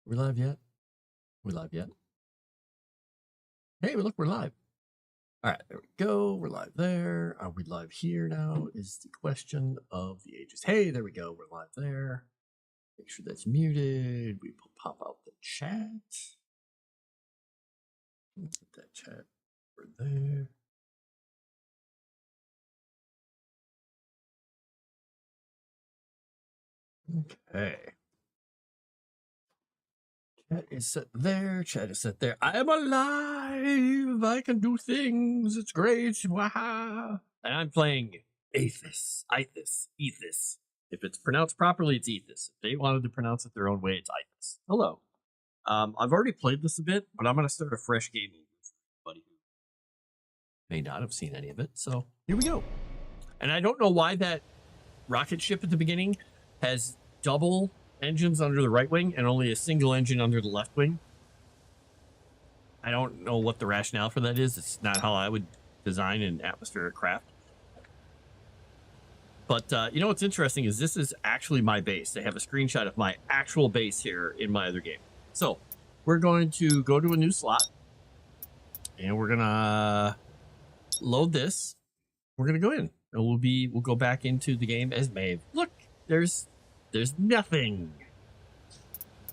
We live yet? We live yet? Hey, look, we're live. All right, there we go. We're live there. Are we live here now? Is the question of the ages. Hey, there we go. We're live there. Make sure that's muted. We pop out the chat. Get that chat over there. Okay. Chat is set there. Chat is set there. I am alive. I can do things. It's great. Wow. And I'm playing Aethus. Aethus. If it's pronounced properly, it's Aethus. If they wanted to pronounce it their own way, it's Aethus. Hello. I've already played this a bit, but I'm going to start a fresh game for anybody who may not have seen any of it. So here we go. And I don't know why that rocket ship at the beginning has double engines under the right wing and only a single engine under the left wing. I don't know what the rationale for that is. It's not how I would design an atmospheric craft. But you know what's interesting is this is actually my base. They have a screenshot of my actual base here in my other game. So we're going to go to a new slot and we're gonna load this. We're gonna go in and we'll go back into the game as Maeve. Look, there's nothing.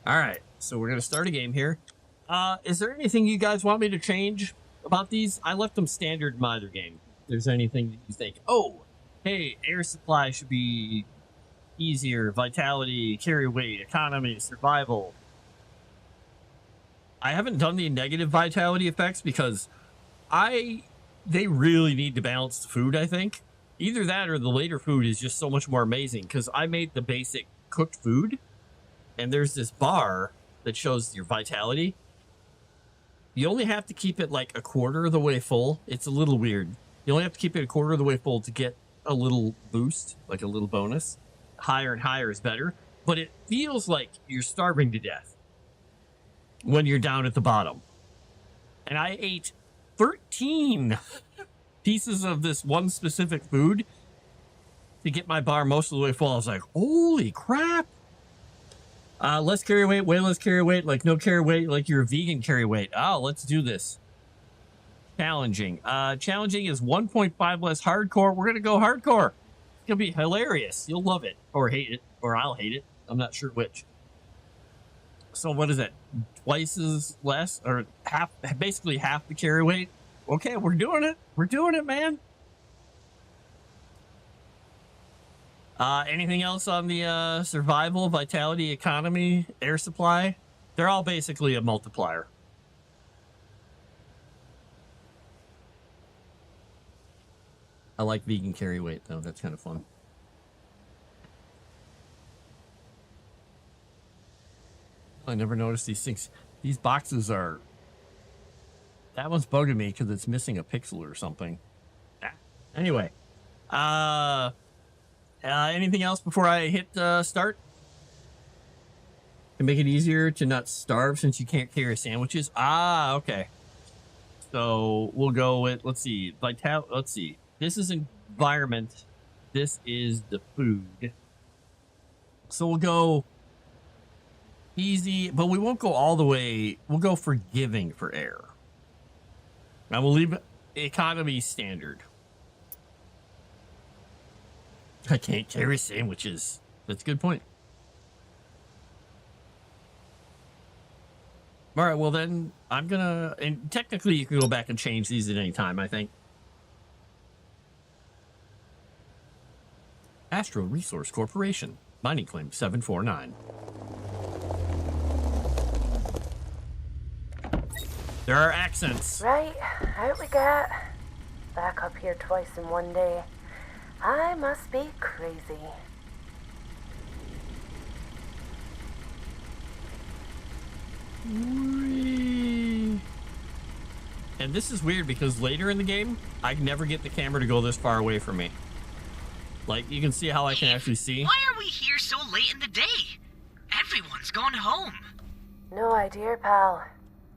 All right, so we're gonna start a game here. Is there anything you guys want me to change about these? I left them standard in my other game. If there's anything that you think, oh, hey, air supply should be easier, vitality, carry weight, economy, survival. I haven't done the negative vitality effects because they really need to balance the food, I think. Either that or the later food is just so much more amazing because I made the basic cooked food and there's this bar that shows your vitality. You only have to keep it like a quarter of the way full. It's a little weird. You only have to keep it a quarter of the way full to get a little boost, like a little bonus. Higher and higher is better, but it feels like you're starving to death when you're down at the bottom. And I ate 13 pieces of this one specific food to get my bar most of the way full. I was like, holy crap. Less carry weight, way less carry weight, like no carry weight, like you're a vegan carry weight. Oh, let's do this. Challenging. Challenging is 1.5 less hardcore. We're going to go hardcore. It's going to be hilarious. You'll love it or hate it, or I'll hate it. I'm not sure which. So what is it? Twice as less or half, basically half the carry weight. Okay, we're doing it. We're doing it, man. Anything else on the survival, vitality, economy, air supply? They're all basically a multiplier. I like vegan carry weight, though. That's kind of fun. I never noticed these things. These boxes are... That one's bugging me because it's missing a pixel or something. Anyway. Anything else before I hit start? To make it easier to not starve since you can't carry sandwiches. Ah, okay. So we'll go with, let's see. Let's see. This is environment. This is the food. So we'll go easy, but we won't go all the way. We'll go forgiving for air. Now we'll leave economy standard. I can't carry sandwiches. That's a good point. All right, well then I'm gonna, and technically you can go back and change these at any time, I think. Astro Resource Corporation, mining claim 749. There are accents. Right, out we get. Back up here twice in one day. I must be crazy. And this is weird because later in the game, I never get the camera to go this far away from me. Like, you can see how I can actually see. Why are we here so late in the day? Everyone's gone home. No idea, pal.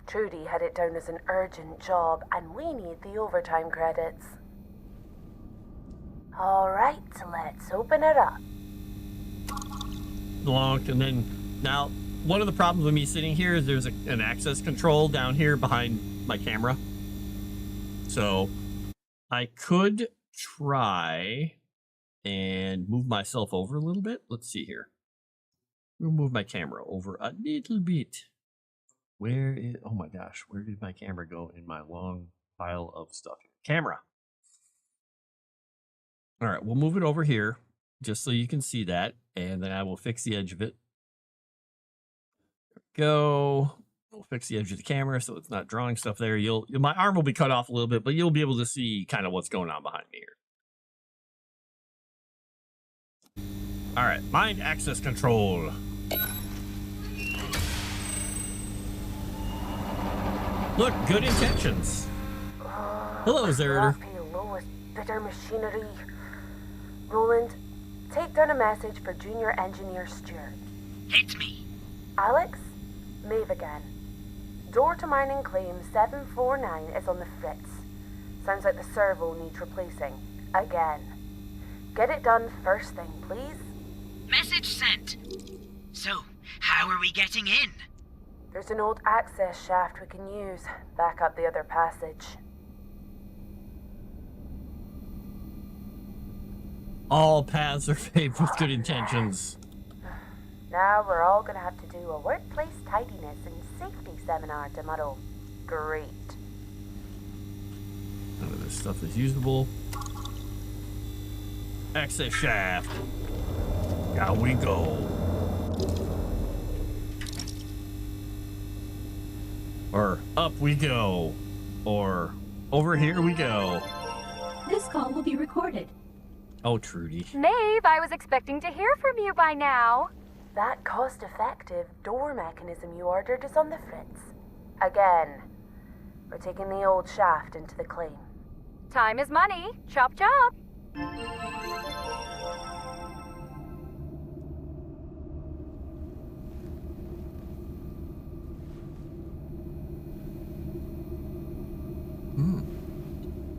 Trudy had it down as an urgent job, and we need the overtime credits. All right, let's open it up. Locked, and then now one of the problems with me sitting here is there's an access control down here behind my camera. So I could try and move myself over a little bit. Let's see here. We'll move my camera over a little bit. Where is, oh my gosh, where did my camera go in my long pile of stuff here? Camera. All right, we'll move it over here just so you can see that, and then I will fix the edge of it. Go. We'll fix the edge of the camera so it's not drawing stuff there. My arm will be cut off a little bit, but you'll be able to see kind of what's going on behind me here. All right, mind access control. Look, good intentions. Hello, Zerator. Lowest bidder machinery. Roland, take down a message for Junior Engineer Stewart. Hit me. Alex, Maeve again. Door to mining claim 749 is on the fritz. Sounds like the servo needs replacing. Again. Get it done first thing, please. Message sent. So, how are we getting in? There's an old access shaft we can use back up the other passage. All paths are paved with good intentions. Now we're all gonna have to do a workplace tidiness and safety seminar tomorrow. Great. None of this stuff is usable. Access shaft. Down we go. Or up we go. Or over here we go. This call will be recorded. Oh, Trudy. Maeve, I was expecting to hear from you by now. That cost-effective door mechanism you ordered is on the fritz. Again. We're taking the old shaft into the claim. Time is money. Chop chop.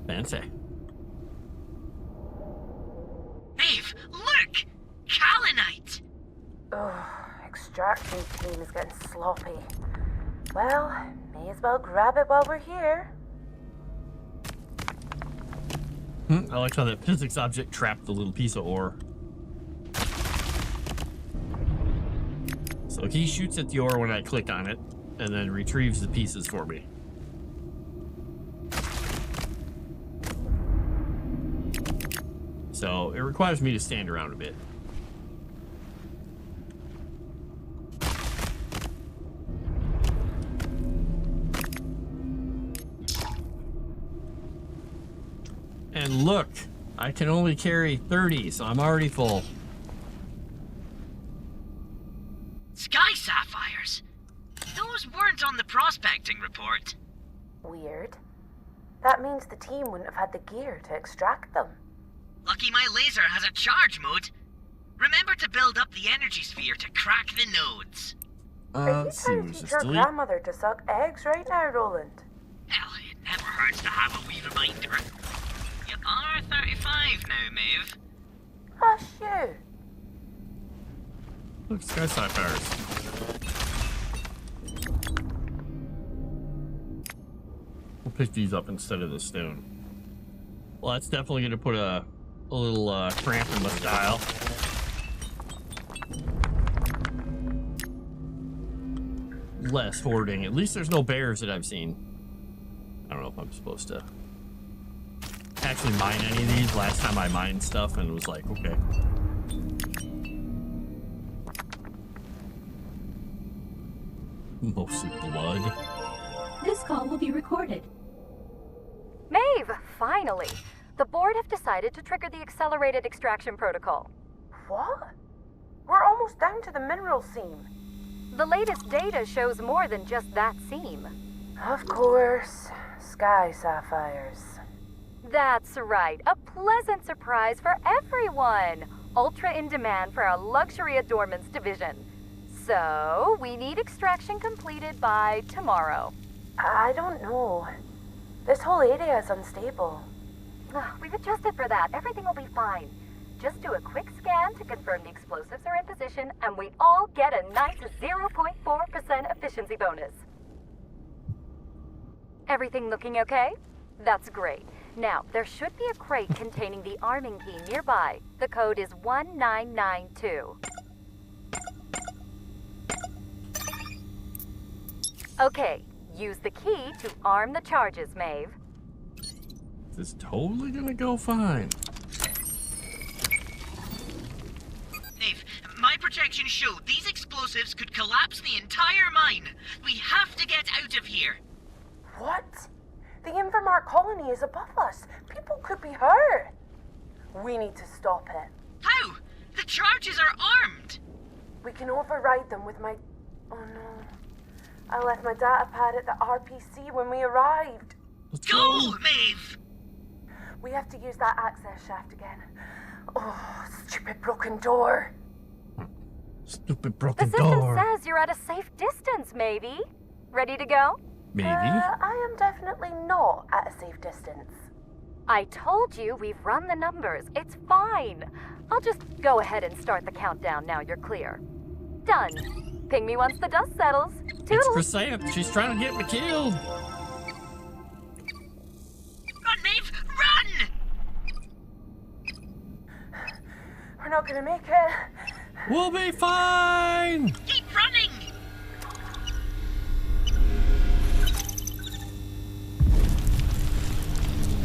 Fancy. Maeve, look! Kaolinite! Ugh, extraction team is getting sloppy. Well, may as well grab it while we're here. I like how that physics object trapped the little piece of ore. So he shoots at the ore when I click on it, and then retrieves the pieces for me. So it requires me to stand around a bit. And look, I can only carry 30, so I'm already full. Sky sapphires? Those weren't on the prospecting report. Weird. That means the team wouldn't have had the gear to extract them. Lucky my laser has a charge mode. Remember to build up the energy sphere to crack the nodes. Are you Let's see, trying to was teach this your delete? grandmother to suck eggs right now, Roland? Hell, it never hurts to have a wee reminder. You are 35 now, Maeve. Hush you. Look, sky sapphires. We'll pick these up instead of the stone. Well, that's definitely going to put a little cramp in my style. Less hoarding. At least there's no bears that I've seen. I don't know if I'm supposed to actually mine any of these. Last time I mined stuff and it was like, okay. Mostly blood. This call will be recorded. Maeve, finally. The board have decided to trigger the accelerated extraction protocol. What? We're almost down to the mineral seam. The latest data shows more than just that seam. Of course. Sky sapphires. That's right, a pleasant surprise for everyone. Ultra in demand for our luxury adornments division. So, we need extraction completed by tomorrow. I don't know. This whole area is unstable. We've adjusted for that. Everything will be fine. Just do a quick scan to confirm the explosives are in position, and we all get a nice 0.4% efficiency bonus. Everything looking okay? That's great. Now, there should be a crate containing the arming key nearby. The code is 1992. Okay, use the key to arm the charges, Maeve. This is totally gonna go fine. Maeve, my projections show these explosives could collapse the entire mine. We have to get out of here. What? The Invermark colony is above us. People could be hurt. We need to stop it. How? The charges are armed. We can override them with my... Oh no. I left my data pad at the RPC when we arrived. Let's Go, Maeve! We have to use that access shaft again. Oh, stupid broken door. Stupid The broken system door. says you're at a safe distance, maybe. Ready to go? Maybe. I am definitely not at a safe distance. I told you we've run the numbers. It's fine. I'll just go ahead and start the countdown now you're clear. Done. Ping me once the dust settles. It's Toodles. Chrysanth. She's trying to get me killed. Run, Maeve! Run! We're not gonna make it. We'll be fine. Keep running!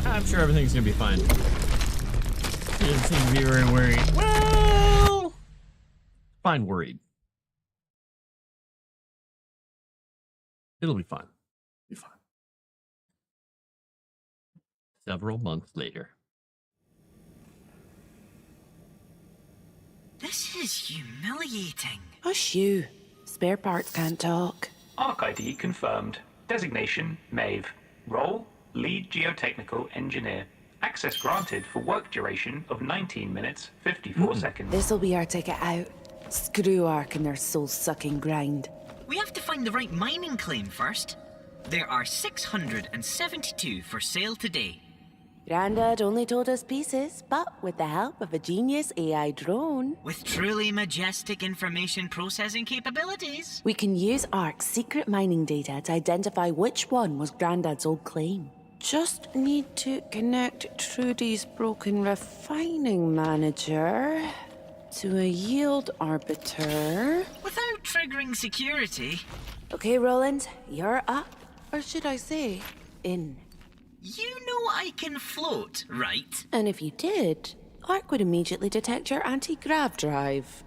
I'm sure everything's gonna be fine. She doesn't seem to be very worried. Well, fine worried. It'll be fine. Be fine. Several months later. This is humiliating. Hush you. Spare parts can't talk. Arc ID confirmed. Designation, Maeve. Role, Lead Geotechnical Engineer. Access granted for work duration of 19 minutes, 54 seconds. This'll be our ticket out. Screw Ark and their soul-sucking grind. We have to find the right mining claim first. There are 672 for sale today. Grandad only told us pieces, but with the help of a genius AI drone, With truly majestic information processing capabilities. we can use Ark's secret mining data to identify which one was Grandad's old claim. Just need to connect Trudy's broken refining manager to a yield arbiter. Without triggering security. Okay, Roland, you're up. Or should I say, in. You know I can float, right? And if you did, Ark would immediately detect your anti-grav drive.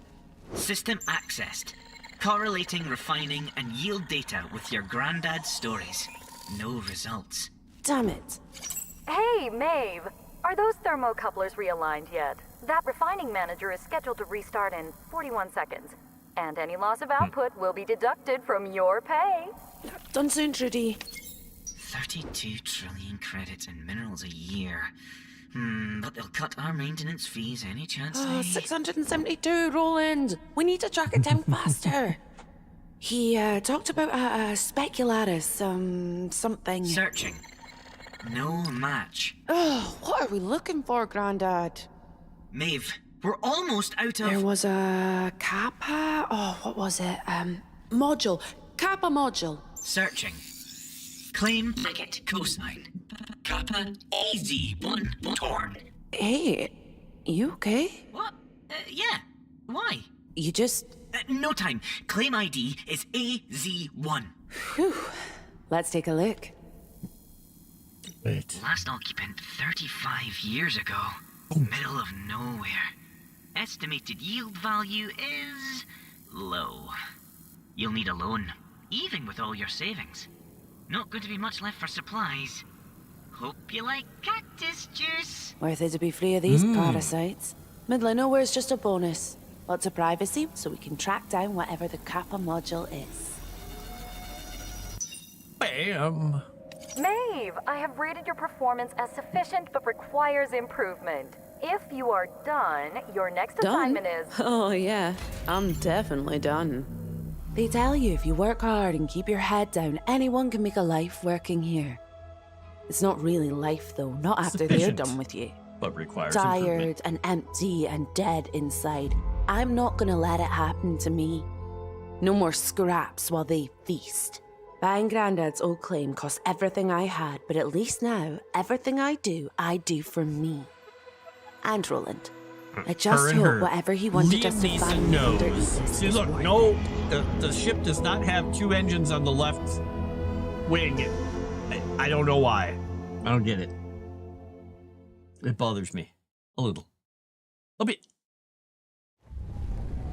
System accessed. Correlating refining and yield data with your granddad's stories. No results. Damn it. Hey, Maeve. Are those thermocouplers realigned yet? That refining manager is scheduled to restart in 41 seconds. And any loss of output will be deducted from your pay. Done soon, Trudy. 32 trillion credits in minerals a year. But they'll cut our maintenance fees any chance Oh, they... 672, Roland. We need to track it down faster. He talked about a speculatus, something. Searching. No match. Oh, what are we looking for, Grandad? Maeve, we're almost out of... There was a kappa. Oh, what was it? Module. Kappa module. Searching. Claim packet cosine. Kappa AZ1 torn. Hey, you okay? What? Yeah. Why? You just. No time. Claim ID is AZ1. Whew. Let's take a look. Wait. Last occupant 35 years ago. Middle of nowhere. Estimated yield value is low. You'll need a loan, even with all your savings. Not going to be much left for supplies. Hope you like cactus juice. Worth it to be free of these parasites. Middle of nowhere's just a bonus. Lots of privacy, so we can track down whatever the kappa module is. Bam. Maeve, I have rated your performance as sufficient but requires improvement. If you are done, your next assignment is... Oh, yeah. I'm definitely done. They tell you if you work hard and keep your head down, anyone can make a life working here. It's not really life, though. Not after they're Sufficient. done with you. but requires Tired improvement. and empty and dead inside. I'm not gonna let it happen to me. No more scraps while they feast. Buying Grandad's old claim cost everything I had, but at least now, everything I do for me. And Roland. I just and hope her. whatever he wanted us to Liam find Neeson knows. underneath See, was look, worth no, the ship does not have 2 engines on the left wing. I don't know why. I don't get it. It bothers me a little. A bit.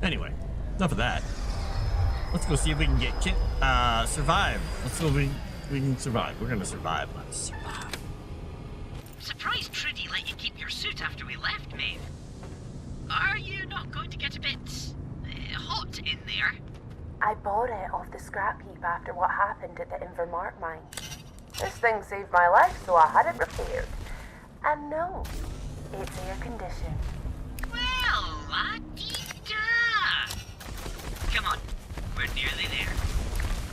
Anyway, enough of that. Let's go see if we can get survive. Let's see if we can survive. We're gonna survive. Let's survive. Surprised Trudy let you keep your suit after we left, Maeve. Are you not going to get a bit hot in there? I bought it off the scrap heap after what happened at the Invermark mine. This thing saved my life, so I had it repaired. And no, it's air conditioned. Well, la-dee-da. Come on, we're nearly there.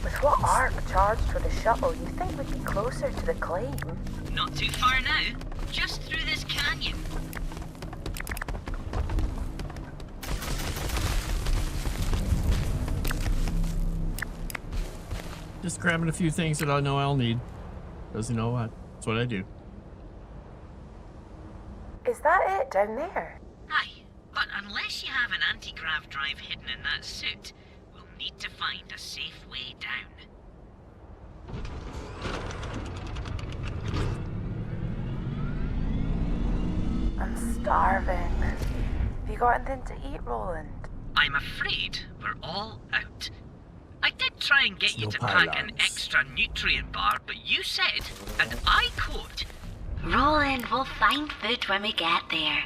With what ARC charged for the shuttle, you'd think we'd be closer to the claim. Not too far now, just through this canyon. Just grabbing a few things that I know I'll need. Because you know what? That's what I do. Is that it down there? Aye, but unless you have an anti-grav drive hidden in that suit, we'll need to find a safe way down. I'm starving. Have you got anything to eat, Roland? I'm afraid we're all out. I did try and get you There's to no pack an pylons. extra nutrient bar, but you said, and I quote, Roland, we'll find food when we get there.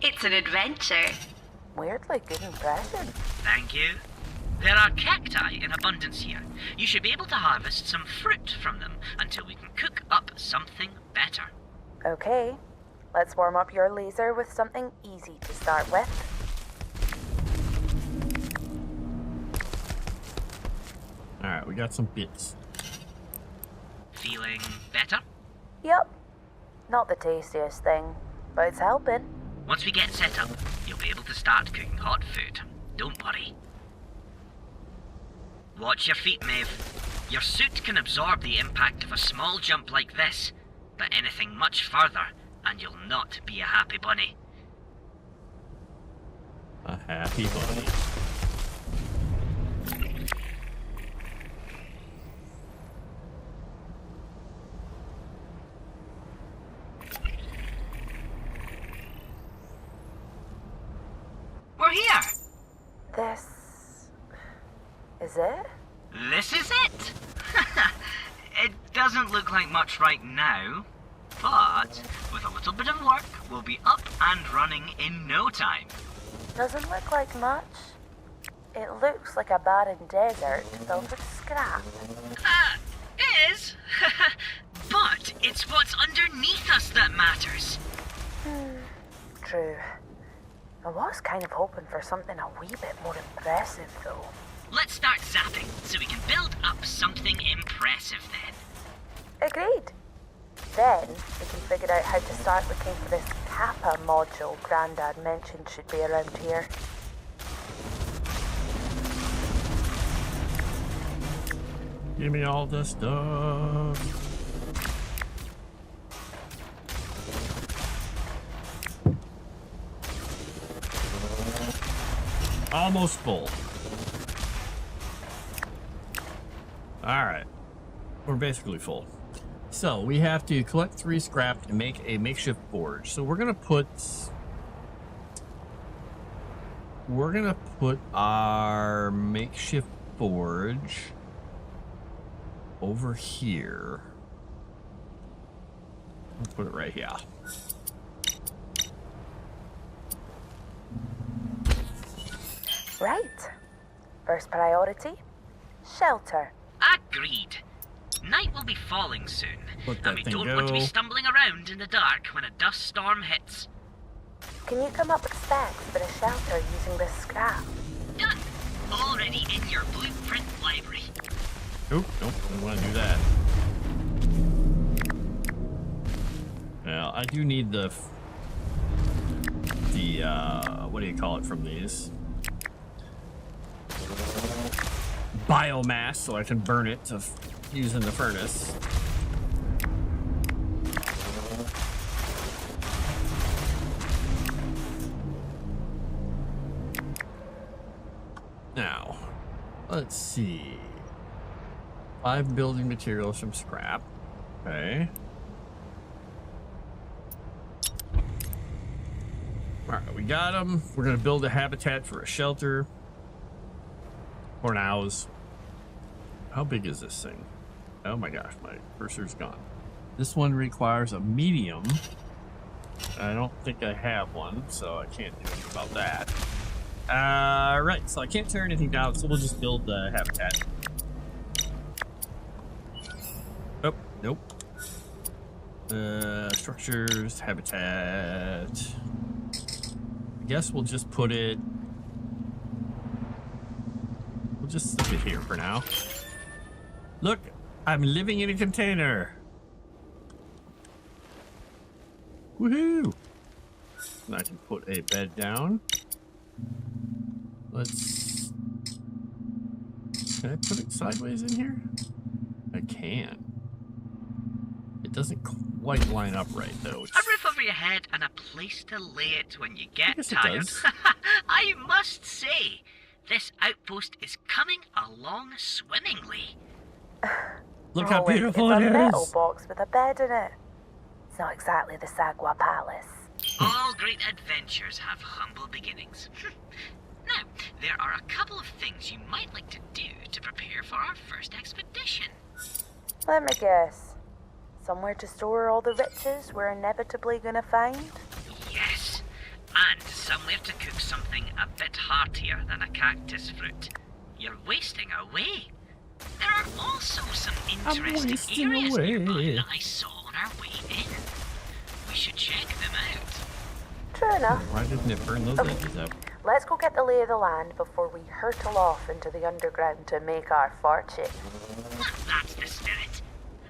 It's an adventure. Weirdly good impression. thank you. There are cacti in abundance here. You should be able to harvest some fruit from them until we can cook up something better. Okay, let's warm up your laser with something easy to start with. Alright, we got some bits. Feeling better? Yep. Not the tastiest thing, but it's helping. Once we get set up, you'll be able to start cooking hot food. Don't worry. Watch your feet, Maeve. Your suit can absorb the impact of a small jump like this, but anything much further, and you'll not be a happy bunny. A happy bunny. We're here! This... is it? This is it! It doesn't look like much right now, but with a little bit of work, we'll be up and running in no time. Doesn't look like much. It looks like a barren desert filled with scrap. It is. But it's what's underneath us that matters. True. I was kind of hoping for something a wee bit more impressive, though. Let's start zapping so we can build up something impressive then. Agreed. Then we can figure out how to start looking for this Kappa module Grandad mentioned should be around here. Give me all the stuff. Almost full. Alright. We're basically full. So we have to collect 3 scrap to make a makeshift forge. So we're gonna put our makeshift forge over here. We'll put it right here. Right. First priority, shelter. Agreed. Night will be falling soon, Let and that we thing don't want to be go. stumbling around in the dark when a dust storm hits. Can you come up with specs for a shelter using this scrap? Done. Already in your blueprint library. Oop, nope, don't want to do that. Well, I do need the the, what do you call it from these? Biomass, so I can burn it to use in the furnace. Now, let's see. 5 building materials from scrap. Okay. Alright, we got them. We're going to build a habitat for a shelter. For nows. How big is this thing? Oh my gosh, my cursor's gone. This one requires a medium. I don't think I have one, so I can't do anything about that. Right, so I can't tear anything down, so we'll just build the habitat. Oh, nope. Structures, habitat. I guess we'll just put it... We'll just stick it here for now. Look, I'm living in a container. Woohoo! And I can put a bed down. Let's... Can I put it sideways in here? I can. It doesn't quite line up right, though. A roof over your head and a place to lay it when you get tired. Does. I must say, this outpost is coming along swimmingly. Look how beautiful it's it a is. metal box with a bed in it. It's not exactly the Sagwa Palace. All great adventures have humble beginnings. Now, there are a couple of things you might like to do to prepare for our first expedition. Let me guess. Somewhere to store all the riches we're inevitably gonna find? Yes, and somewhere to cook something a bit heartier than a cactus fruit. You're wasting away. There are also some interesting areas nearby that I saw on our way in. We should check them out. True enough. Why didn't it burn those edges up? Let's go get the lay of the land before we hurtle off into the underground to make our fortune. That's the spirit.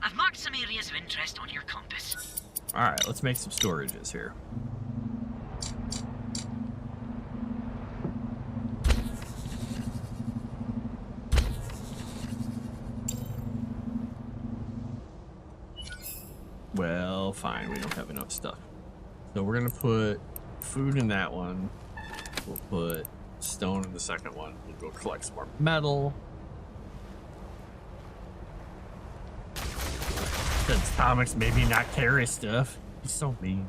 I've marked some areas of interest on your compass. Alright, let's make some storages here. Well, fine, we don't have enough stuff. So we're gonna put food in that one. We'll put stone in the second one. We'll go collect some more metal. Since Thomas maybe not carry stuff. He's so mean.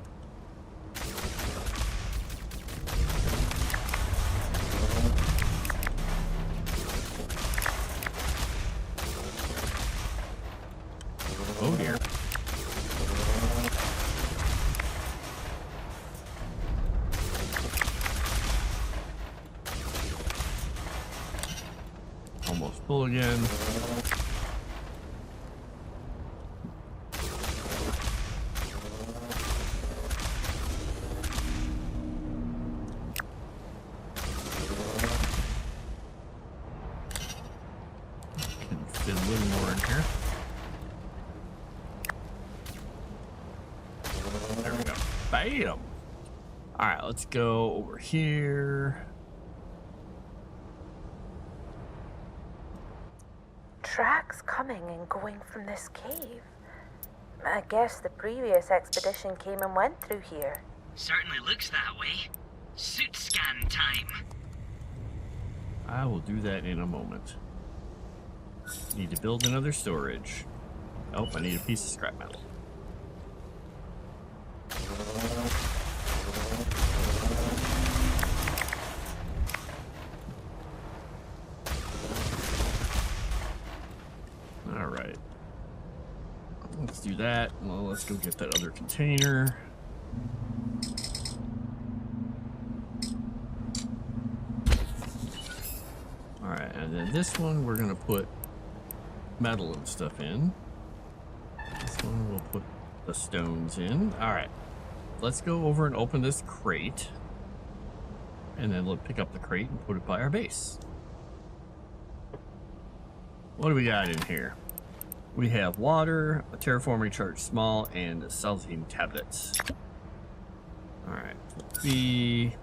Oh dear. Almost full again. Can fit a little more in here. There we go. Bam! Alright, let's go over here. Tracks coming and going from this cave. I guess the previous expedition came and went through here. Certainly looks that way. Suit scan time. I will do that in a moment. Need to build another storage. Oh, I need a piece of scrap metal. All right. Let's do that. Well, let's go get that other container. All right, and then this one we're gonna put metal and stuff in. This one we'll put the stones in. All right, let's go over and open this crate, and then we'll pick up the crate and put it by our base. What do we got in here? We have water, a terraform recharge small, and saltine tablets. All right, be...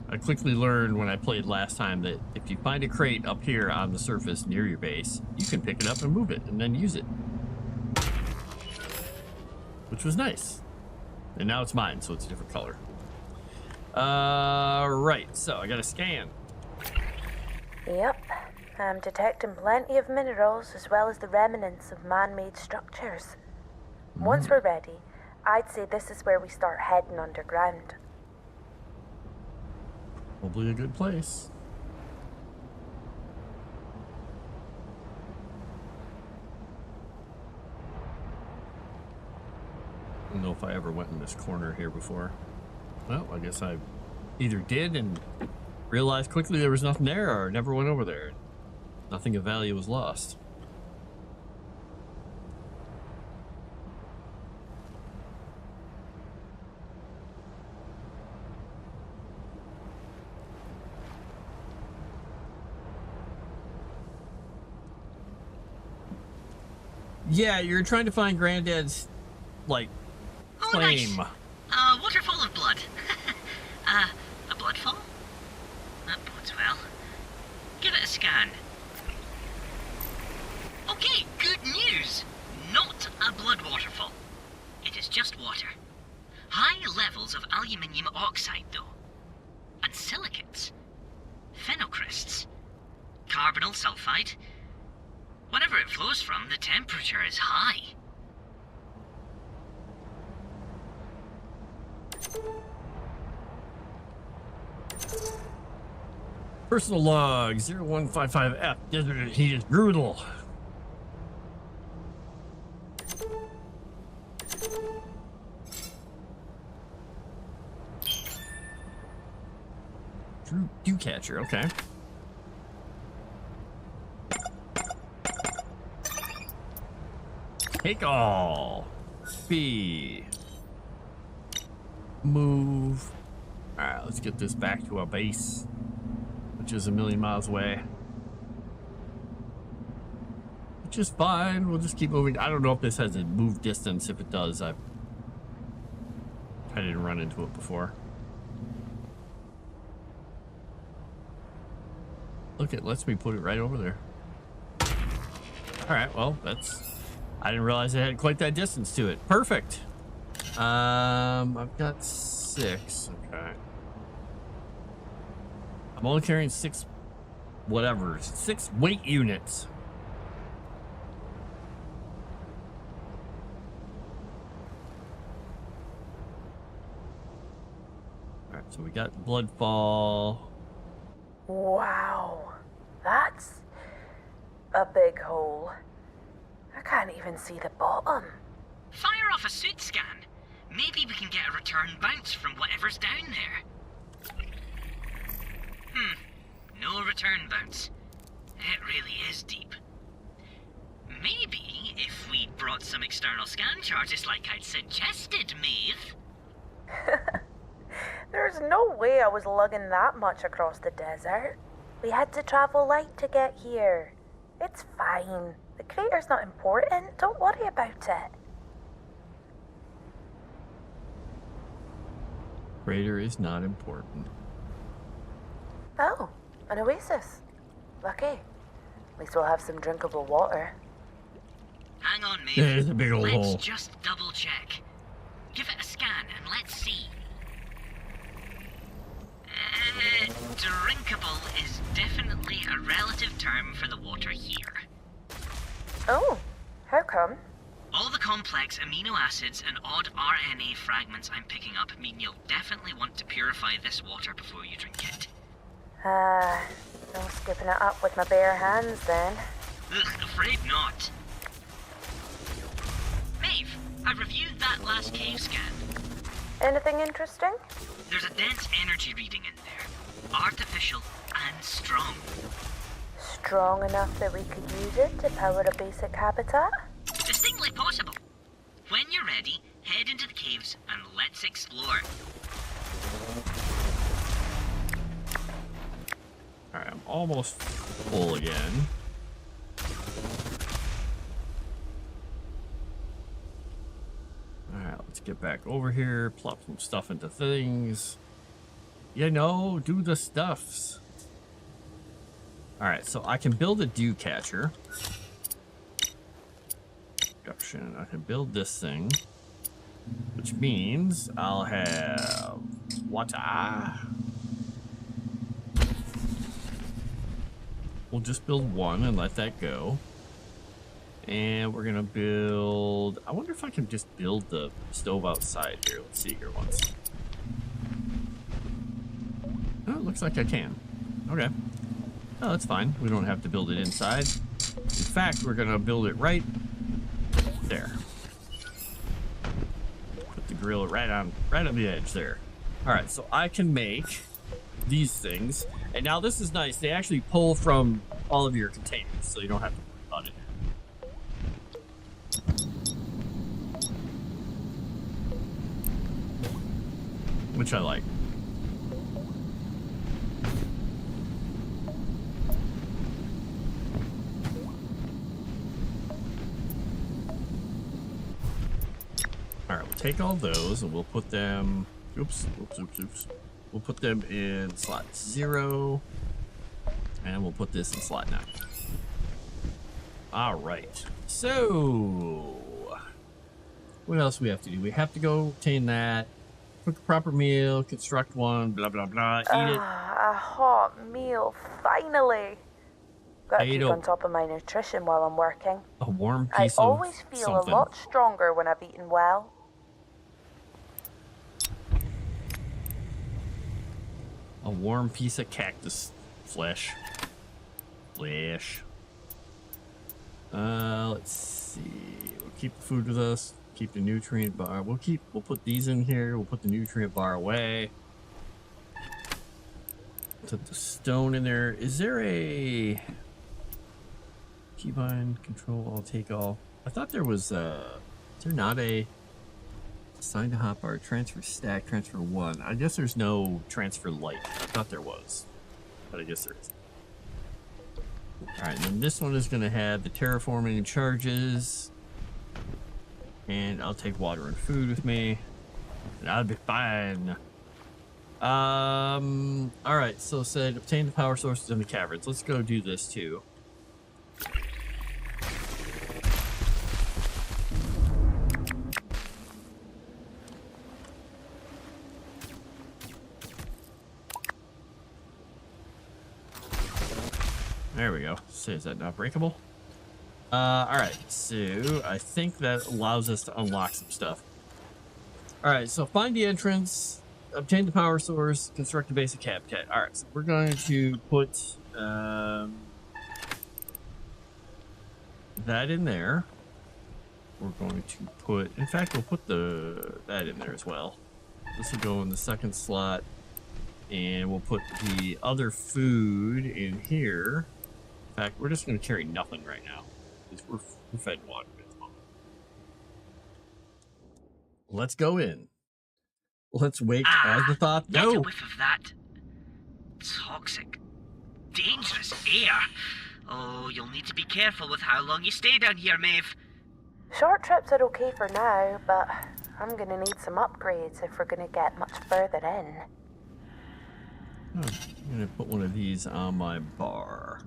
I quickly learned when I played last time that if you find a crate up here on the surface near your base, you can pick it up and move it and then use it. Which was nice. And now it's mine, so it's a different color. Right, so I got a scan. Yep, I'm detecting plenty of minerals as well as the remnants of man-made structures. Once we're ready, I'd say this is where we start heading underground. Probably a good place. I don't know if I ever went in this corner here before. Well, I guess I either did and realized quickly there was nothing there, or never went over there. Nothing of value was lost. Yeah, you're trying to find Granddad's, like, claim. Nice. Waterfall of blood. A bloodfall? That bodes well. Give it a scan. Okay, good news. Not a blood waterfall. It is just water. High levels of aluminium oxide, though. And silicates. Phenocrysts. Carbonyl sulfide. Whenever it flows from, the temperature is high. Personal log 0155F. Desert heat is brutal. Dew catcher, okay. Take all. Speed. Move. Alright, let's get this back to our base, which is 1,000,000 miles away. Which is fine. We'll just keep moving. I don't know if this has a move distance. If it does, I didn't run into it before. Look, it lets me put it right over there. Alright, well, I didn't realize it had quite that distance to it. Perfect. I've got 6. Okay. I'm only carrying 6 weight units. All right, so we got Bloodfall. Wow, that's a big hole. I can't even see the bottom. Fire off a suit scan. Maybe we can get a return bounce from whatever's down there. No return bounce. It really is deep. Maybe if we'd brought some external scan charges like I'd suggested, Maeve. There's no way I was lugging that much across the desert. We had to travel light to get here. It's fine. The crater's not important. Don't worry about it. Crater is not important. Oh, an oasis. Lucky. At least we'll have some drinkable water. Hang on, Maeve. There's a big old hole. Let's just double check. Give it a scan and let's see. Drinkable is definitely a relative term for the water here. Oh, how come? All the complex amino acids and odd RNA fragments I'm picking up mean you'll definitely want to purify this water before you drink it. No scooping it up with my bare hands then. Ugh, afraid not. Maeve, I reviewed that last cave scan. Anything interesting? There's a dense energy reading in there. Artificial and strong. Strong enough that we could use it to power a basic habitat? Distinctly possible. When you're ready, head into the caves and let's explore. Alright, I'm almost full again. get back over here, plop some stuff into things. You know, do the stuffs. All right, so I can build a dew catcher. Production. I can build this thing, which means I'll have water. We'll just build one and let that go. And we're gonna build, I wonder if I can just build the stove outside here. Let's see here once. Oh, it looks like I can. Okay. Oh, that's fine. We don't have to build it inside. In fact, we're gonna build it right there. Put the grill right on the edge there. All right, so I can make these things. And now this is nice. They actually pull from all of your containers, so you don't have to worry about it. Which I like. All right, we'll take all those and we'll put them, oops. We'll put them in slot 0 and we'll put this in slot 9. All right, so what else do we have to do? We have to go obtain that, cook a proper meal, construct one, blah, blah, blah, eat it. A hot meal, finally. Gotta keep on top of my nutrition while I'm working. A warm I piece of always feel something. a lot stronger when I've eaten well. A warm piece of cactus flesh. Let's see. We'll keep the food with us. Keep the nutrient bar. We'll put these in here. We'll put the nutrient bar away. Put the stone in there. Is there a keybind control? I'll take all. I thought there was is there not a assign to hotbar, transfer stack, transfer 1. I guess there's no transfer light. I thought there was, but I guess there is. All right, then this one is going to have the terraforming charges, and I'll take water and food with me, and I'll be fine. All right, so it said obtain the power sources in the caverns. Let's go do this too. There we go. So is that not breakable? All right, so I think that allows us to unlock some stuff. All right, so find the entrance, obtain the power source, construct a basic habitat. All right, so we're going to put that in there. We're going to put, in fact, we'll put that in there as well. This will go in the second slot, and we'll put the other food in here. In fact, we're just going to carry nothing right now, because we're fed water at the moment. Let's go in. Let's wake as the thought. Get No! a whiff of that toxic, dangerous air. Oh, you'll need to be careful with how long you stay down here, Maeve. Short trips are okay for now, but I'm gonna need some upgrades if we're gonna get much further in. Oh, I'm going to put one of these on my bar.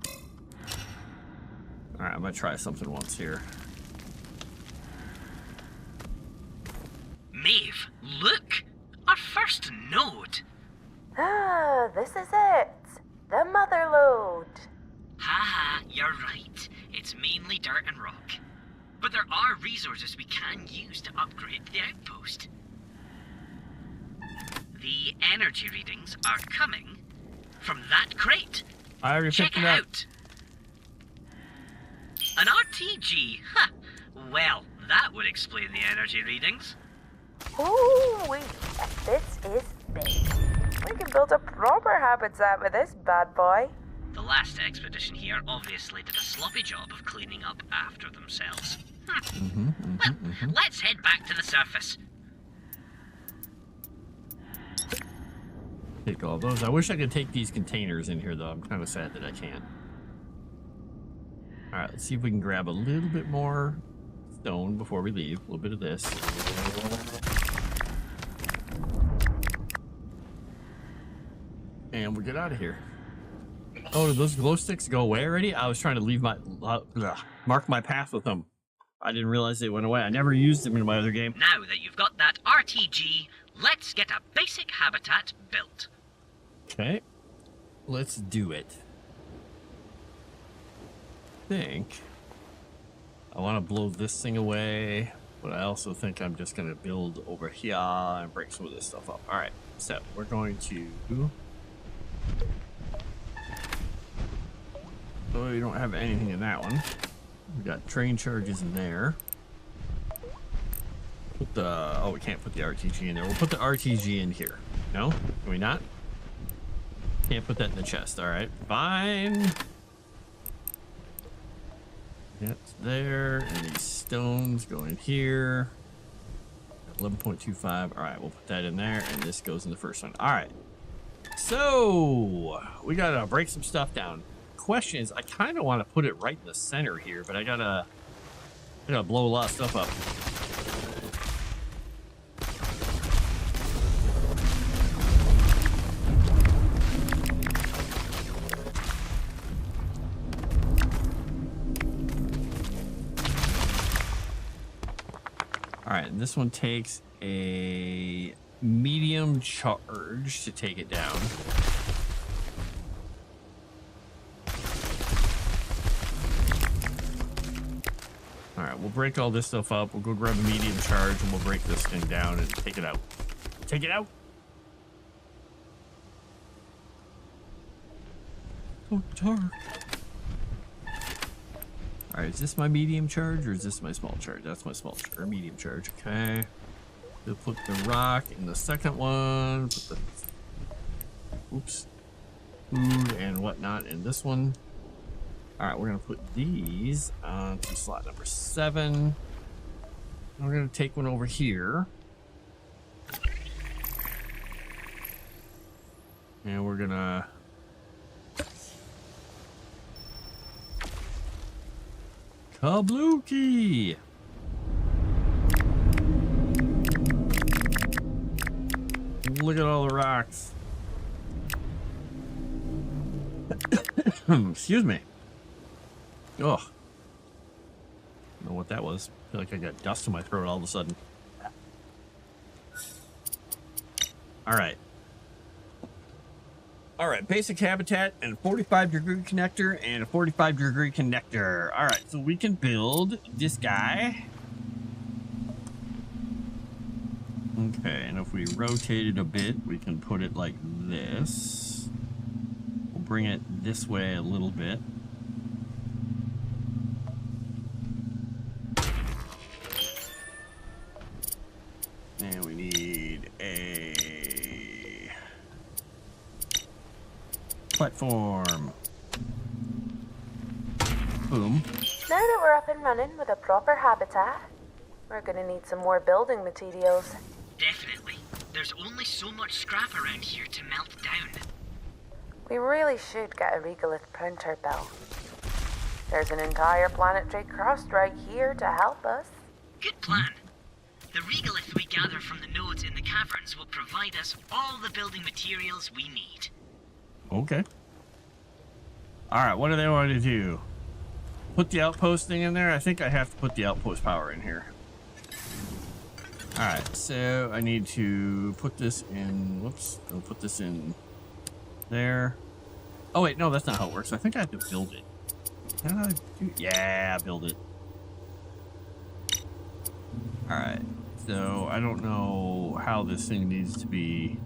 Alright, I'm going to try something once here. Maeve, look! Our first node! Ah, this is it. The mother lode. Haha, you're right. It's mainly dirt and rock. But there are resources we can use to upgrade the outpost. The energy readings are coming from that crate. I already Check picked it it up. out. An RTG? Ha! Well, that would explain the energy readings. Ooh, wait. This is big. We can build a proper habitat with this bad boy. The last expedition here obviously did a sloppy job of cleaning up after themselves. Let's head back to the surface. Take all those. I wish I could take these containers in here, though. I'm kind of sad that I can't. All right, let's see if we can grab a little bit more stone before we leave. A little bit of this. And we'll get out of here. Oh, did those glow sticks go away already? I was trying to leave my mark my path with them. I didn't realize they went away. I never used them in my other game. Now that you've got that RTG, let's get a basic habitat built. Okay. Let's do it. I think I want to blow this thing away, but I also think I'm just going to build over here and break some of this stuff up. All right, so we're going to... Oh, you don't have anything in that one. We got train charges in there. Put the... Oh, we can't put the RTG in there. We'll put the RTG in here. No? Can we not? Can't put that in the chest. All right, fine. That's there. And these stones go in here. 11.25. All right, we'll put that in there. And this goes in the first one. All right. So we got to break some stuff down. Question is, I kind of want to put it right in the center here, but I gotta blow a lot of stuff up. All right, and this one takes a medium charge to take it down. All right, we'll break all this stuff up. We'll go grab a medium charge and we'll break this thing down and take it out. Take it out. So dark. All right, is this my medium charge or is this my small charge? That's my small charge, or medium charge. Okay. We'll put the rock in the second one. Put the food and whatnot in this one. All right, we're gonna put these onto slot number 7. We're gonna take one over here. And we're gonna kablooky. Look at all the rocks. Excuse me. Oh, I don't know what that was. I feel like I got dust in my throat all of a sudden. All right. All right, basic habitat and a 45-degree connector and a 45-degree connector. All right, so we can build this guy. Okay, and if we rotate it a bit, we can put it like this. We'll bring it this way a little bit. And we need a platform. Boom. Now that we're up and running with a proper habitat, we're gonna need some more building materials. Definitely. There's only so much scrap around here to melt down. We really should get a regolith printer built. There's an entire planetary crust right here to help us. Good plan. The regolith we gather from the nodes in the caverns will provide us all the building materials we need. Okay. All right, what do they want to do? Put the outpost thing in there? I think I have to put the outpost power in here. All right, so I need to put this in, whoops, I'll put this in there. Oh wait, no, that's not how it works. I think I have to build it. How do I do? Yeah, build it. All right, so I don't know how this thing needs to be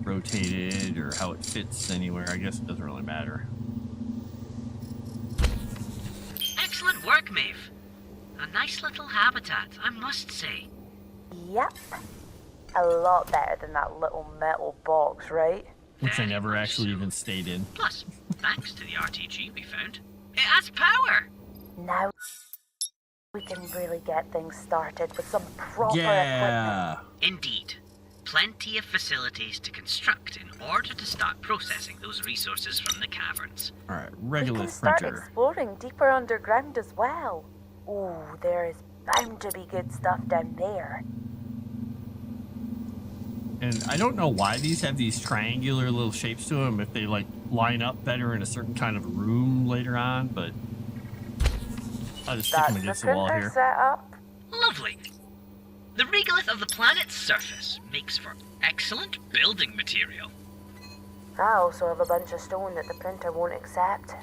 rotated or how it fits anywhere. I guess it doesn't really matter. Excellent work, Maeve. A nice little habitat, I must say. Yep. A lot better than that little metal box, right? Which I never actually even stayed in. Plus, thanks to the RTG we found, it has power! Now we can really get things started with some proper Yeah. equipment. Indeed. Plenty of facilities to construct in order to start processing those resources from the caverns. All right, We regular can start printer. exploring deeper underground as well. Ooh, there is bound to be good stuff down there. And I don't know why these have these triangular little shapes to them, if they like line up better in a certain kind of room later on, but I'll just stick them against the wall here. Set up. Lovely. The regolith of the planet's surface makes for excellent building material. I also have a bunch of stone that the printer won't accept.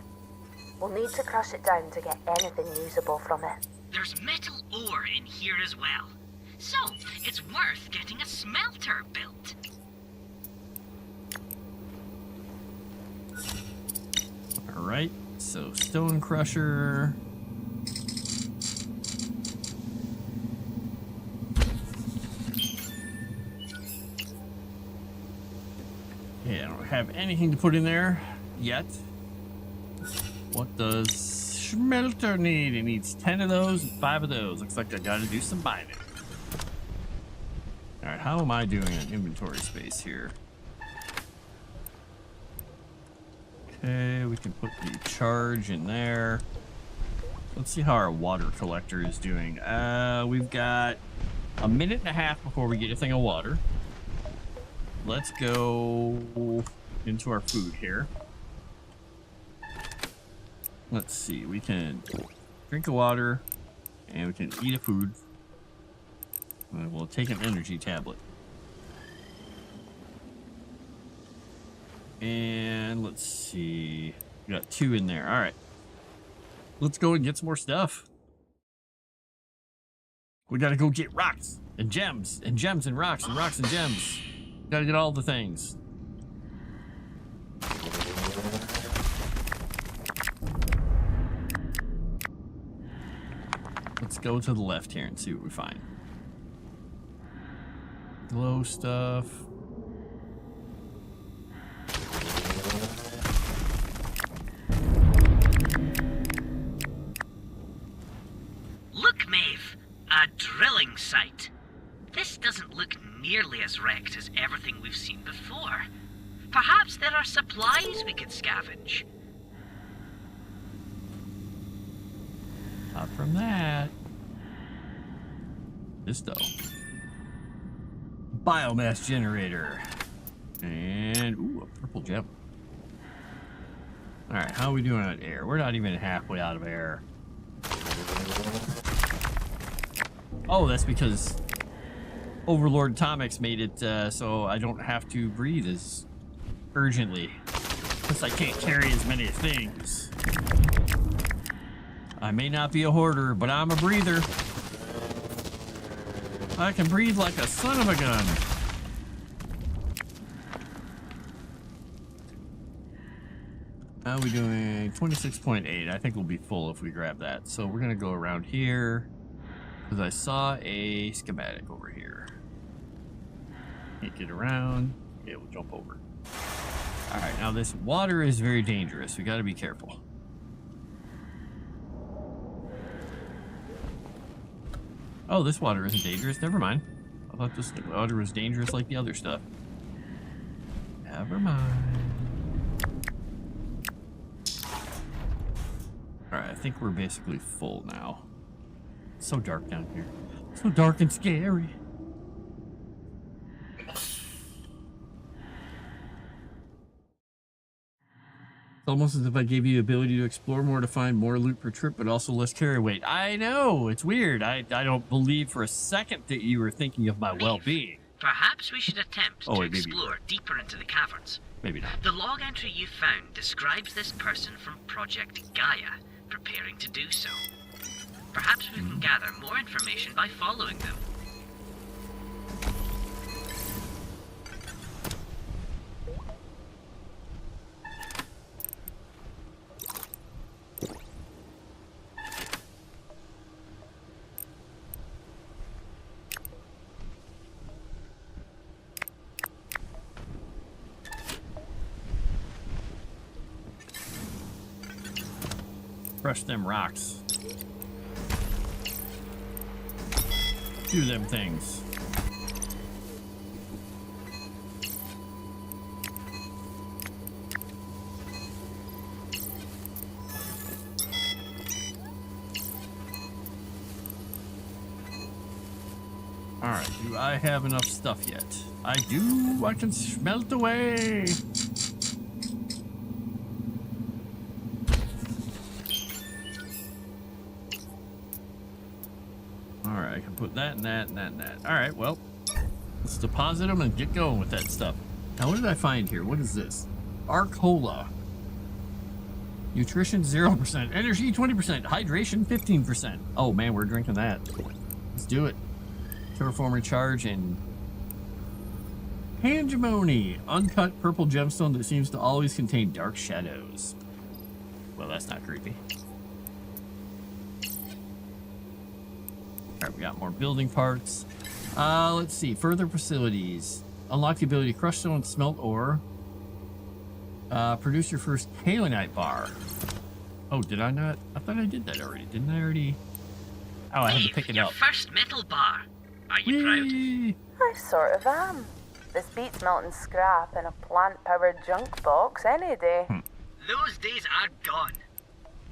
We'll need to crush it down to get anything usable from it. There's metal ore in here as well, so it's worth getting a smelter built. Alright, so stone crusher. Okay, I don't have anything to put in there yet. What does smelter need? It needs 10 of those and 5 of those. Looks like I gotta do some mining. Alright, how am I doing in inventory space here? Okay, we can put the charge in there. Let's see how our water collector is doing. We've got a minute and a half before we get a thing of water. Let's go into our food here. Let's see, we can drink a water and we can eat a food. And we'll take an energy tablet. And let's see, we got 2 in there. All right, let's go and get some more stuff. We gotta go get rocks and gems and gems and rocks and rocks and gems. Gotta get all the things. Let's go to the left here and see what we find. Glow stuff. Look, Maeve, a drilling site. This doesn't look nearly as wrecked as everything we've seen before. Perhaps there are supplies we could scavenge. Not from that. This though. Biomass generator. And ooh, a purple gem. Alright, how are we doing on air? We're not even halfway out of air. Oh, that's because Overlord Atomics made it so I don't have to breathe as urgently. Because I can't carry as many things. I may not be a hoarder, but I'm a breather. I can breathe like a son of a gun. How are we doing? 26.8. I think we'll be full if we grab that. So we're going to go around here. Because I saw a schematic over here. Can't get around. Okay, we'll jump over. Alright, now this water is very dangerous. We got to be careful. Oh, this water isn't dangerous. Never mind. I thought this water was dangerous like the other stuff. Never mind. Alright, I think we're basically full now. It's so dark down here. So dark and scary. It's almost as if I gave you the ability to explore more to find more loot per trip, but also less carry weight. I know, it's weird. I don't believe for a second that you were thinking of my well-being. Perhaps we should attempt to maybe. explore deeper into the caverns. Maybe not. The log entry you found describes this person from Project Gaia, preparing to do so. Perhaps we can gather more information by following them. Crush them rocks. Do them things. Alright, do I have enough stuff yet? I do. I can smelt away. Alright, I can put that and that and that and that. Alright, well, let's deposit them and get going with that stuff. Now, what did I find here? What is this? Arcola. Nutrition 0%. Energy 20%. Hydration 15%. Oh man, we're drinking that. Let's do it. Terraforming charge and Hegemony. Uncut purple gemstone that seems to always contain dark shadows. Well, that's not creepy. Alright, we got more building parts. Let's see. Further facilities. Unlock the ability to crush stone and smelt ore. Produce your first kaolinite bar. Oh, did I not? I thought I did that already. Didn't I already? Oh, I had to pick it your up. first metal bar. Are you Whee! I sort of am. This beats melting scrap in a plant-powered junk box any day. proud? Those days are gone.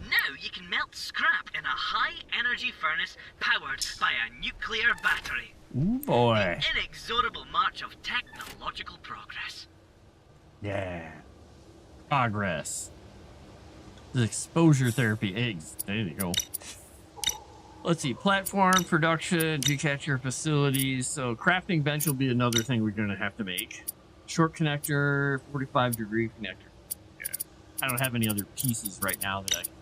Now you can melt scrap in a high-energy furnace powered by a nuclear battery. Ooh, boy. Inexorable march of technological progress. Yeah. Progress. The exposure therapy eggs. There you go. Let's see. Platform, production, decatcher facilities. So crafting bench will be another thing we're going to have to make. Short connector, 45-degree connector. Yeah. I don't have any other pieces right now that I can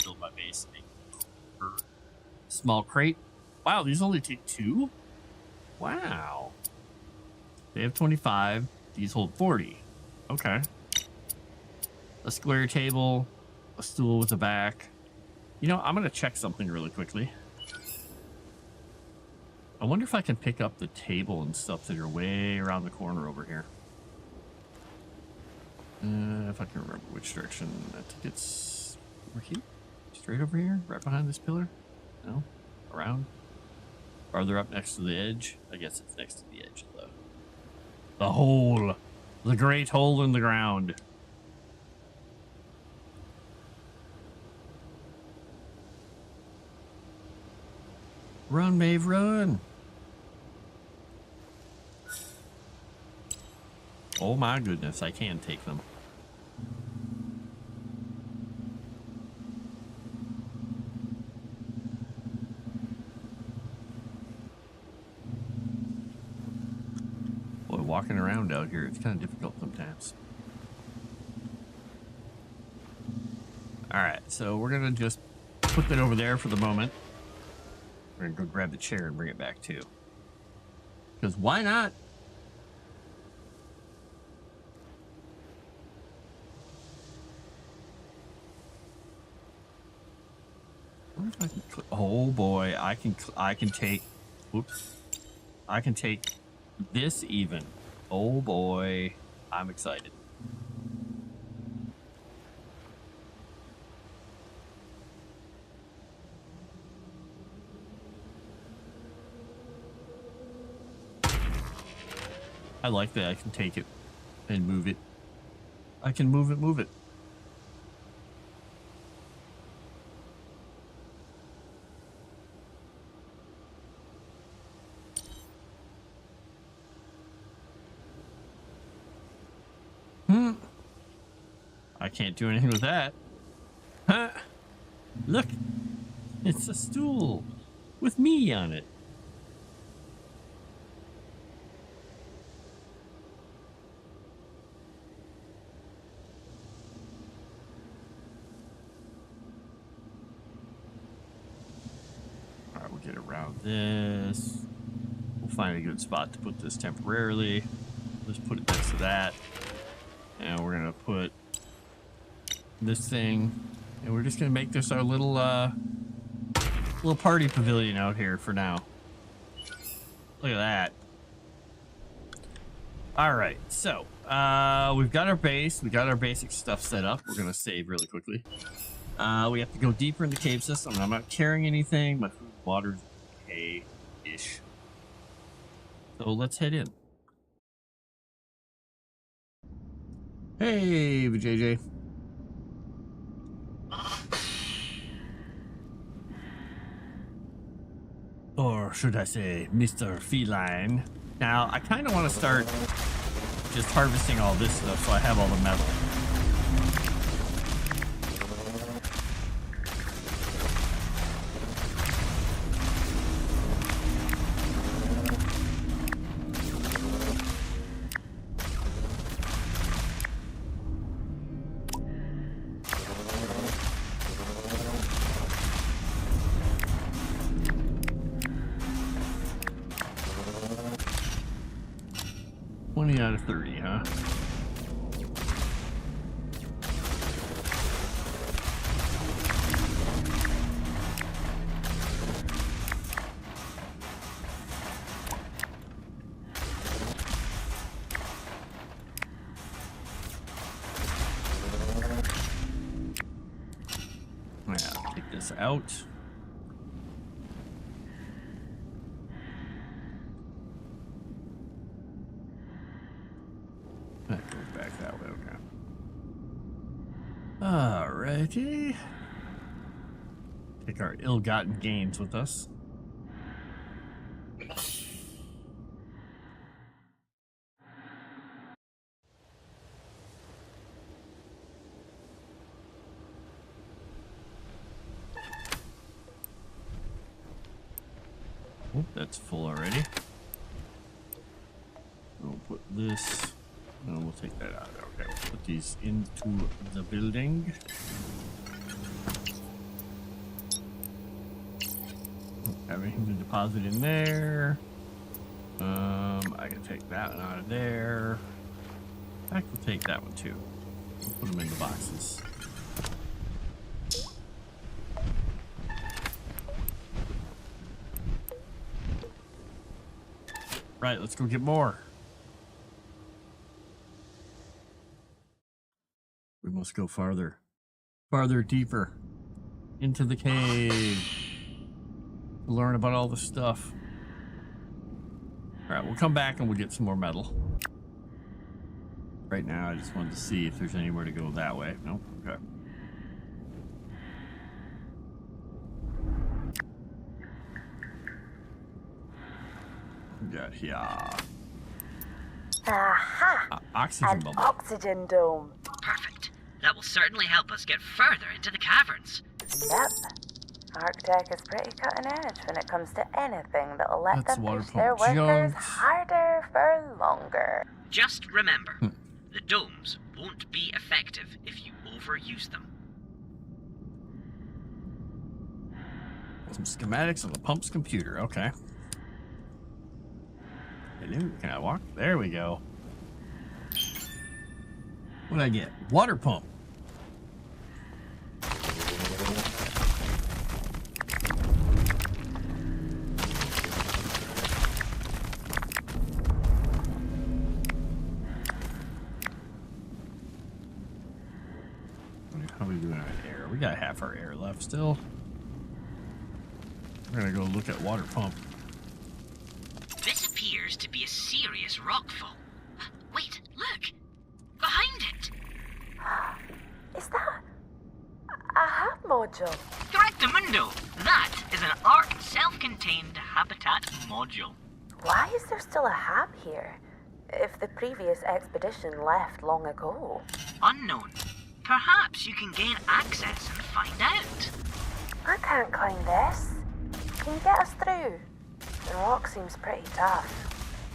build my base. Small crate. Wow, these only take 2? Wow. They have 25. These hold 40. Okay. A square table, a stool with a back. You know, I'm going to check something really quickly. I wonder if I can pick up the table and stuff that are way around the corner over here. If I can remember which direction. I think it's over here. Straight over here? Right behind this pillar? No? Around? Farther up next to the edge? I guess it's next to the edge of the hole. The great hole in the ground. Run, Maeve, run. Oh my goodness, I can take them. Boy, walking around out here, it's kind of difficult sometimes. Alright, so we're going to just put that over there for the moment. We're going to go grab the chair and bring it back too. Because why not? Oh boy, I can take, whoops. I can take this even. Oh boy, I'm excited. I like that I can take it and move it. I can move it. I can't do anything with that. Huh? Look, it's a stool with me on it. Alright, we'll get around this. We'll find a good spot to put this temporarily. Let's put it next to that. And we're gonna put this thing, and we're just gonna make this our little little party pavilion out here for now. Look at that. All right, so we've got our base, we got our basic stuff set up. We're gonna save really quickly. We have to go deeper in the cave system. I'm not carrying anything. My food and water's okay-ish. So let's head in. Hey, JJ. Or should I say, Mr. Feline. Now, I kind of want to start just harvesting all this stuff so I have all the metal. Out of 30, huh? Yeah, take this out. That goes back that way, okay. Alrighty. Take our ill-gotten gains with us. Oh, that's full already. We'll put this... No, we'll take that out. Okay, we'll put these into the building. Everything to deposit in there. I can take that one out of there. In fact, we'll take that one too. We'll put them in the boxes. Right, let's go get more. We must go farther. Farther, deeper. Into the cave. To learn about all the stuff. Alright, we'll come back and we'll get some more metal. Right now, I just wanted to see if there's anywhere to go that way. Nope, okay. We got here. Aha! Oxygen An bubble. oxygen dome. Perfect. That will certainly help us get further into the caverns. Yep. Arctech is pretty cutting edge when it comes to anything that'll let That's them water push their pump workers junk. harder for longer. Just remember, the domes won't be effective if you overuse them. Some schematics on the pump's computer. Okay. Hello, can I walk? There we go. What did I get? Water pump. How are we doing on air? We got half our air left still. We're gonna go look at water pump. This appears to be a serious rockfall. Wait, look! Behind it! Is that a hub module? Correctamundo! That is an ARC self-contained habitat module. Why is there still a hab here? If the previous expedition left long ago. Unknown. Perhaps you can gain access and find out. I can't climb this. Can you get us through? The rock seems pretty tough.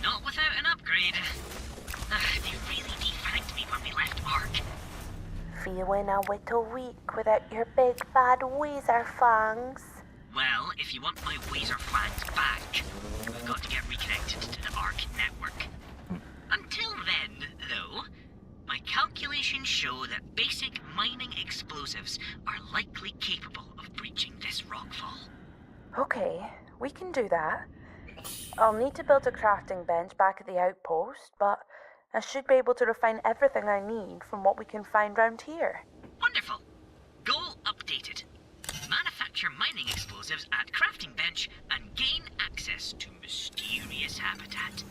Not without an upgrade. They really defranked me when we left ARC. Feeling a little weak without your big bad Weezer fangs. Well, if you want my Weezer flags back, we've got to get reconnected to the ARC network. Until then, though, my calculations show that basic mining explosives are likely capable of breaching this rockfall. Okay, we can do that. I'll need to build a crafting bench back at the outpost, but I should be able to refine everything I need from what we can find round here. Wonderful. Goal updated. Manufacture mining explosives at crafting bench and gain access to mysterious habitat.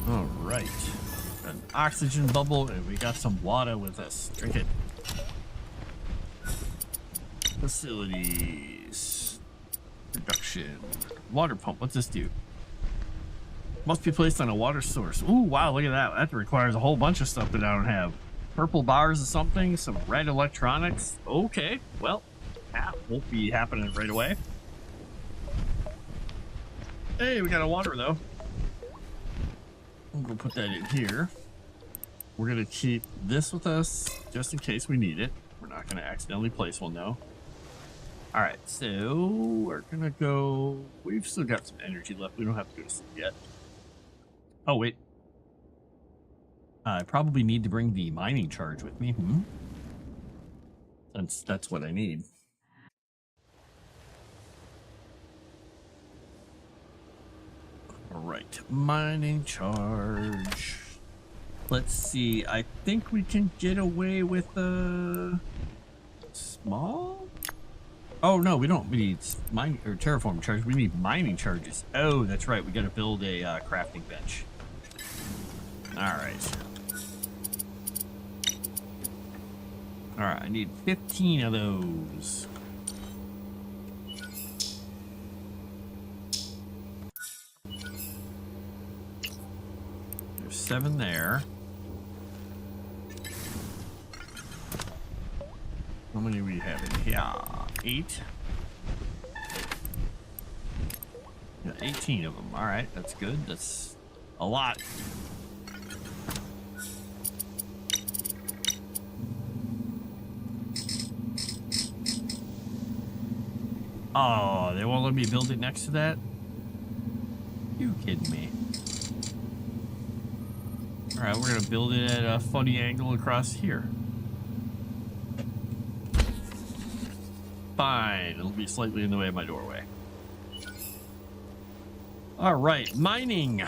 All right. An oxygen bubble, and we got some water with us. Drink it. Facilities. Production. Water pump. What's this do? Must be placed on a water source. Ooh, wow, look at that. That requires a whole bunch of stuff that I don't have. Purple bars or something, some red electronics. Okay, well, that won't be happening right away. Hey, we got a water though. I'm gonna put that in here. We're gonna keep this with us just in case we need it. We're not gonna accidentally place one though. All right, so we're gonna go. We've still got some energy left. We don't have to go to sleep yet. Oh wait, I probably need to bring the mining charge with me. That's what I need. All right, mining charge. Let's see. I think we can get away with a small. Oh no, we don't. We need mining or terraform charge. We need mining charges. Oh, that's right. We got to build a crafting bench. All right. All right. I need 15 of those. There's 7 there. How many do we have in here? 8. Got 18 of them. All right, that's good. That's a lot. Oh, they won't let me build it next to that? You kidding me? All right, we're gonna build it at a funny angle across here. Fine, it'll be slightly in the way of my doorway. All right, mining.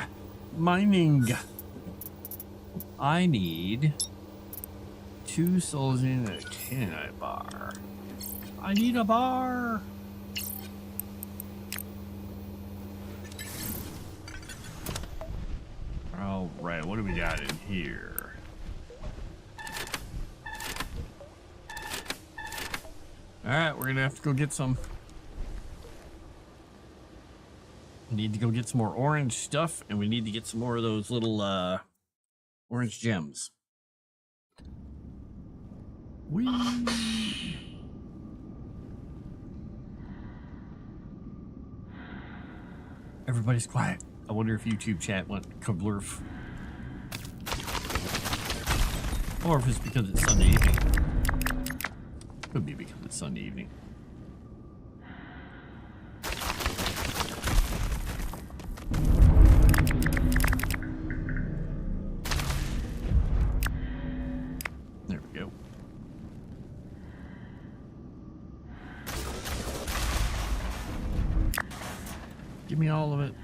I need 2 souls in a canine bar. I need a bar. All right, what do we got in here? All right, we're gonna have to go get some. We need to go get some more orange stuff, and we need to get some more of those little orange gems. Whee! Everybody's quiet. I wonder if YouTube chat went kablurf. Or if it's because it's Sunday evening. Could be because it's Sunday evening. There we go. Give me all of it.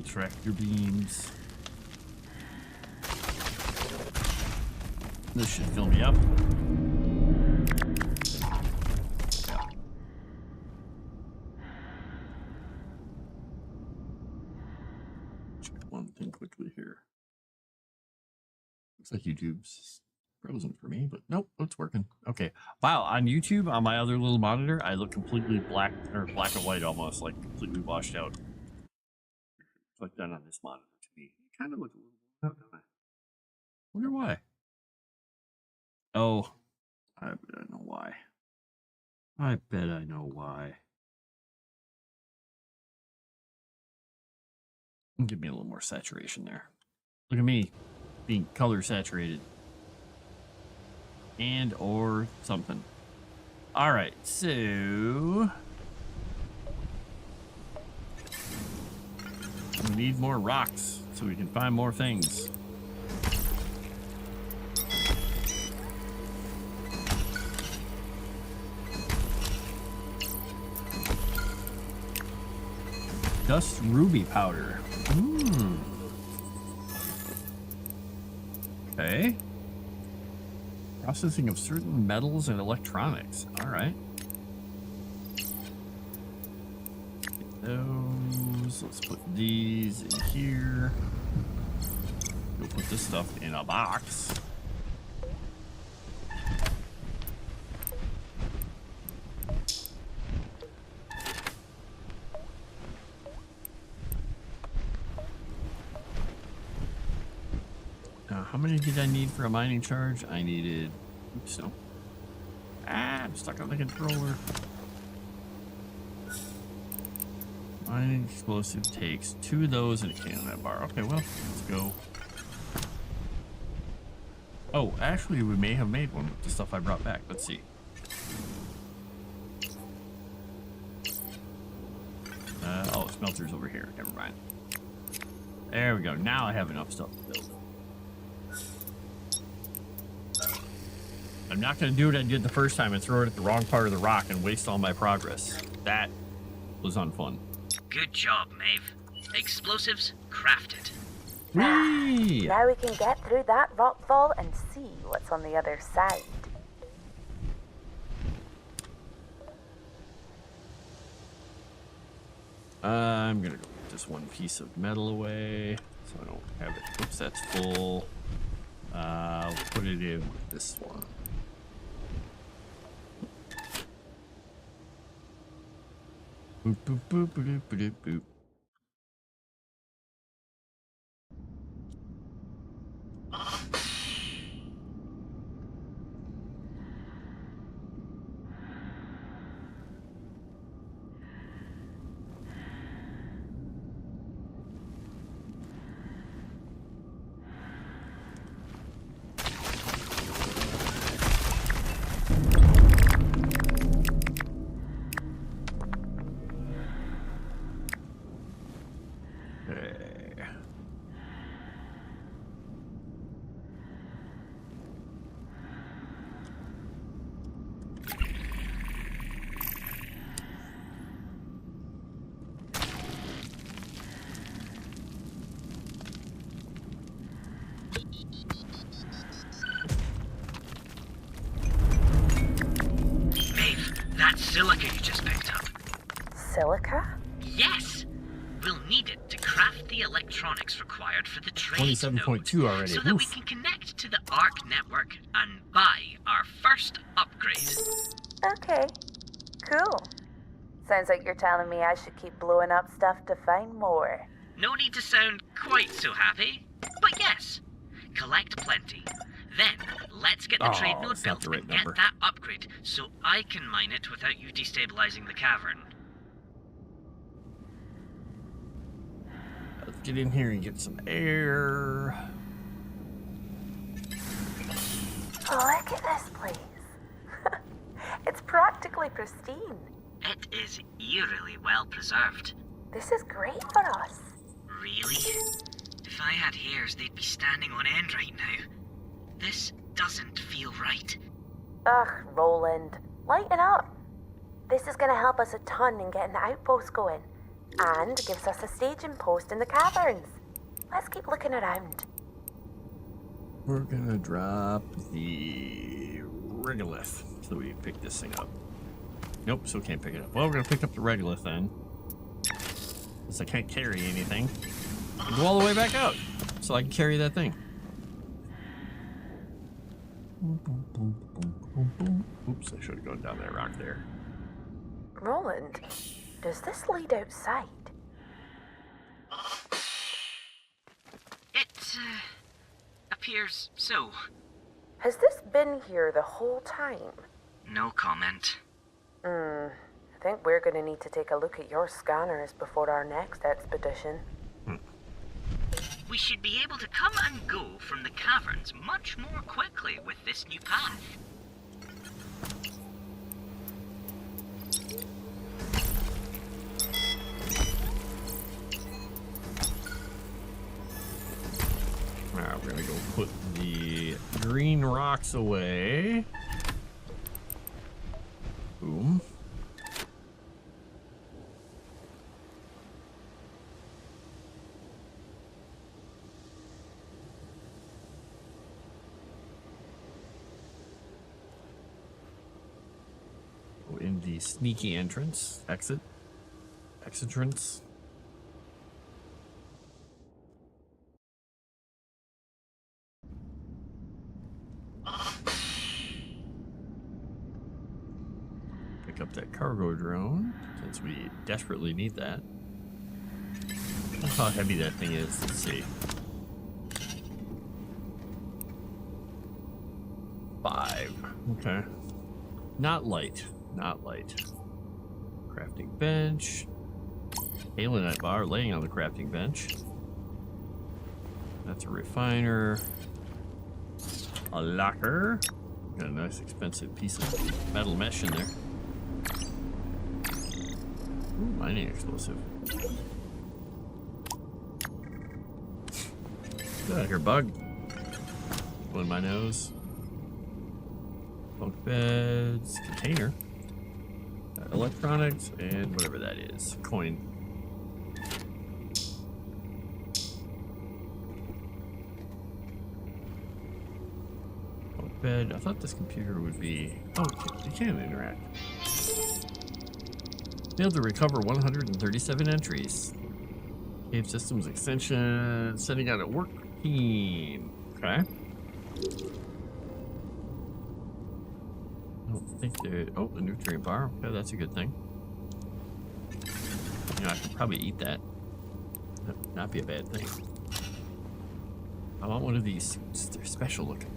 Tractor beams. This should fill me up. Yeah. Check one thing quickly here. Looks like YouTube's frozen for me, but nope, it's working. Okay. Wow, on YouTube, on my other little monitor, I look completely black or black and white almost, like completely washed out. Like that on this monitor to me. It kind of looks a little out, don't I? Wonder why. Oh, I bet I know why. I bet I know why. Give me a little more saturation there. Look at me being color saturated. And or something. All right, so we need more rocks so we can find more things. Dust ruby powder. Okay. Processing of certain metals and electronics. All right. Get those. Let's put these in here. We'll put this stuff in a box. How many did I need for a mining charge? I needed... Oops, no. Ah, I'm stuck on the controller. Mining explosive takes 2 of those and a can of that bar. Okay, well, let's go. Oh, actually, we may have made one with the stuff I brought back. Let's see. Oh, smelter's over here. Never mind. There we go. Now I have enough stuff to build. I'm not going to do what I did the first time and throw it at the wrong part of the rock and waste all my progress. That was unfun. Good job, Maeve. Explosives crafted. Whee! Now we can get through that rockfall and see what's on the other side. I'm going to go put this one piece of metal away so I don't have it. Oops, that's full. I'll put it in with this one. Boop, boop, boop, boop, boop, boop, boop. That silica you just picked up. Silica? Yes! We'll need it to craft the electronics required for the trade 27.2 already. so that we Oof. can connect to the ARC network and buy our first upgrade. Okay, cool. Sounds like you're telling me I should keep blowing up stuff to find more. No need to sound quite so happy, but yes, collect plenty. Then, let's get the trade node it's not built the right and number. get that upgrade so I can mine it without you destabilizing the cavern. Let's get in here and get some air. Look at this place. It's practically pristine. It is eerily well preserved. This is great for us. Really? If I had hairs, they'd be standing on end right now. This doesn't feel right. Ugh, Roland, lighten up. This is going to help us a ton in getting the outpost going, and gives us a staging post in the caverns. Let's keep looking around. We're gonna drop the regolith so we can pick this thing up. Nope, so can't pick it up. Well, we're gonna pick up the regolith then. Since I can't carry anything. I'll go all the way back out so I can carry that thing. Oops, I should have gone down that rock there. Roland, does this lead outside? It appears so. Has this been here the whole time? No comment. I think we're going to need to take a look at your scanners before our next expedition. We should be able to come and go from the caverns much more quickly with this new path. Alright, we're gonna go put the green rocks away. Boom. the sneaky entrance, exitrance. Pick up that cargo drone, since we desperately need that. That's how heavy that thing is. Let's see. 5. Okay. Not light. Not light. Crafting bench. Halenite bar laying on the crafting bench. That's a refiner. A locker. Got a nice expensive piece of metal mesh in there. Ooh, mining explosive. Get out of here, bug. Blowing my nose. Bunk beds. Container. Electronics and whatever that is. Coin. Bunk bed. I thought this computer would be... Oh, it can interact. Failed to recover 137 entries. Cave systems extension. Sending out a work team. Okay. I don't think there. Oh, the nutrient bar. Okay, that's a good thing. You know, I could probably eat that. That would not be a bad thing. I want one of these suits. They're special looking.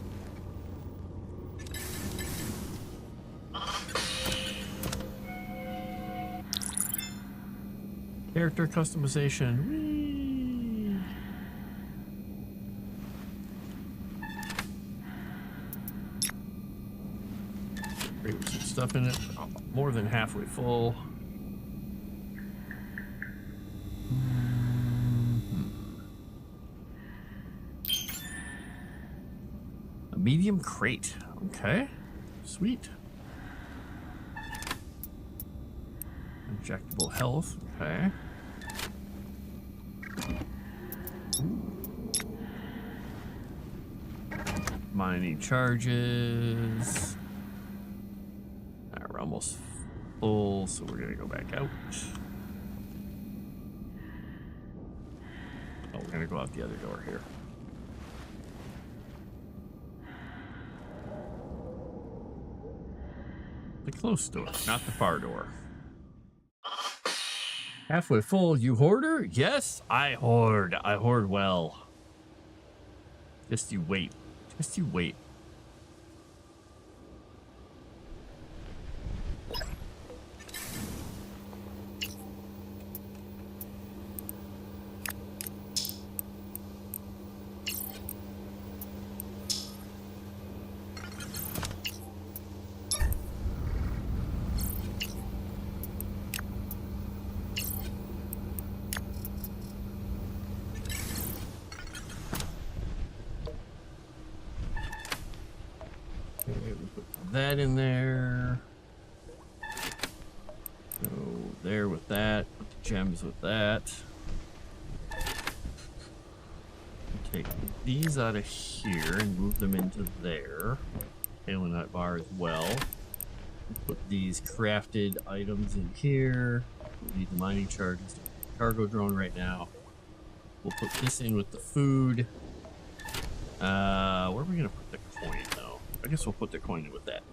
Character customization. Whee! Great, with some stuff in it. Oh, more than halfway full. A medium crate. Okay. Sweet. Injectable health. Okay. Mining charges. Alright, we're almost full, so we're gonna go back out. Oh, we're gonna go out the other door here. The close door, not the far door. Halfway full, you hoarder? Yes, I hoard. I hoard well. Just you wait. Just you wait. That in there. Go there with that. Put the gems with that. Take these out of here and move them into there. Halenite bar as well. Put these crafted items in here. We need the mining charges. Cargo drone right now. We'll put this in with the food. Where are we gonna put the coin though? I guess we'll put the coin in with that.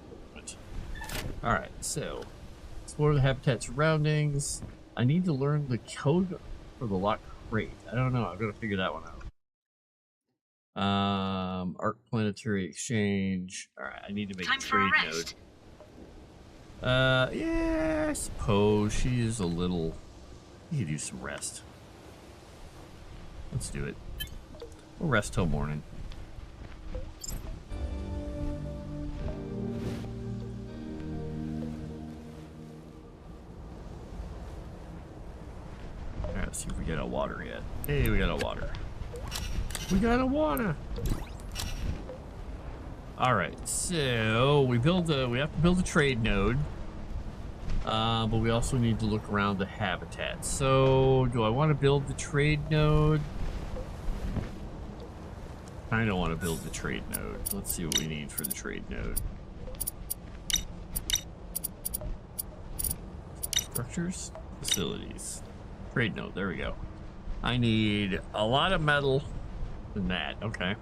Alright, so explore the habitat surroundings. I need to learn the code for the lock crate. I don't know. I've got to figure that one out. Arc planetary exchange. Alright, I need to make a trade node. Yeah, I suppose she is a little. You could use some rest. Let's do it. We'll rest till morning. Let's see if we get a water yet. Hey, we got a water. We got a water. All right, so we have to build a trade node, but we also need to look around the habitat. So, do I want to build the trade node? I don't want to build the trade node. Let's see what we need for the trade node. Structures, facilities, trade node. There we go. I need a lot of metal than that. Okay.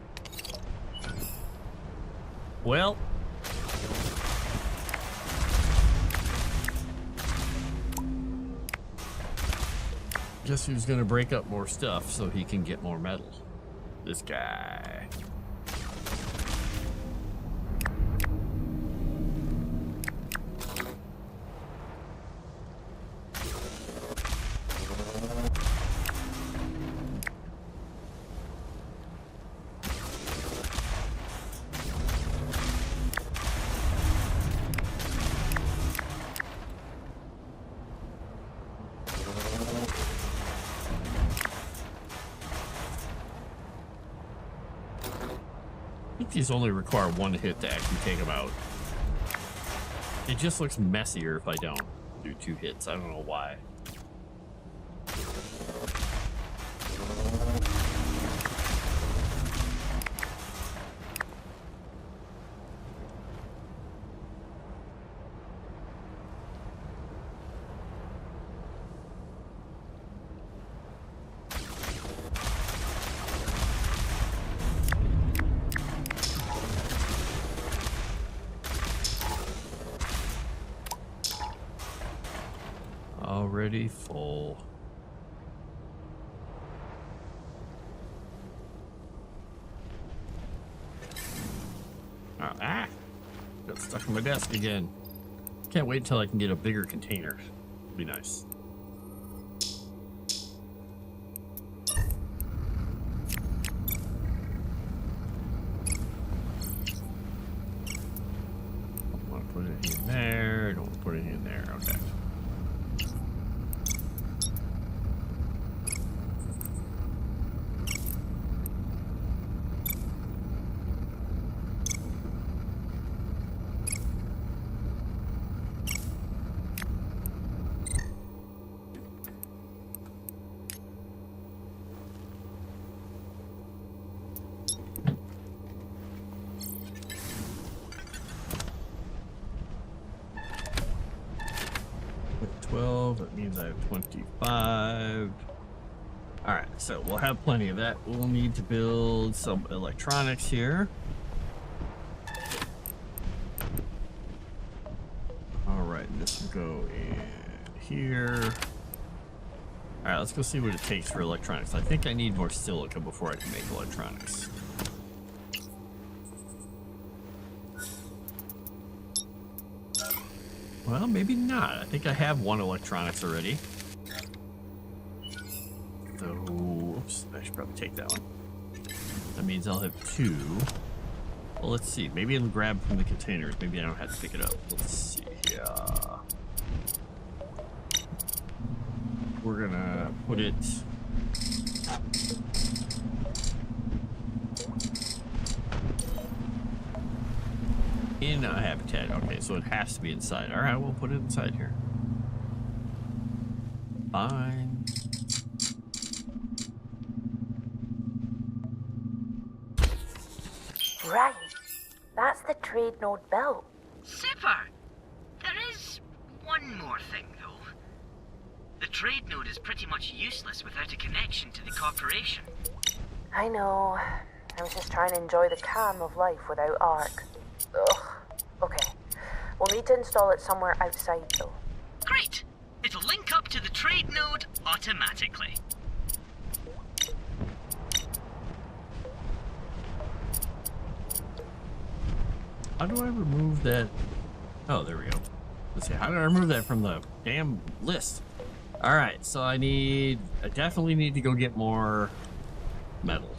Well, guess who's gonna break up more stuff so he can get more metal? This guy. I think these only require one hit to actually take them out. It just looks messier if I don't do 2 hits. I don't know why. Already full. Ah! Got stuck on my desk again. Can't wait until I can get a bigger container. Be nice. Don't want to put it in there. Don't want to put it in there. Okay. That means I have 25. Alright, so we'll have plenty of that. We'll need to build some electronics here. Alright, this will go in here. Alright, let's go see what it takes for electronics. I think I need more silica before I can make electronics. Well, maybe not. I think I have 1 electronics already. So, oops, I should probably take that one. That means I'll have 2. Well, let's see. Maybe I'll grab from the containers. Maybe I don't have to pick it up. Let's see. We're gonna put it... in a habitat. Okay, so it has to be inside. All right, we'll put it inside here. Fine. Right. That's the trade node built. Super! There is one more thing, though. The trade node is pretty much useless without a connection to the corporation. I know. I was just trying to enjoy the calm of life without Ark. Ugh. Okay. We'll need to install it somewhere outside, though. Great! It'll link up to the trade node automatically. How do I remove that? Oh, there we go. Let's see. How do I remove that from the damn list? All right, so I definitely need to go get more metal.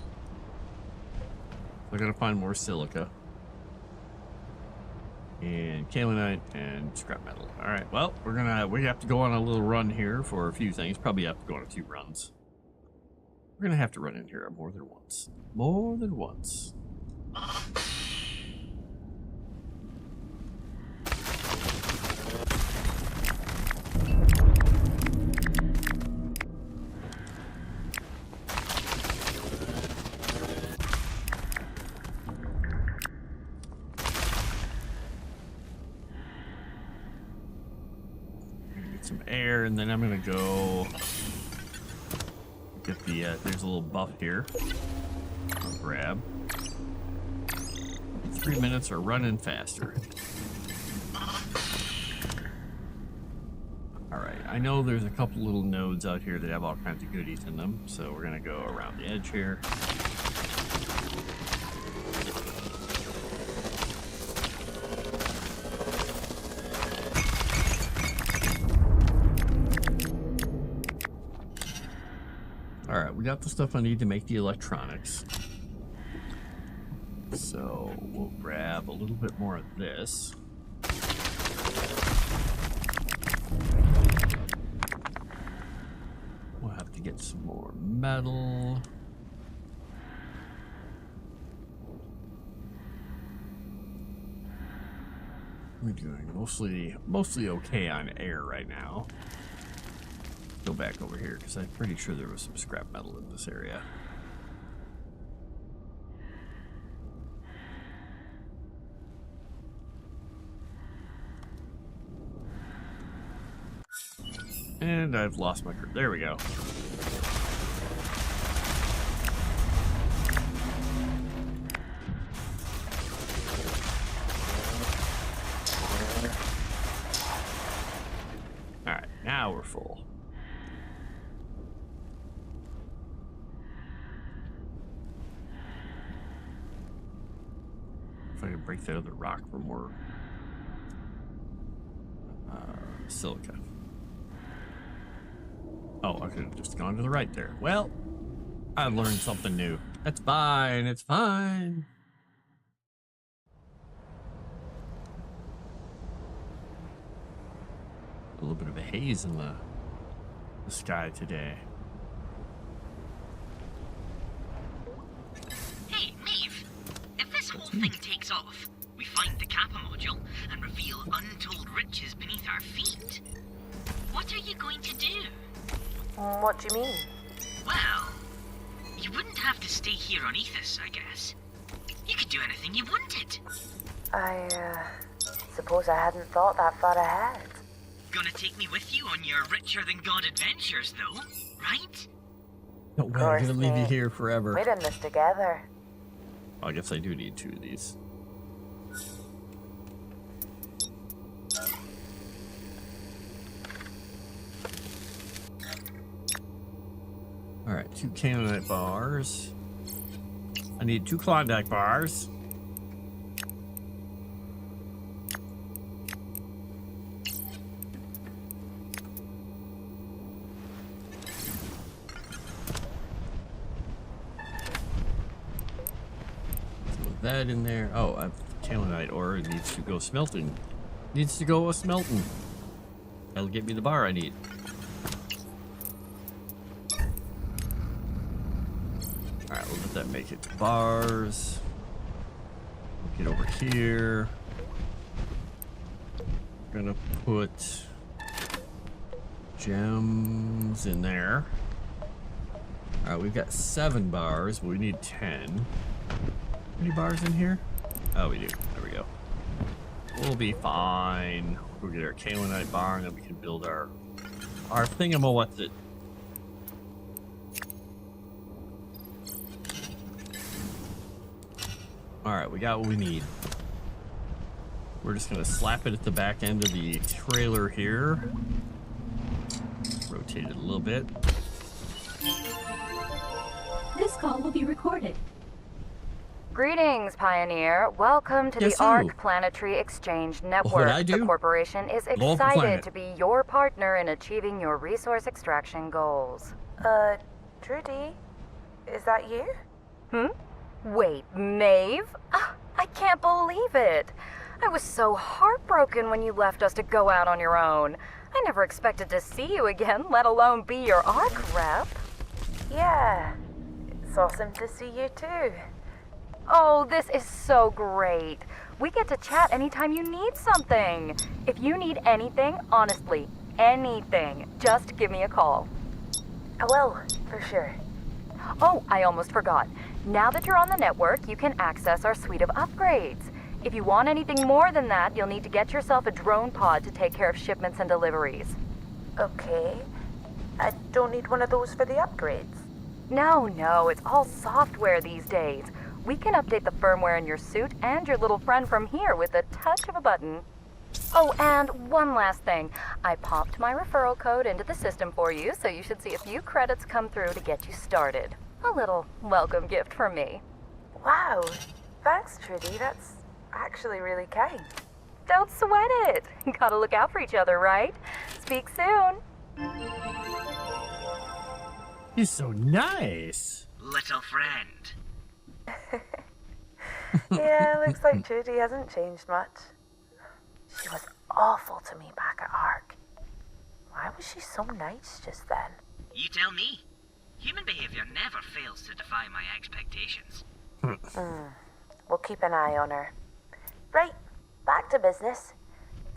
I gotta find more silica. And kaolinite and scrap metal. All right, well, we have to go on a little run here for a few things. Probably have to go on a few runs. We're gonna have to run in here more than once. More than once. get some air, and then I'm gonna go get the, there's a little buff here. I'll grab. 3 minutes are running faster. Alright, I know there's a couple little nodes out here that have all kinds of goodies in them, so we're gonna go around the edge here. Alright, we got the stuff I need to make the electronics. So we'll grab a little bit more of this. We'll have to get some more metal. We're doing mostly okay on air right now. Go back over here because I'm pretty sure there was some scrap metal in this area. And I've lost my grip. There we go. Alright, now we're full. If I can break that other rock for more silica. Oh, I could have just gone to the right there. Well, I learned something new. That's fine. It's fine. A little bit of a haze in the sky today. Hey, Maeve! If this whole thing takes off, we find the Kappa module and reveal untold riches beneath our feet. What are you going to do? What do you mean? Well, you wouldn't have to stay here on Aethus, I guess. You could do anything you wanted. I suppose I hadn't thought that far ahead. Gonna take me with you on your richer-than-God adventures, though, right? No way, I'm gonna leave you mate. here forever. We're in this together. I guess I do need 2 of these. Alright, 2 Canaanite bars. I need 2 Klondike bars. Put that in there. Oh, I've Canaanite ore. It needs to go smelting. Needs to go smelting. That'll get me the bar I need. Alright, we'll let that make it bars. Get over here. Gonna put gems in there. Alright, we've got 7 bars, but we need 10. Any bars in here? Oh, we do. There we go. We'll be fine. We'll get our Kaolinite bar, and then we can build our what's it? Alright, we got what we need. We're just gonna slap it at the back end of the trailer here. Rotate it a little bit. This call will be recorded. Greetings, Pioneer. Welcome to Yes, the sir. Arc Planetary Exchange Network. I do? The corporation is Love the excited planet. to be your partner in achieving your resource extraction goals. Trudy, is that you? Wait, Maeve? I can't believe it. I was so heartbroken when you left us to go out on your own. I never expected to see you again, let alone be your Arc rep. Yeah, it's awesome to see you too. Oh, this is so great. We get to chat anytime you need something. If you need anything, honestly, anything, just give me a call. I will, for sure. Oh, I almost forgot. Now that you're on the network, you can access our suite of upgrades. If you want anything more than that, you'll need to get yourself a drone pod to take care of shipments and deliveries. Okay. I don't need one of those for the upgrades. No, it's all software these days. We can update the firmware in your suit and your little friend from here with a touch of a button. Oh, and one last thing. I popped my referral code into the system for you, so you should see a few credits come through to get you started. A little welcome gift from me. Wow. Thanks, Trudy. That's actually really kind. Don't sweat it. Gotta look out for each other, right? Speak soon. He's so nice. Little friend. Yeah, looks like Trudy hasn't changed much. She was awful to me back at Ark. Why was she so nice just then? You tell me. Human behavior never fails to defy my expectations. We'll keep an eye on her. Right, back to business.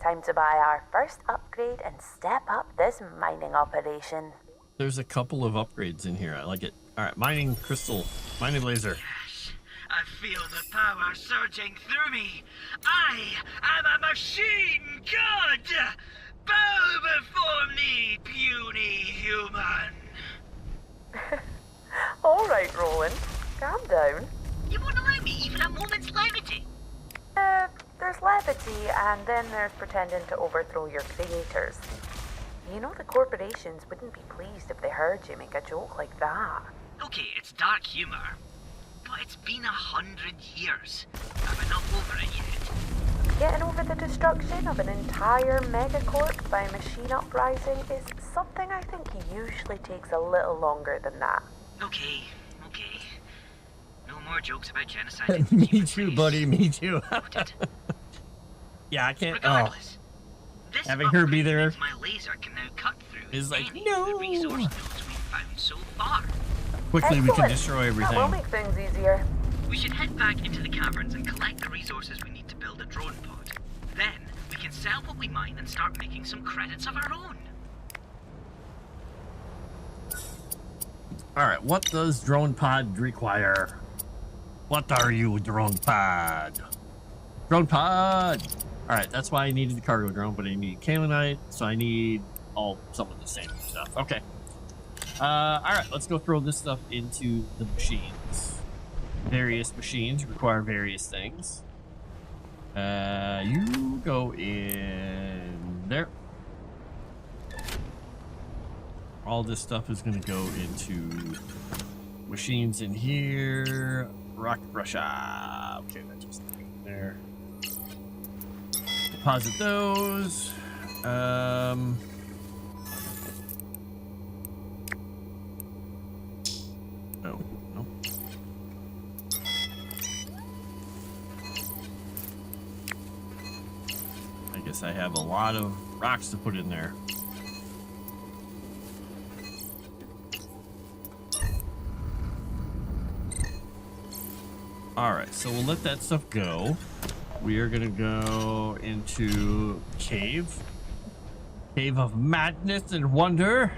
Time to buy our first upgrade and step up this mining operation. There's a couple of upgrades in here. I like it. All right, mining crystal, mining laser. Yes, I feel the power surging through me. I am a machine god! Bow before me, puny human! All right, Roland, calm down. You won't allow me even a moment's levity. There's levity, and then there's pretending to overthrow your creators. You know the corporations wouldn't be pleased if they heard you make a joke like that. Okay, it's dark humor, but it's been 100 years. I'm not over it yet. Getting over the destruction of an entire megacorp by a machine uprising is something I think usually takes a little longer than that. Okay. No more jokes about genocide. Me too, buddy. Me too. Noted. Yeah, I can't. Regardless, this having her be upgrade there means my laser can now cut through is like, any no. of the resource nodes we've found so far. Quickly, we can Excellent. destroy That will everything. make things easier. We should head back into the caverns and collect the resources we need to build a drone pod. Then, we can sell what we mine and start making some credits of our own. All right, what does drone pod require? What are you, drone pod? Drone pod! All right, that's why I needed the cargo drone, but I need Kalenite, so I need some of the same stuff. Okay. All right, let's go throw this stuff into the machines. Various machines require various things. You go in there. All this stuff is going to go into machines in here. Rocket brusher. Okay, that just in there. Deposit those. No. I guess I have a lot of rocks to put in there. Alright, so we'll let that stuff go. We are gonna go into cave. Cave of madness and wonder.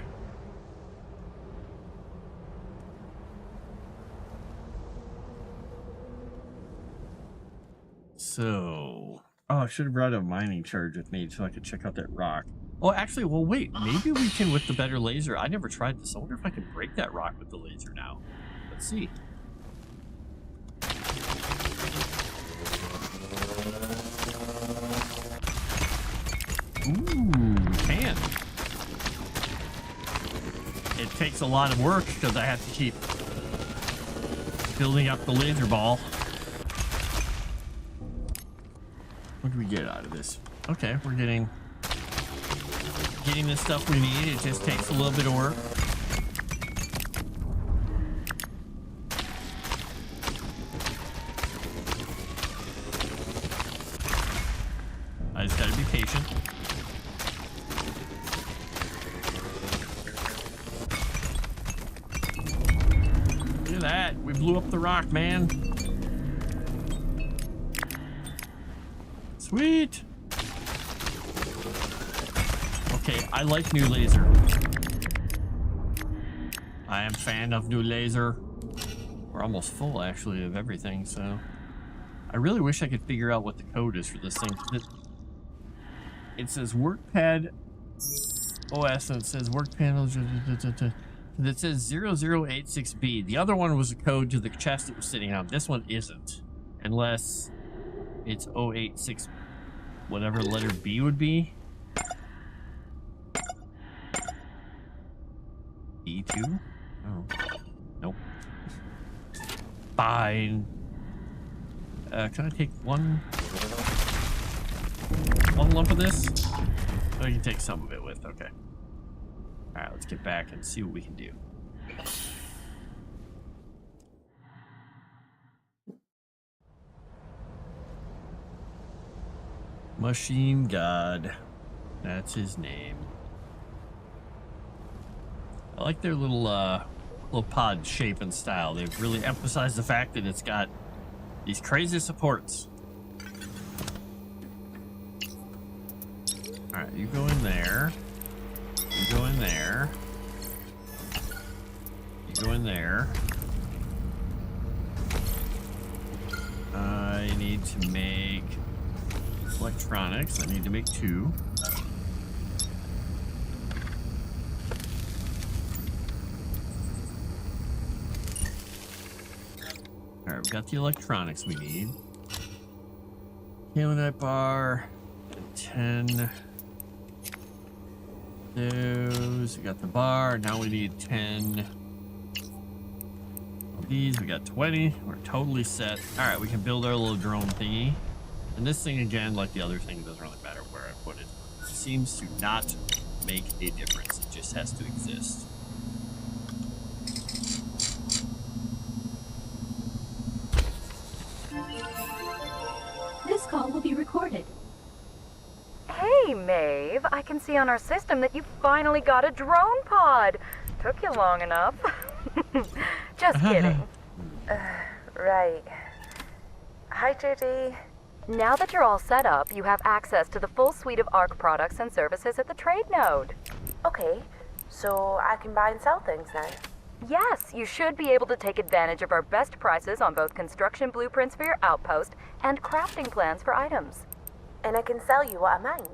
So, I should have brought a mining charge with me so I could check out that rock. Oh, actually, well, wait. Maybe we can with the better laser. I never tried this. I wonder if I can break that rock with the laser now. Let's see. Ooh, we can. It takes a lot of work because I have to keep building up the laser ball. What do we get out of this? Okay, we're getting the stuff we need. It just takes a little bit of work. I just gotta be patient. Look at that. We blew up the rock, man. Sweet. Okay, I like new laser. I am fan of new laser. We're almost full, actually, of everything, so... I really wish I could figure out what the code is for this thing. It says work pad OS and it says work panel. That says 0086B. The other one was a code to the chest it was sitting on. This one isn't. Unless it's 086, whatever letter B would be. B2? Oh. Nope. Fine. Can I take one lump of this? Oh, you can take some of it with. Okay. All right, let's get back and see what we can do. Machine God. That's his name. I like their little pod shape and style. They've really emphasized the fact that it's got these crazy supports. All right, you go in there. You go in there. You go in there. I need to make electronics. I need to make 2. All right, we got the electronics we need. Kaolinite bar, 10. Those, we got the bar. Now we need 10 of these. We got 20. We're totally set. All right, we can build our little drone thingy. And this thing, again, like the other thing, doesn't really matter where I put it. It seems to not make a difference. It just has to exist. This call will be recorded. Hey, Maeve. I can see on our system that you finally got a drone pod. Took you long enough. Just kidding. Right. Hi, Judy. Now that you're all set up, you have access to the full suite of ARC products and services at the trade node. Okay, so I can buy and sell things now. Yes, you should be able to take advantage of our best prices on both construction blueprints for your outpost and crafting plans for items. And I can sell you what I mine.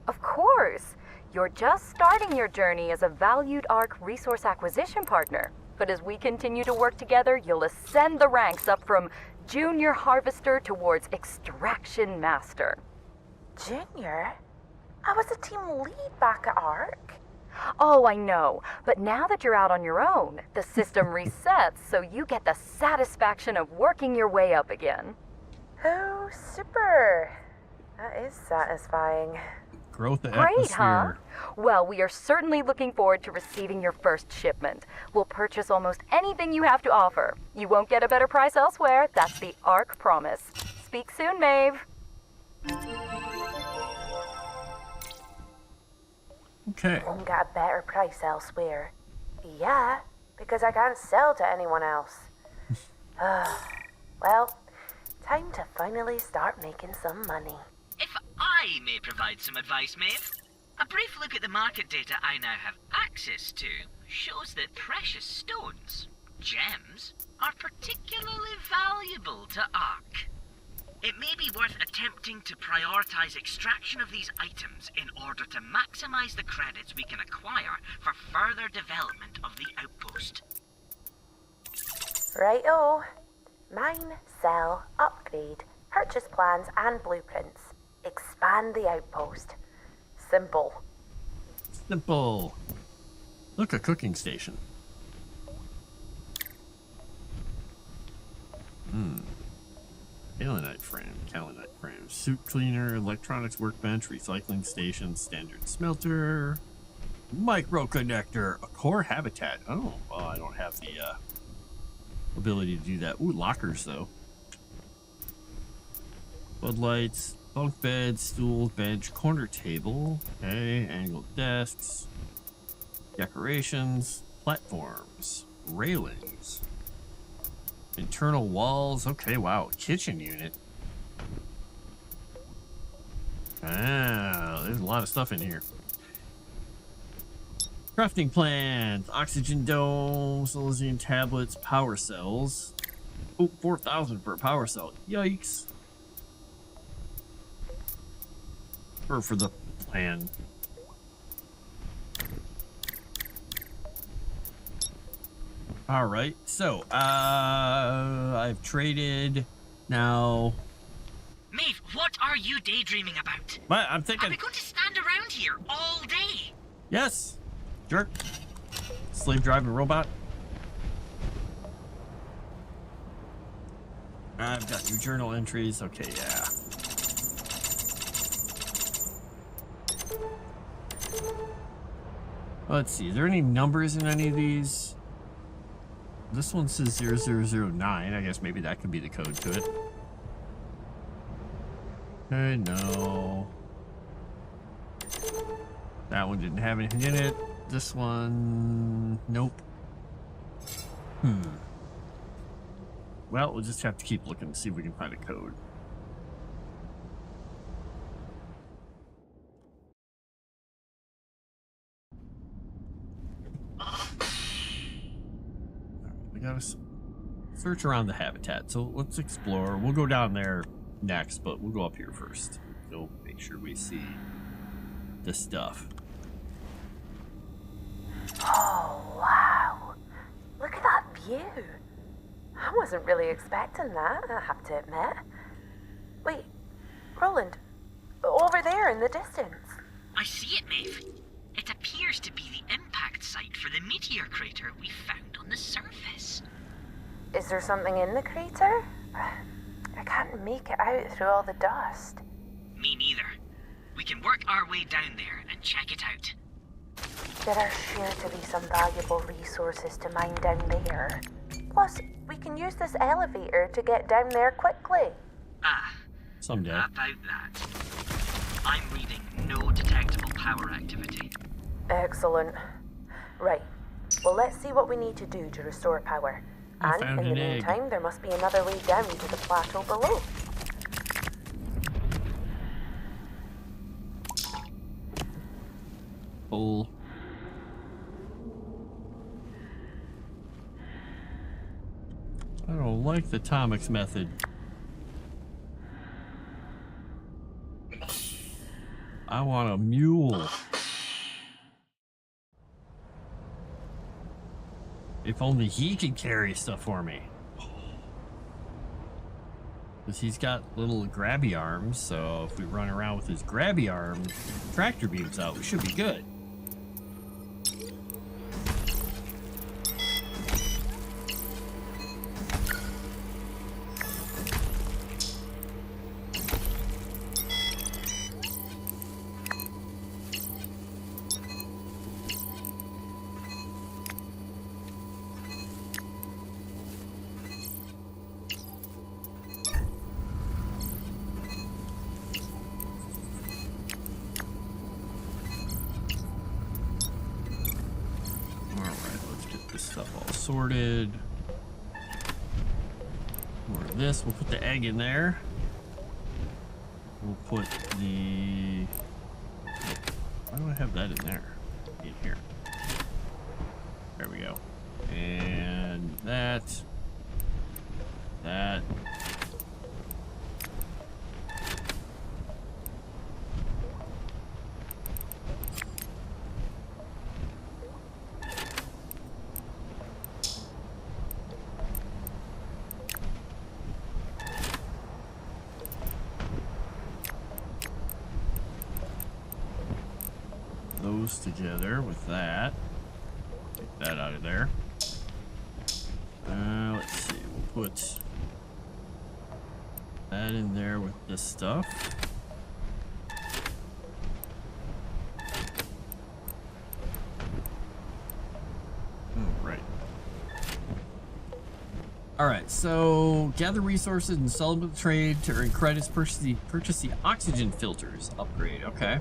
Of course. You're just starting your journey as a valued ARC resource acquisition partner. But as we continue to work together, you'll ascend the ranks up from junior harvester towards extraction master. Junior? I was a team lead back at ARC. Oh, I know. But now that you're out on your own, the system resets so you get the satisfaction of working your way up again. Oh, super. That is satisfying. Growth Great, atmosphere. huh? Well, we are certainly looking forward to receiving your first shipment. We'll purchase almost anything you have to offer. You won't get a better price elsewhere. That's the ARC promise. Speak soon, Maeve. Okay. Won't get a better price elsewhere. Yeah, because I can't sell to anyone else. Well, time to finally start making some money. If I may provide some advice, Maeve, a brief look at the market data I now have access to shows that precious stones, gems, are particularly valuable to ARC. It may be worth attempting to prioritize extraction of these items in order to maximize the credits we can acquire for further development of the outpost. Righto. Mine, sell, upgrade, purchase plans and blueprints. Expand the outpost. Simple. Simple. Look, a cooking station. Kaolinite frame, suit cleaner, electronics workbench, recycling station, standard smelter, micro connector, a core habitat. Oh, well, I don't have the ability to do that. Ooh, lockers though. Floodlights, bunk bed, stool, bench, corner table. Okay, angled desks, decorations, platforms, railings. Internal walls. Okay, wow. Kitchen unit. Ah, there's a lot of stuff in here. Crafting plans, oxygen dome, Silesian tablets, power cells. Oh, 4,000 for a power cell. Yikes. For the plan. All right. So, I've traded now. Maeve, what are you daydreaming about? But I'm Are thinking. we going to stand around here all day? Yes. Jerk. Slave driving robot. I've got new journal entries. Okay, yeah. Let's see. Is there any numbers in any of these? This one says 0009. I guess maybe that could be the code to it. Okay, no. That one didn't have anything in it. This one, nope. Well, we'll just have to keep looking to see if we can find a code. We gotta search around the habitat. So let's explore. We'll go down there next, but we'll go up here first. So make sure we see the stuff. Oh, wow. Look at that view. I wasn't really expecting that, I have to admit. Wait, Roland, over there in the distance. I see it, Maeve. It appears to be the impact site for the meteor crater we found on the surface. Is there something in the crater? I can't make it out through all the dust. Me neither. We can work our way down there and check it out. There are sure to be some valuable resources to mine down there. Plus, we can use this elevator to get down there quickly. Ah, Someday. about that. I'm reading no detectable power activity. Excellent. Right. Well, let's see what we need to do to restore power. I And found in the an egg. meantime, there must be another way down to the plateau below. Full. I don't like the atomics method. I want a mule. If only he could carry stuff for me. Because he's got little grabby arms, so if we run around with his grabby arm, tractor beams out, we should be good. Sorted. More of this. We'll put the egg in there. We'll put the... Why do I have that in there? In here. There we go. And that. That. Those together with that. Take that out of there. Let's see. We'll put that in there with this stuff. Right. Alright, so gather resources and sell them to the trade to earn credits. Purchase the oxygen filters upgrade. Okay.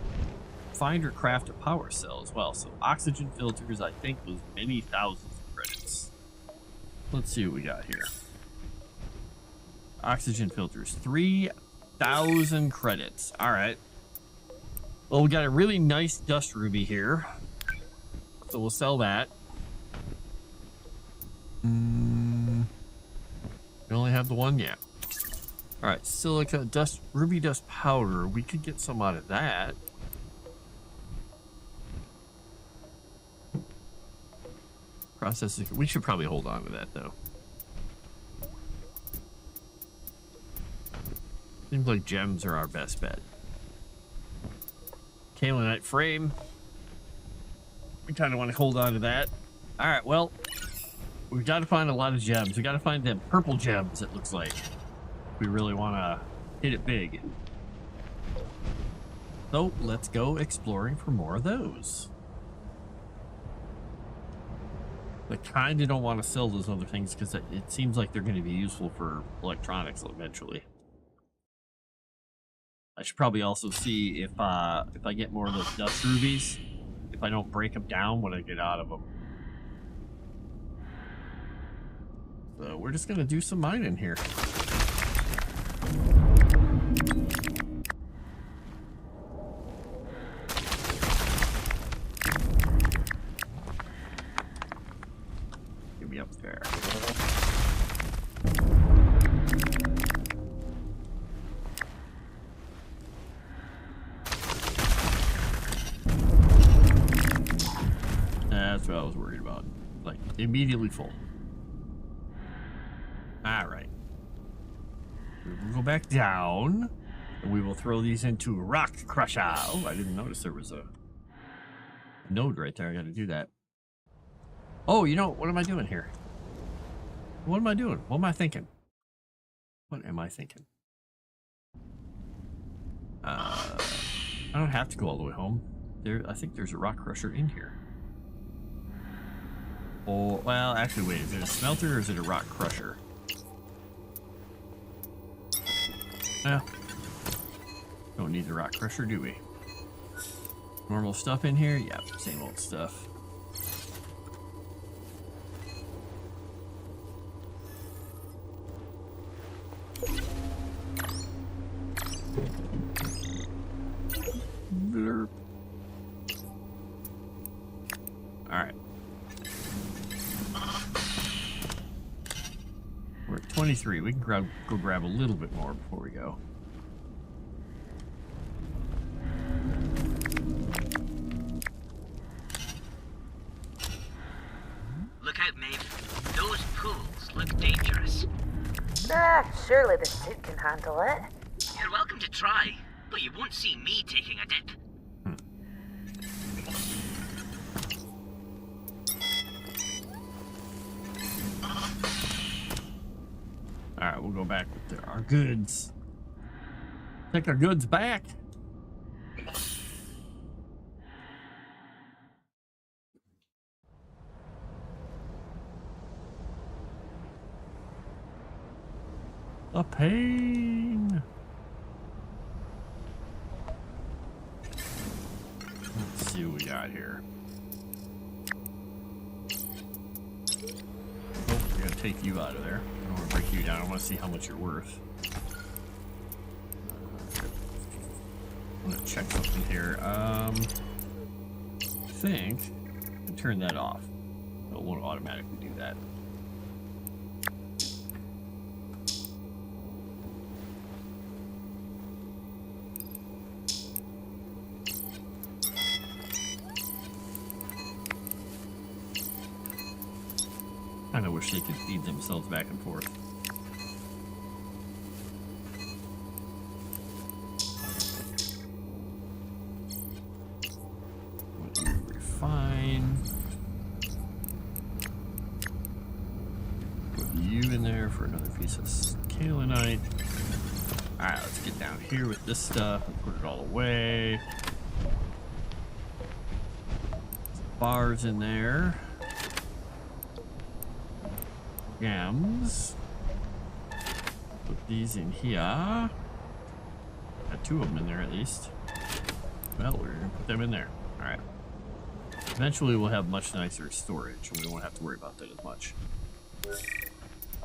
Find or craft a power cell as well. So oxygen filters, I think, was many thousands of credits. Let's see what we got here. Oxygen filters, 3,000 credits. All right. Well, we got a really nice dust ruby here, so we'll sell that. We only have the one yet. All right, silica dust, ruby dust powder. We could get some out of that. Processing. We should probably hold on to that though. Seems like gems are our best bet. Kaolinite frame. We kind of want to hold on to that. All right, well, we've got to find a lot of gems. We got to find them purple gems, it looks like. We really want to hit it big. So let's go exploring for more of those. I kind of don't want to sell those other things because it seems like they're going to be useful for electronics eventually. I should probably also see if I get more of those dust rubies, if I don't break them down when I get out of them. So we're just going to do some mining here. Get me up there. That's what I was worried about. Like, immediately full. Alright. We will go back down. And we will throw these into Rock Crusher. Oh, I didn't notice there was a node right there. I gotta do that. Oh, you know, what am I doing here? What am I doing? What am I thinking? What am I thinking? I don't have to go all the way home. I think there's a Rock Crusher in here. Oh, well, actually, wait. Is it a smelter or is it a Rock Crusher? Well, don't need the Rock Crusher, do we? Normal stuff in here? Yep, same old stuff. Blurp. Alright. We're at 23. We can go grab a little bit more before we go. Look out, Maeve. Those pools look dangerous. Surely the suit can handle it. You're welcome to try, but you won't see me taking a dip. Alright, we'll go back with our goods. Take our goods back. A pain. Let's see what we got here. Oh, we're gonna take you out of there. I don't want to break you down. I want to see how much you're worth. I'm gonna check something here. I think I can turn that off. It won't automatically do that. I kinda wish they could feed themselves back and forth. Refine. Put you in there for another piece of kaolinite. Alright, let's get down here with this stuff and put it all away. Some bars in there. Gems. Put these in here. Got two of them in there at least. Well, we're gonna put them in there. Alright. Eventually we'll have much nicer storage and we won't have to worry about that as much.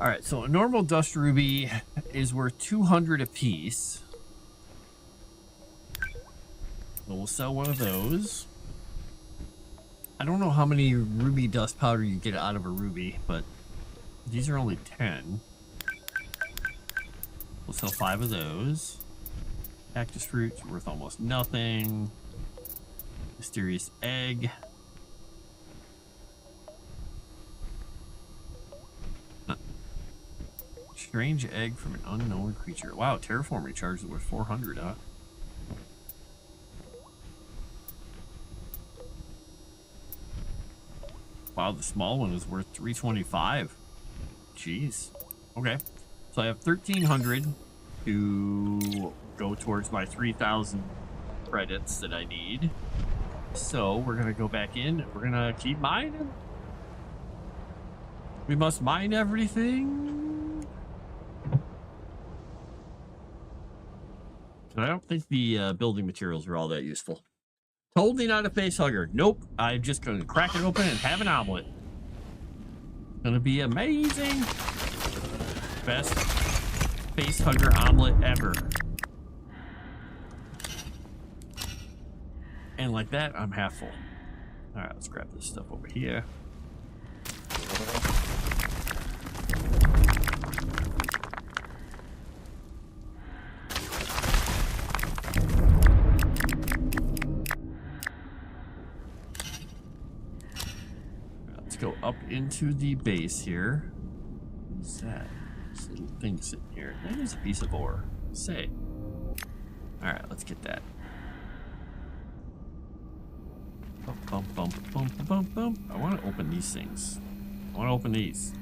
Alright, so a normal dust ruby is worth 200 apiece. So we'll sell one of those. I don't know how many ruby dust powder you get out of a ruby, but these are only 10. We'll sell 5 of those. Cactus fruits worth almost nothing. Mysterious egg. Strange egg from an unknown creature. Wow, terraform recharges worth 400, huh? Wow, the small one is worth 325. Jeez. Okay. So I have 1,300 to go towards my 3,000 credits that I need. So we're going to go back in. We're going to keep mining. We must mine everything. I don't think the building materials are all that useful. Totally not a face hugger. Nope. I'm just going to crack it open and have an omelet. Gonna be amazing. Best face hugger omelet ever. And like that, I'm half full. All right, let's grab this stuff over here. Go up into the base here. What's that? This little thing sitting here. That is a piece of ore. Say. Alright, let's get that. Bump, bump, bump, bump, bump, bump. I want to open these things. I want to open these.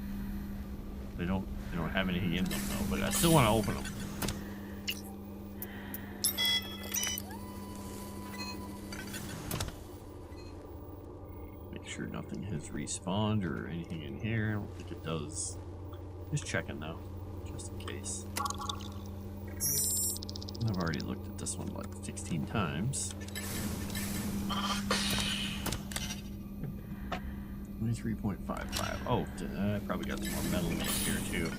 They don't have anything in them though, but I still want to open them. Sure nothing has respawned or anything in here. I don't think it does. Just checking though, just in case. I've already looked at this one like 16 times. 23.55. Oh, I probably got some more metal in here too.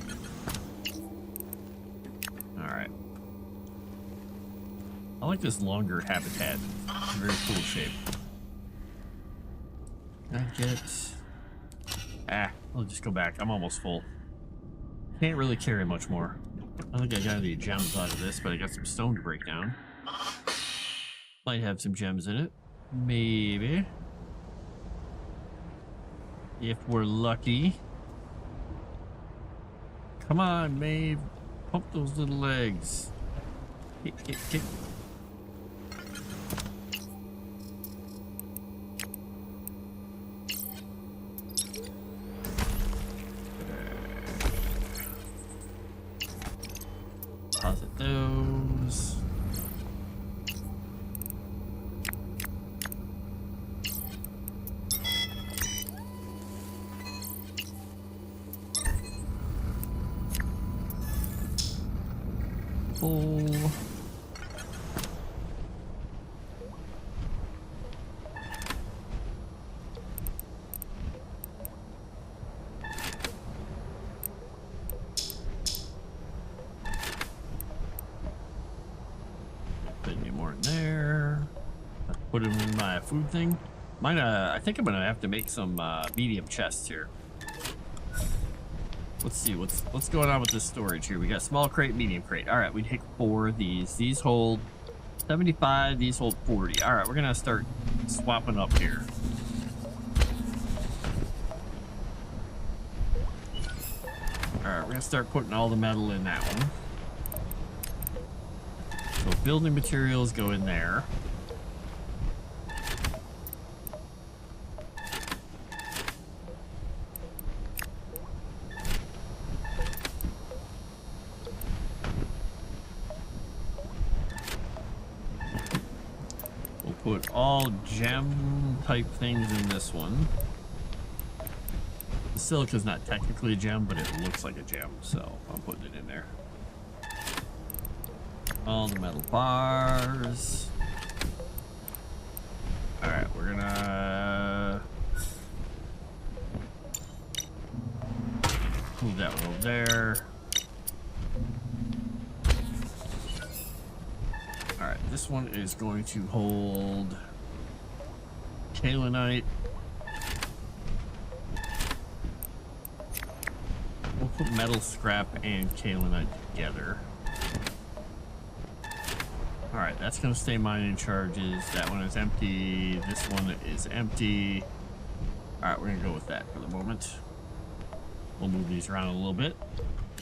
Alright. I like this longer habitat. Very cool shape. I get... I'll just go back. I'm almost full. Can't really carry much more. I think I got any gems out of this, but I got some stone to break down. Might have some gems in it. Maybe. If we're lucky. Come on, Maeve. Pump those little legs. Kick, kick, kick. Deposit those. Full. Put them in my food thing. Mine, I think I'm gonna have to make some medium chests here. Let's see what's going on with this storage here. We got small crate, medium crate. All right, we take 4 of these. These hold 75. These hold 40. All right, we're gonna start swapping up here. All right, we're gonna start putting all the metal in that one. So building materials go in there. Put all gem type things in this one. The silica's not technically a gem, but it looks like a gem, so I'm putting it in there. All the metal bars. Alright, we're gonna move that one over there. Alright, this one is going to hold kaolinite. We'll put metal scrap and kaolinite together. Alright, that's going to stay mining charges. That one is empty. This one is empty. Alright, we're going to go with that for the moment. We'll move these around a little bit.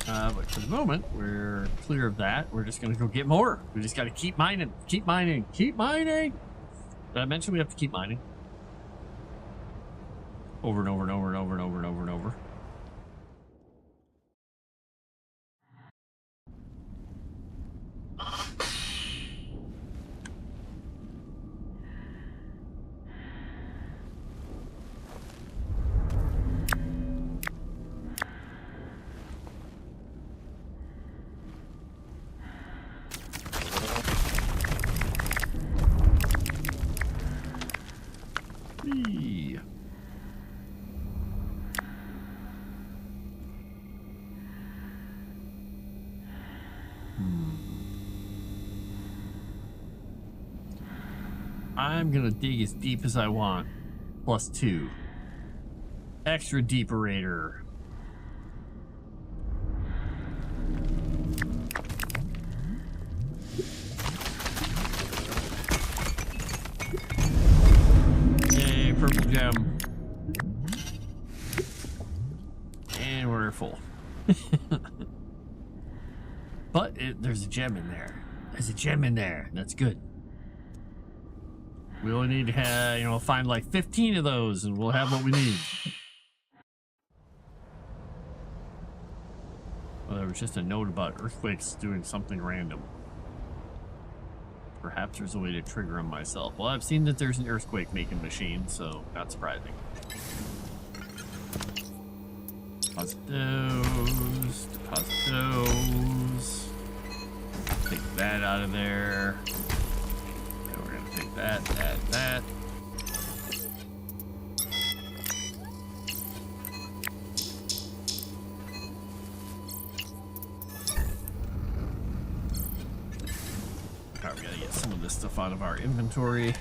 But for the moment, we're clear of that. We're just going to go get more. We just got to keep mining, keep mining, keep mining. Did I mention we have to keep mining? Over and over and over and over and over and over and over. Whee. I'm gonna dig as deep as I want. +2. Extra deeperator. Yay, purple gem. And we're full. But there's a gem in there. There's a gem in there. That's good. We only need to have, find like 15 of those and we'll have what we need. Well, there was just a note about earthquakes doing something random. Perhaps there's a way to trigger them myself. Well, I've seen that there's an earthquake making machine, so not surprising. Deposit those. Deposit those. Take that out of there. And we're gonna take that. Alright, we gotta get some of this stuff out of our inventory.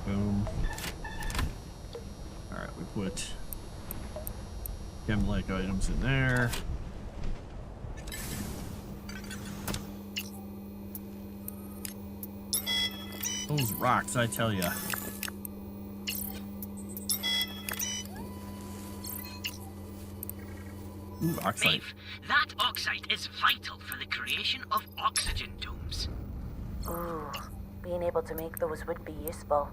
Boom. Alright, we put gem-like items in there. Those rocks, I tell ya. Ooh, oxide. Maeve, that oxide is vital for the creation of oxygen domes. Ooh, being able to make those would be useful.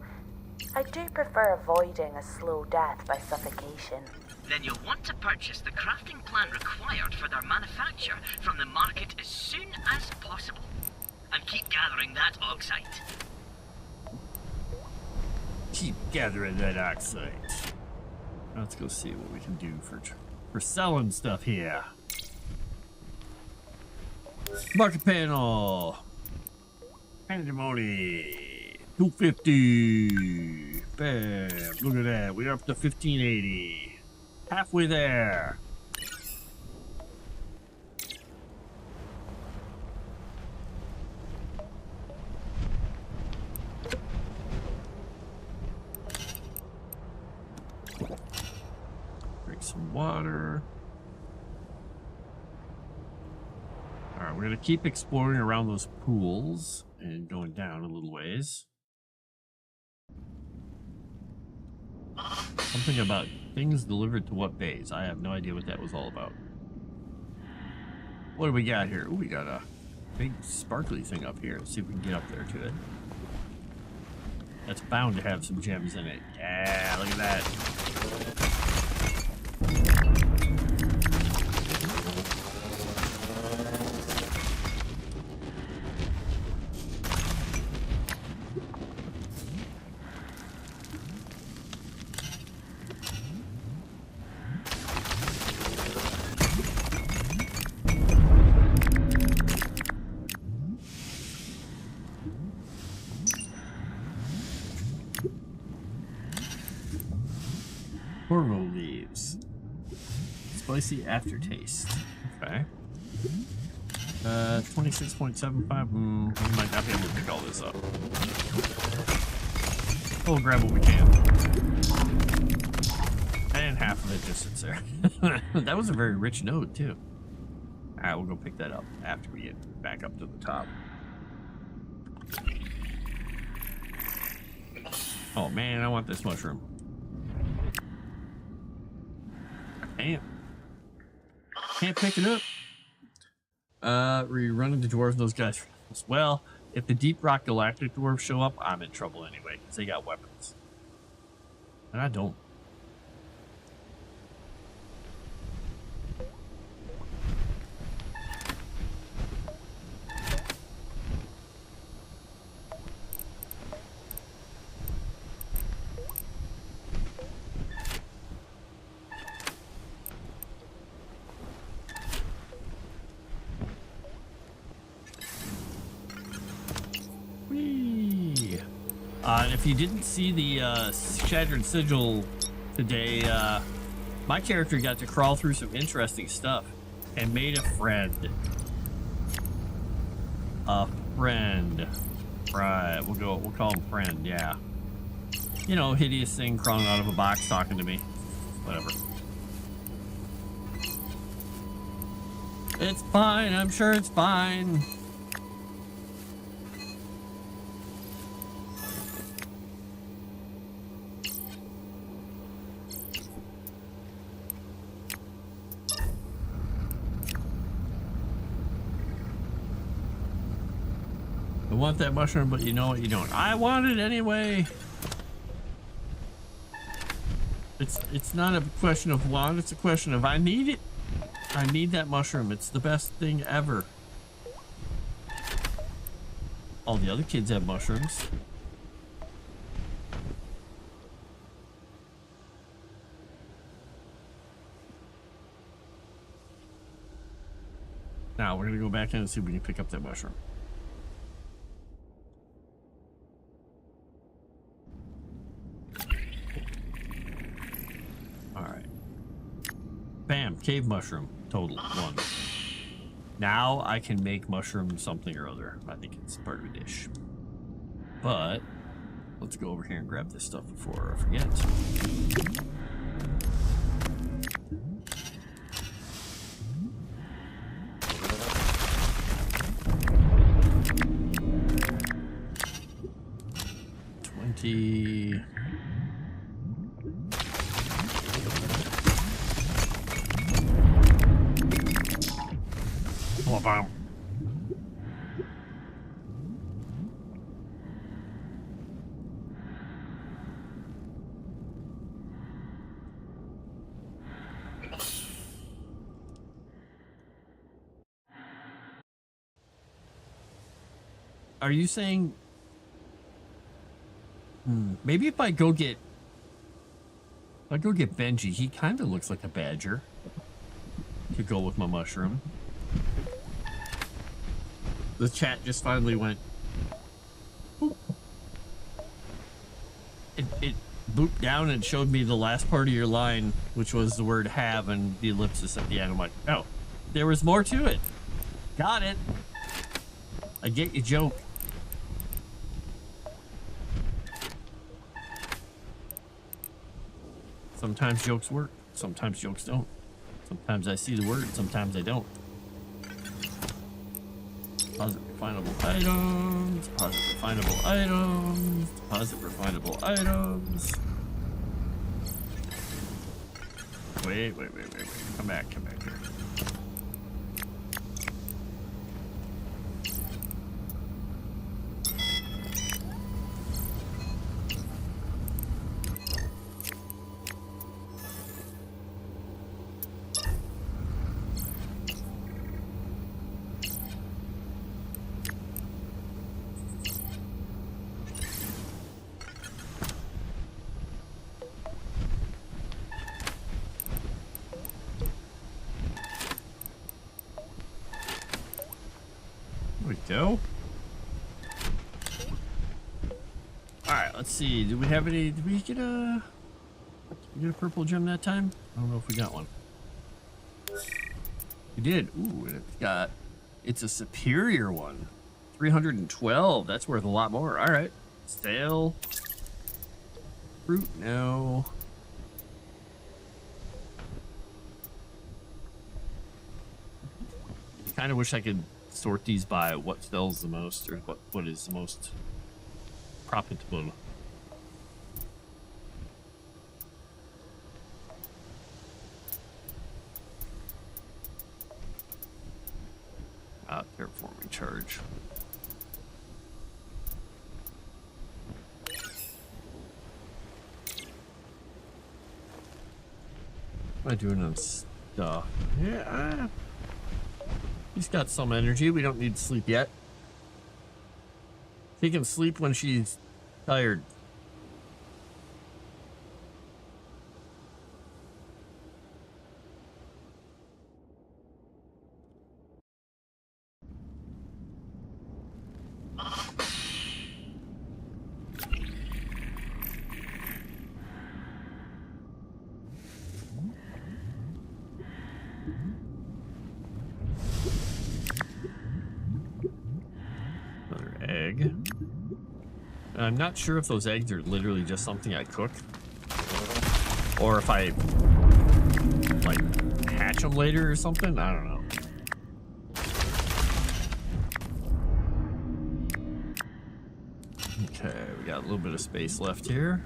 I do prefer avoiding a slow death by suffocation. Then you'll want to purchase the crafting plan required for their manufacture from the market as soon as possible. And keep gathering that oxide. Keep gathering that oxide. Let's go see what we can do for selling stuff here. Market panel. Pandemonium. 250. Bam. Look at that. We're up to 1580. Halfway there. Drink some water. Alright, we're going to keep exploring around those pools and going down a little ways. Something about things delivered to what bays. I have no idea what that was all about. What do we got here? Ooh, we got a big sparkly thing up here. Let's see if we can get up there to it. That's bound to have some gems in it. Yeah, look at that. Coral leaves. Spicy aftertaste. Okay. 26.75. We might not be able to pick all this up. We'll grab what we can. And half of it just sits there. That was a very rich node, too. Alright, we'll go pick that up after we get back up to the top. Oh man, I want this mushroom. Damn. Can't pick it up. We're running the dwarves, those guys. Well, if the Deep Rock Galactic dwarves show up, I'm in trouble anyway, because they got weapons. And I don't. And if you didn't see the Shattered Sigil today, my character got to crawl through some interesting stuff and made a friend. A friend. Right, we'll call him friend, yeah. You know, hideous thing crawling out of a box talking to me. Whatever. It's fine, I'm sure it's fine. I want that mushroom, but you know what? You don't. I want it anyway. It's not a question of want, it's a question of I need it. I need that mushroom. It's the best thing ever. All the other kids have mushrooms. Now we're gonna go back in and see if we can pick up that mushroom. Bam, cave mushroom, total, 1. Now I can make mushroom something or other. I think it's part of a dish. But, let's go over here and grab this stuff before I forget. $20... Are you saying maybe if I go get Benji, he kind of looks like a badger. Could go with my mushroom. The chat just finally went boop. It booped down and showed me the last part of your line, which was the word have and the ellipsis at the end. I'm like, oh, there was more to it. Got it. I get your joke. Sometimes jokes work, sometimes jokes don't. Sometimes I see the word, sometimes I don't. Deposit refinable items, deposit refinable items, deposit refinable items. Wait. Come back here. Go. All right, let's see. Did we have any? Did we get a purple gem that time? I don't know if we got one. We did. Ooh, it's a superior one. 312. That's worth a lot more. All right. Stale. Fruit, no. Kind of wish I could sort these by what sells the most or what is the most profitable. Terraforming charge. What am I doing on stuff? Yeah, he's got some energy. We don't need to sleep yet. He can sleep when she's tired. Egg. I'm not sure if those eggs are literally just something I cook, or if I like hatch them later or something. I don't know. Okay, we got a little bit of space left here.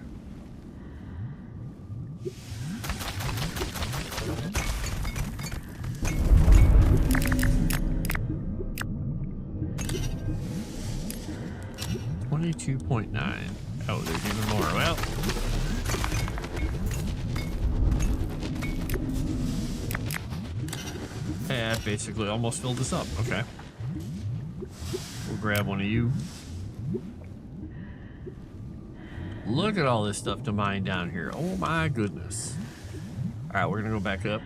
$22.9. Oh, there's even more. Well, hey, I basically almost filled this up. Okay, we'll grab one of you. Look at all this stuff to mine down here. Oh my goodness. All right, we're gonna go back up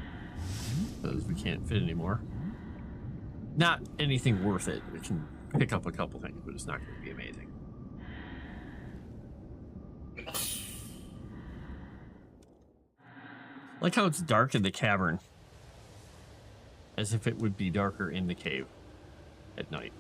because we can't fit anymore. Not anything worth it. We can pick up a couple things, but it's not going to be amazing. Like how it's dark in the cavern, as if it would be darker in the cave at night.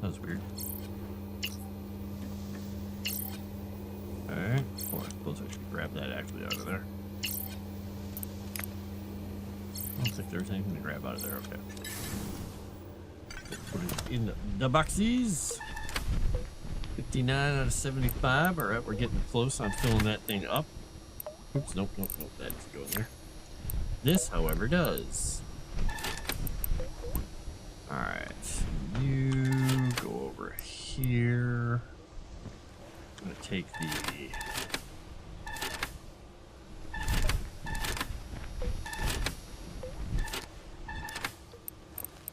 That was weird. Alright. Oh, I suppose I should grab that actually out of there. I don't think there's anything to grab out of there. Okay. Put it in the boxies. 59 out of 75. Alright, we're getting close on filling that thing up. Oops, nope. That doesn't go in there. This, however, does. Alright. You go over here. I'm gonna take the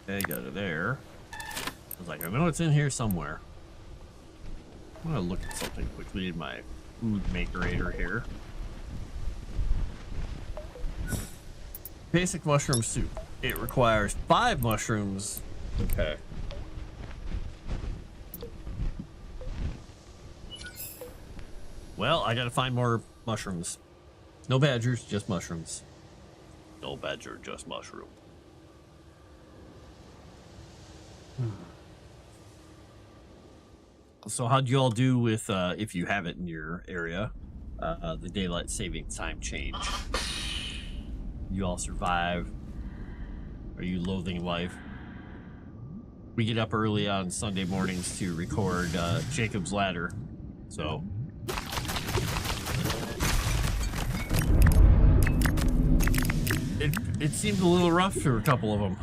egg out of there. I was like, I know it's in here somewhere. I'm gonna look at something quickly in my food makerator here. Basic mushroom soup. It requires 5 mushrooms. Okay. Well, I gotta find more mushrooms. No badgers, just mushrooms. No badger, just mushroom. So how'd you all do with, if you have it in your area, the daylight saving time change? You all survive? Are you loathing life? We get up early on Sunday mornings to record Jacob's Ladder, so... It seemed a little rough for a couple of them.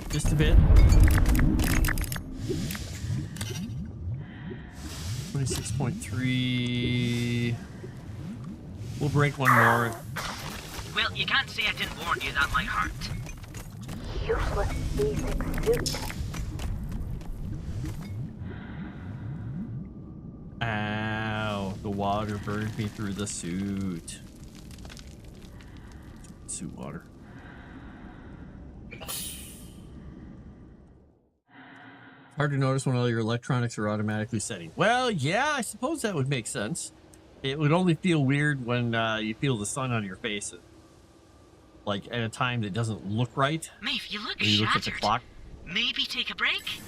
Just a bit. 26.3. We'll break one more. Well, you can't say I didn't warn you that might hurt. Useless basic suit. Ow. The water burned me through the suit. Suit water. Hard to notice when all your electronics are automatically setting. Well, yeah, I suppose that would make sense. It would only feel weird when you feel the sun on your face, like at a time that doesn't look right. Maeve, you look When you look at the shattered. clock. Maybe take a break?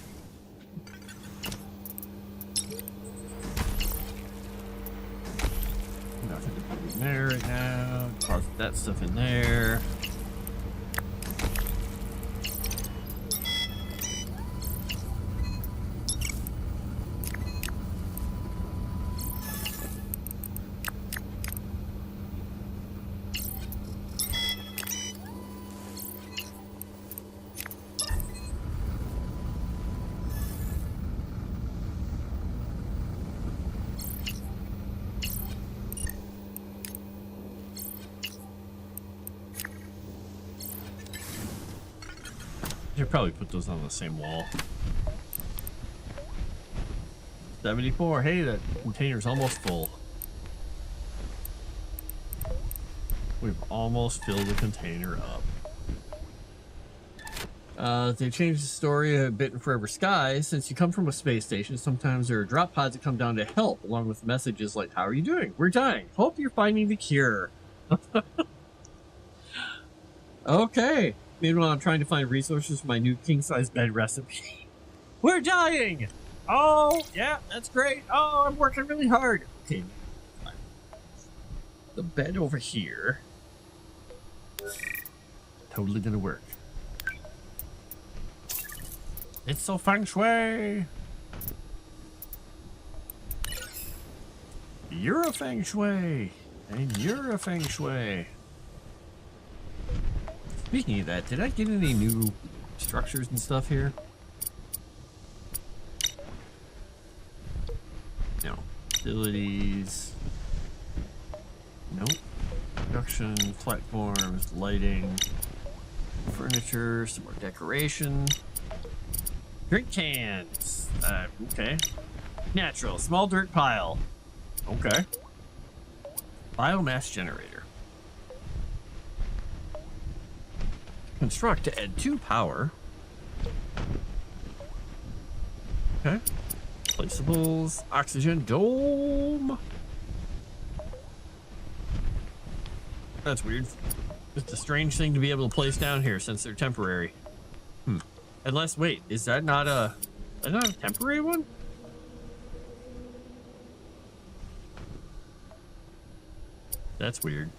Nothing to put in there right now. Deposit that stuff in there. Should probably put those on the same wall. 74. Hey, that container's almost full. We've almost filled the container up. They changed the story a bit in Forever Sky. Since you come from a space station, sometimes there are drop pods that come down to help, along with messages like, "How are you doing? We're dying. Hope you're finding the cure." Okay. Meanwhile, I'm trying to find resources for my new king-size bed recipe. We're dying! Oh, yeah, that's great. Oh, I'm working really hard. Okay. The bed over here. Totally gonna work. It's so feng shui. You're a feng shui. And you're a feng shui. Speaking of that, did I get any new structures and stuff here? No. Facilities. Nope. Production, platforms, lighting, furniture, some more decoration. Drink cans. Okay. Natural. Small dirt pile. Okay. Biomass generator. Construct to add 2 power. Okay. Placeables. Oxygen dome. That's weird. It's a strange thing to be able to place down here since they're temporary. Unless, wait, is that not a temporary one? That's weird.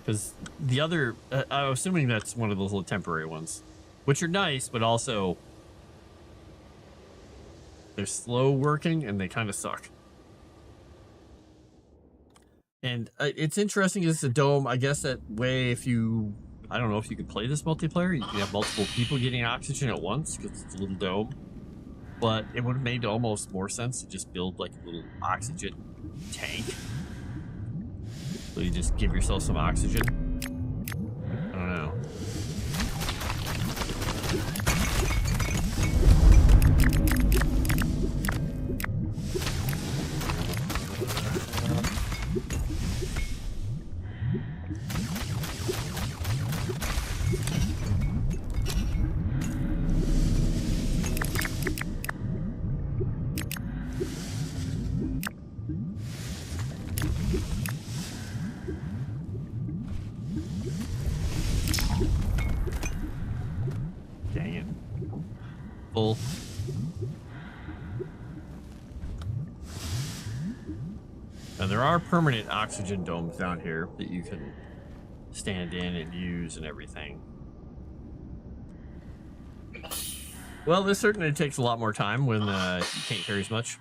Because the other, I'm assuming that's one of those little temporary ones, which are nice, but also they're slow working and they kind of suck. And it's interesting. It's a dome. I guess that way, if you, I don't know if you could play this multiplayer, you can have multiple people getting oxygen at once because it's a little dome. But it would have made almost more sense to just build like a little oxygen tank. So you just give yourself some oxygen. I don't know. And there are permanent oxygen domes down here that you can stand in and use and everything. Well, this certainly takes a lot more time when you can't carry as much.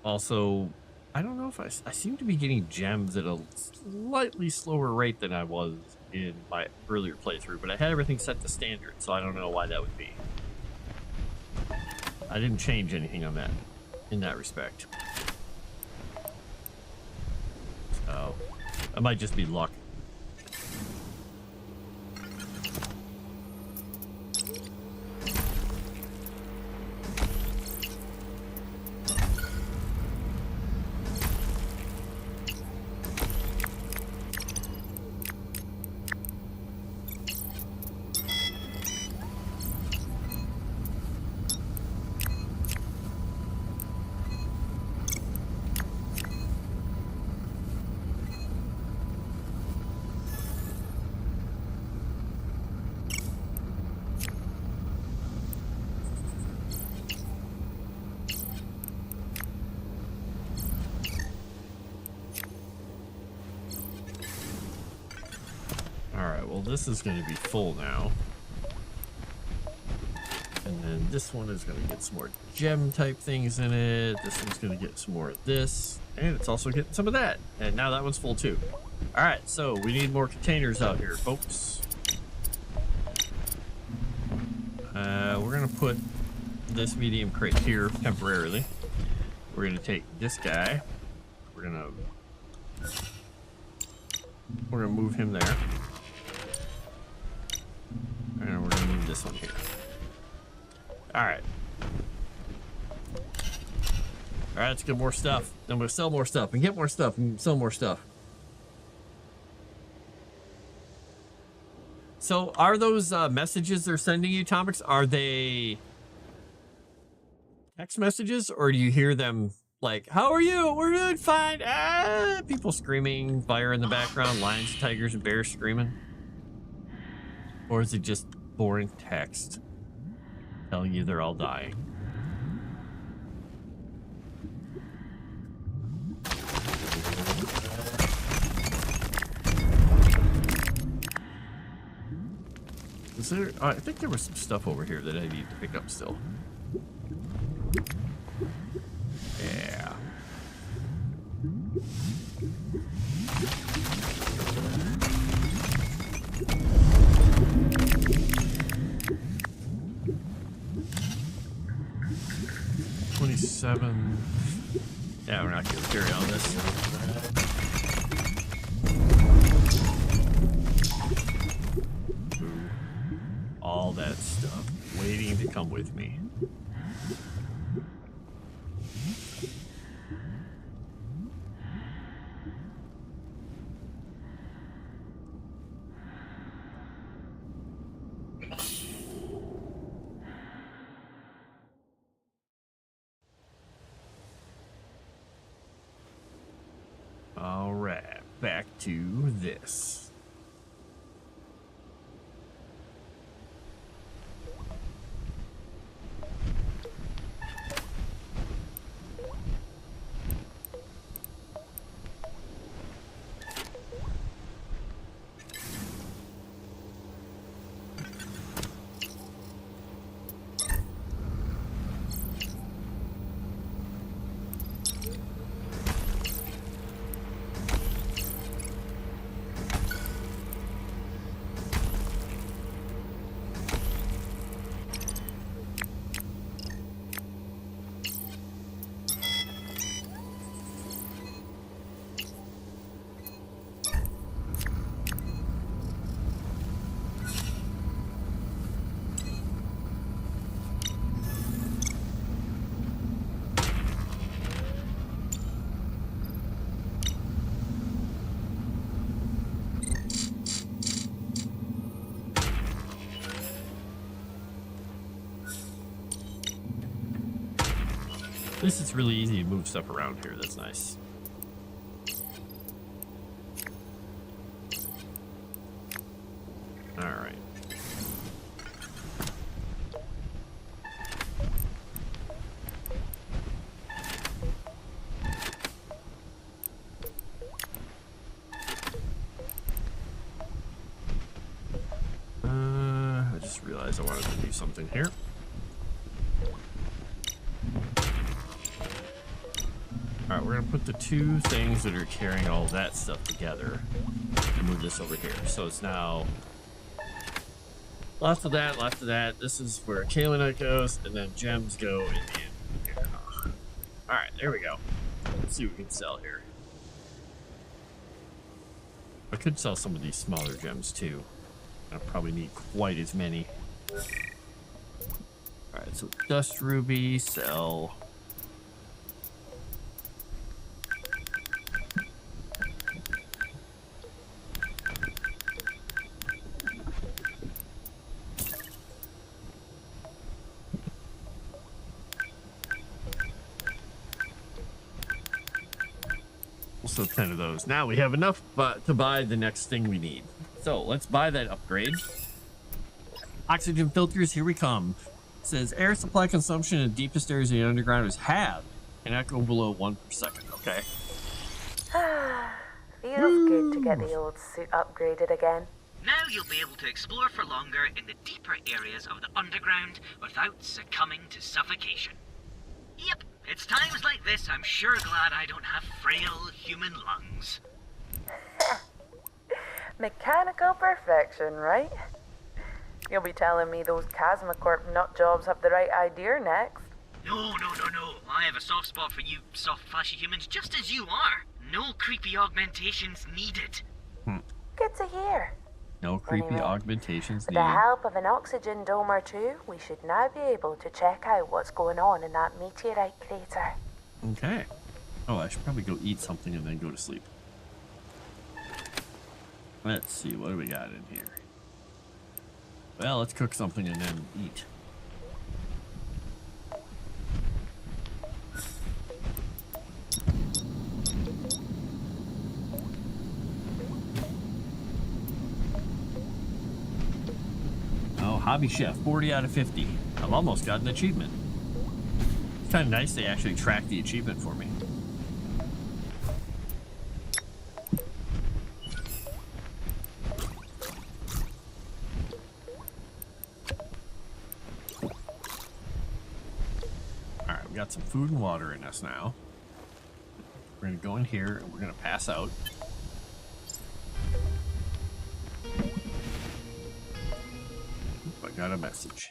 Also, I don't know if I seem to be getting gems at a slightly slower rate than I was in my earlier playthrough, but I had everything set to standard, so I don't know why that would be. I didn't change anything on that, in that respect. So, it might just be luck. Alright, well this is going to be full now. And then this one is going to get some more gem type things in it. This one's going to get some more of this. And it's also getting some of that. And now that one's full too. Alright, so we need more containers out here, folks. We're going to put this medium crate here temporarily. We're going to take this guy. We're going to move him there. And we're going to move this one here. Alright. Alright, let's get more stuff. Then we'll sell more stuff and get more stuff and sell more stuff. So are those messages they're sending you, Tomix, are they text messages, or do you hear them like, how are you? We're doing fine. Ah, people screaming, fire in the background, lions, tigers, and bears screaming? Or is it just boring text telling you they're all dying? Is there, I think there was some stuff over here that I need to pick up still. Yeah. $27. Yeah, we're not going to carry on this. All that stuff waiting to come with me. All right, back to this. At least it's really easy to move stuff around here. That's nice. All right. I just realized I wanted to do something here. Alright, we're gonna put the two things that are carrying all that stuff together and move this over here. So it's now lots of that, lots of that. This is where Kalinite goes, and then gems go in here. Alright, there we go. Let's see what we can sell here. I could sell some of these smaller gems too. I probably need quite as many. Alright, so dust ruby, sell. So 10 of those. Now we have enough to buy the next thing we need. So let's buy that upgrade. Oxygen filters, here we come. It says air supply consumption in the deepest areas of the underground is halved. Cannot go below 1 per second, okay? Feels good to get the old suit upgraded again. Now you'll be able to explore for longer in the deeper areas of the underground without succumbing to suffocation. Yep, it's times like this I'm sure glad I don't have frail human lungs. Mechanical perfection, right? You'll be telling me those Casmacorp nut jobs have the right idea next. No. I have a soft spot for you soft, flashy humans just as you are. No creepy augmentations needed. Good to hear. No creepy Anyway, augmentations With the needed. help of an oxygen dome or two, we should now be able to check out what's going on in that meteorite crater. Okay. Oh, I should probably go eat something and then go to sleep. Let's see, what do we got in here? Well, let's cook something and then eat. Oh, hobby chef, 40 out of 50. I've almost got an achievement. It's kind of nice they actually track the achievement for me. Alright, we got some food and water in us now. We're gonna go in here and we're gonna pass out. Oop, I got a message.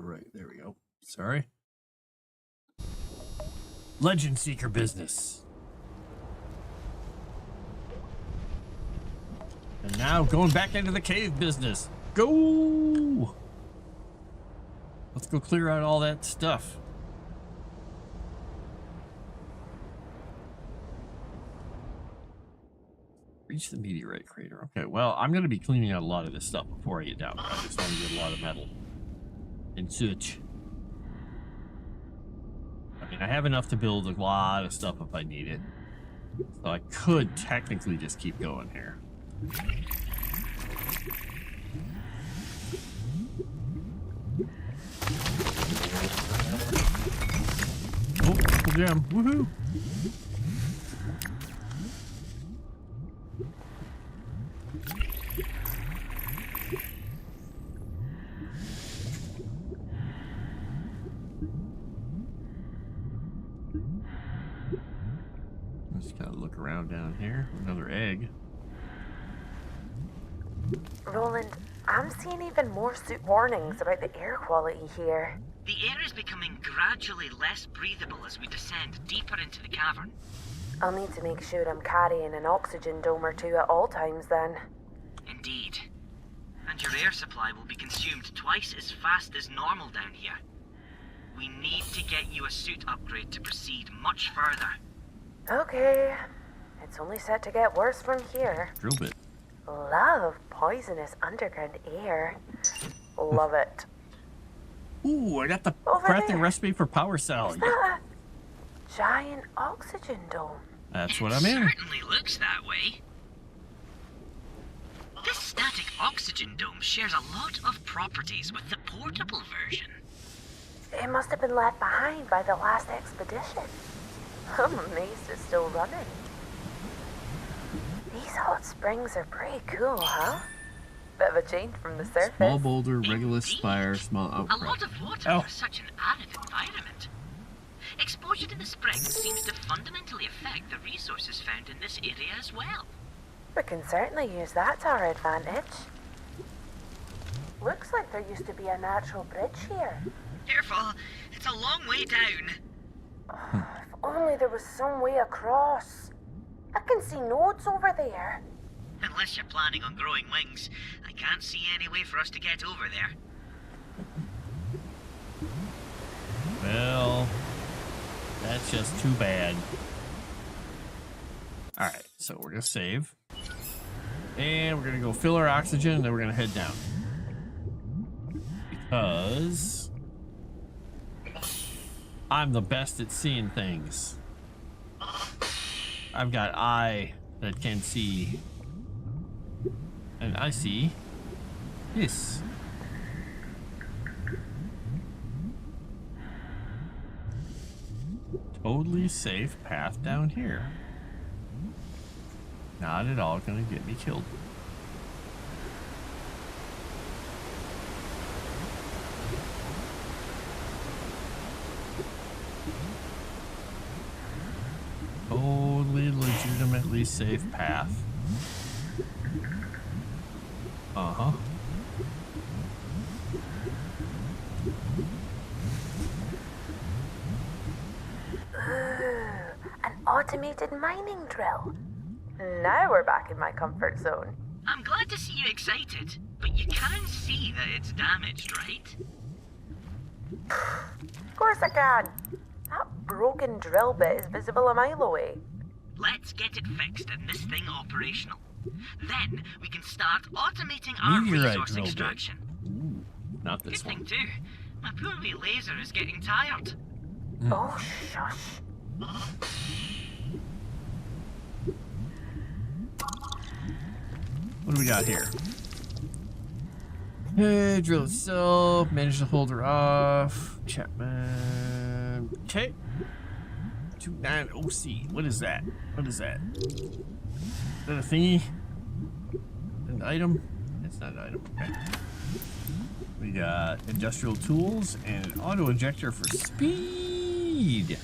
Right, there we go. Sorry. Legend Seeker business. And now going back into the cave business. Go! Let's go clear out all that stuff. Reach the meteorite crater. Okay, well, I'm going to be cleaning out a lot of this stuff before I get down there. I just want to get a lot of metal and such. I mean, I have enough to build a lot of stuff if I need it. So I could technically just keep going here. Oh, triple gem. Woohoo! Just gotta look around down here. Another egg. Roland, I'm seeing even more warnings about the air quality here. The air is becoming gradually less breathable as we descend deeper into the cavern. I'll need to make sure I'm carrying an oxygen dome or two at all times then. Indeed. And your air supply will be consumed twice as fast as normal down here. We need to get you a suit upgrade to proceed much further. Okay. It's only set to get worse from here. Drill bit. Love poisonous underground air. Love it. Ooh, I got the Over crafting there. recipe for power Is salad. that a giant oxygen dome? That's It what I'm in. certainly looks that way. This static oxygen dome shares a lot of properties with the portable version. It must have been left behind by the last expedition. I'm amazed it's still running. These hot springs are pretty cool, huh? Bit of a change from the surface. Small boulder, regular Indeed. spire, small A outcrop. lot of water Oh. for such an arid environment. Exposure to the springs seems to fundamentally affect the resources found in this area as well. We can certainly use that to our advantage. Looks like there used to be a natural bridge here. Careful, it's a long way down. If only there was some way across. I can see nodes over there. Unless you're planning on growing wings, I can't see any way for us to get over there. Well, that's just too bad. Alright, so we're gonna save. And we're gonna go fill our oxygen, and then we're gonna head down. Because I'm the best at seeing things. I've got eye that can see. And I see this. Totally safe path down here. Not at all gonna get me killed. Totally legitimately safe path. Uh-huh. An automated mining drill. Now we're back in my comfort zone. I'm glad to see you excited, but you can see that it's damaged, right? Of course I can. That broken drill bit is visible a mile away. Let's get it fixed and this thing operational. Then we can start automating our Meteorite resource drill bit. extraction. Ooh, not this Good one. thing too. My poor wee laser is getting tired. Oh, shush. What do we got here? Hey, drill itself. Manage to hold her off. Chapman. Okay. 29 OC. What is that? What is that? Is that a thingy? An item? It's not an item. Okay. We got industrial tools and an auto injector for speed.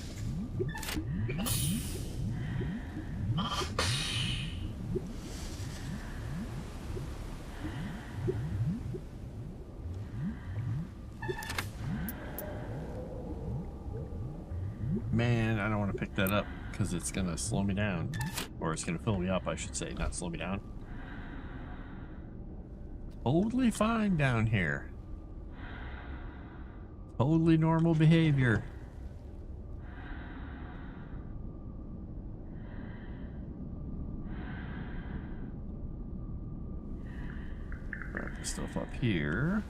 Man, I don't want to pick that up because it's going to slow me down. Or it's going to fill me up, I should say, not slow me down. Totally fine down here. Totally normal behavior. Grab the stuff up here.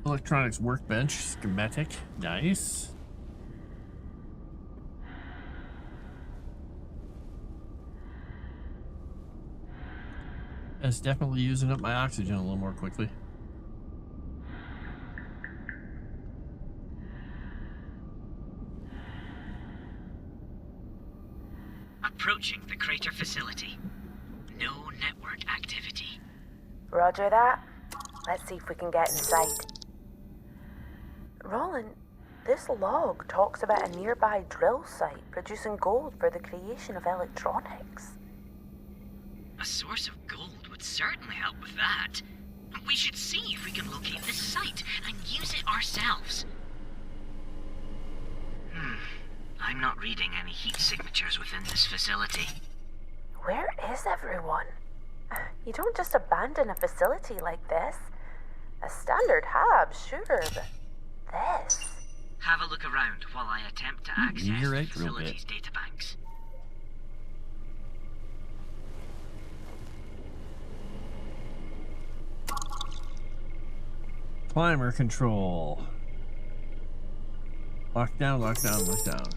Electronics workbench schematic. Nice. That's definitely using up my oxygen a little more quickly. Approaching the crater facility. No network activity. Roger that. Let's see if we can get inside. Roland, this log talks about a nearby drill site producing gold for the creation of electronics. A source of gold would certainly help with that. We should see if we can locate this site and use it ourselves. I'm not reading any heat signatures within this facility. Where is everyone? You don't just abandon a facility like this. A standard hab, sure, but this... Have a look around while I attempt to access Meteorite the drill bit. facility's databanks. Climber control. Lockdown, lockdown, lockdown.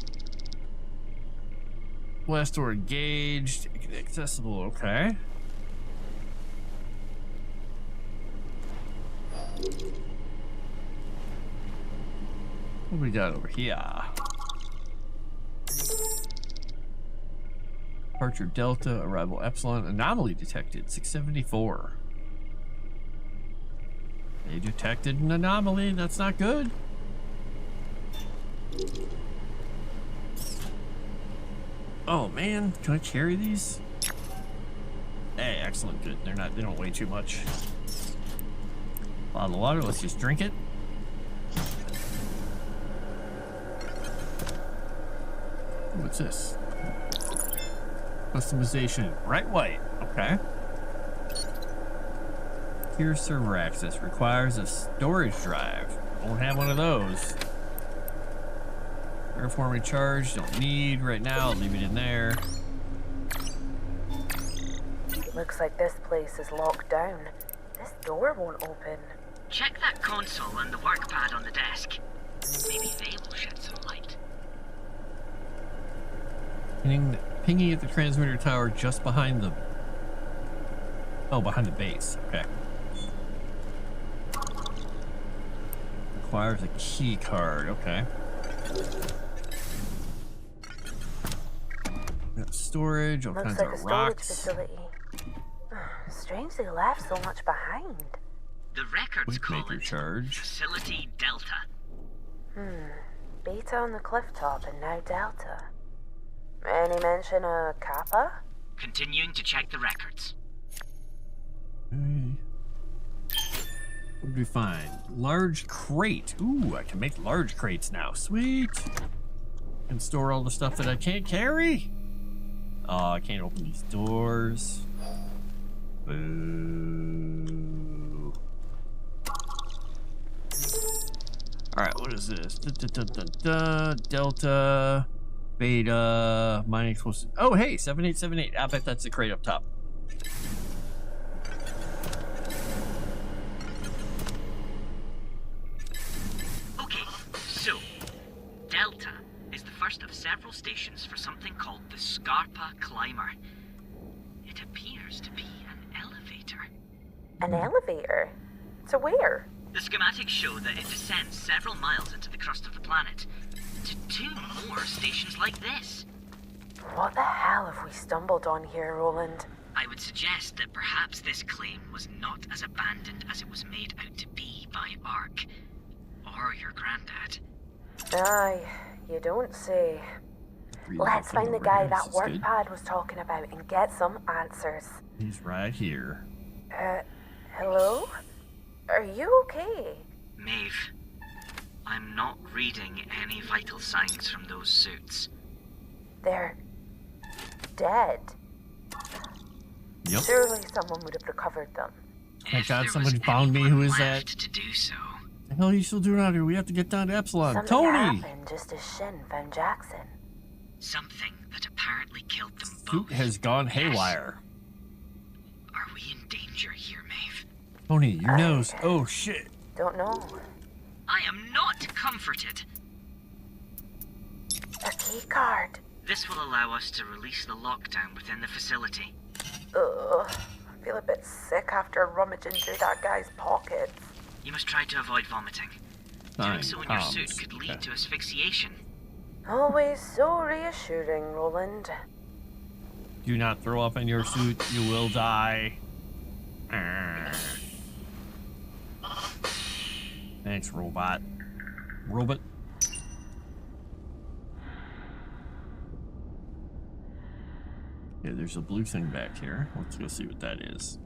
Blast door engaged. Accessible, okay. What do we got over here? Departure Delta, arrival Epsilon, anomaly detected, 674. They detected an anomaly, that's not good. Oh man, can I carry these? Hey, excellent, good. They don't weigh too much. Bottle of water, let's just drink it. What's this? Customization. Bright white. Okay. Secure server access requires a storage drive. Don't have one of those. Terraforming charge. Don't need right now. I'll leave it in there. Looks like this place is locked down. This door won't open. Check that console and the work pad on the desk. Maybe they will shed some light. Pinging at the transmitter tower just behind the... Oh, behind the base. Okay. Requires a key card. Okay. Got storage, all kinds Looks like of a storage rocks. facility. Strange they left so much behind. The records call Maker it charge. Facility Delta. Beta on the cliff top and now Delta. Any mention of Kappa? Continuing to check the records. Okay. What did we find? Large crate. Ooh, I can make large crates now. Sweet. Can store all the stuff that I can't carry. Oh, I can't open these doors. Boo. Alright, what is this? Delta, beta, mining explosive. Oh, hey, 7878. I bet that's the crate up top. Okay, so Delta is the first of several stations for something called the Scarpa Climber. It appears to be an elevator. An elevator? To where? The schematics show that it descends several miles into the crust of the planet to 2 more stations like this. What the hell have we stumbled on here, Roland? I would suggest that perhaps this claim was not as abandoned as it was made out to be by Ark or your granddad. Aye, you don't say. Let's find the guy that work pad was talking about and get some answers. He's right here. Hello? Are you okay? Maeve, I'm not reading any vital signs from those suits. They're dead. Yep. Surely someone would have recovered them. Thank If God there somebody was found me. anyone Who is that? left to do so. The hell are you still doing out here? We have to get down to Epsilon. Something Tony! happened just as Shin found Jackson. Something that apparently killed them Suit both. has gone haywire. Are we in danger here, Maeve? Tony, your nose. Oh, shit. Don't know. I am not comforted. A key card. This will allow us to release the lockdown within the facility. Ugh. I feel a bit sick after rummaging through that guy's pockets. You must try to avoid vomiting. Doing so in your suit could lead to asphyxiation. Always so reassuring, Roland. Do not throw up in your suit. You will die. Thanks, robot. Robot. Yeah, there's a blue thing back here. Let's go see what that is.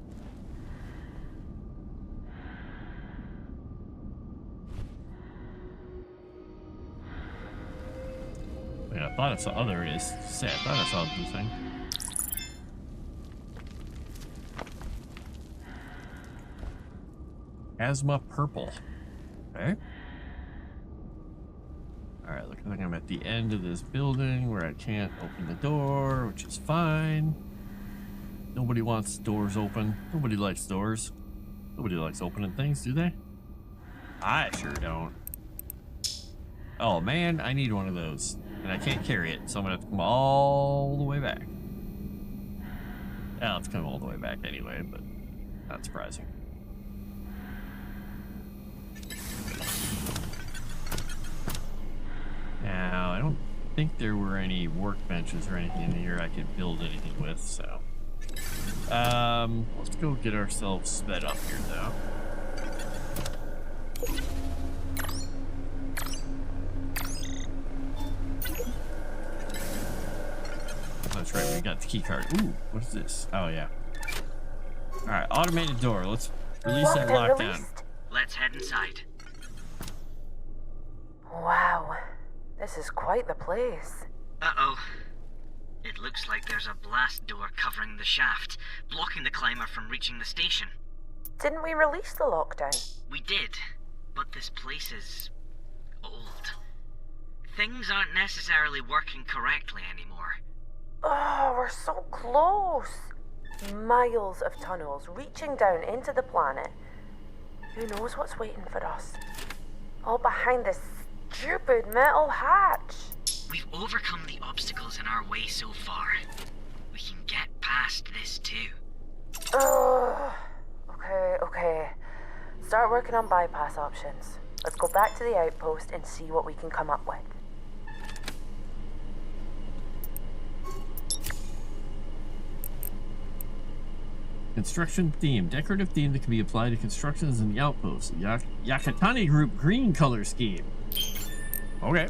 Yeah, I thought I saw. Oh, there it is. Say, I thought I saw a blue thing. Asthma purple. Okay. Alright, looks like I'm at the end of this building where I can't open the door, which is fine. Nobody wants doors open. Nobody likes doors. Nobody likes opening things, do they? I sure don't. Oh man, I need one of those. And I can't carry it, so I'm gonna have to come all the way back. Yeah, let's come all the way back anyway, but not surprising. Now, I don't think there were any workbenches or anything in here I could build anything with, so. Let's go get ourselves sped up here, though. That's right, we got the key card. Ooh, what is this? Oh, yeah. Alright, automated door. Let's release that lockdown. Let's head inside. Wow. This is quite the place. Uh-oh. It looks like there's a blast door covering the shaft, blocking the climber from reaching the station. Didn't we release the lockdown? We did, but this place is old. Things aren't necessarily working correctly anymore. Oh, we're so close. Miles of tunnels reaching down into the planet. Who knows what's waiting for us? All behind this stupid metal hatch. We've overcome the obstacles in our way so far. We can get past this too. Ugh. Okay. Start working on bypass options. Let's go back to the outpost and see what we can come up with. Construction theme. Decorative theme that can be applied to constructions in the outpost. Yakatani Group green color scheme. Okay.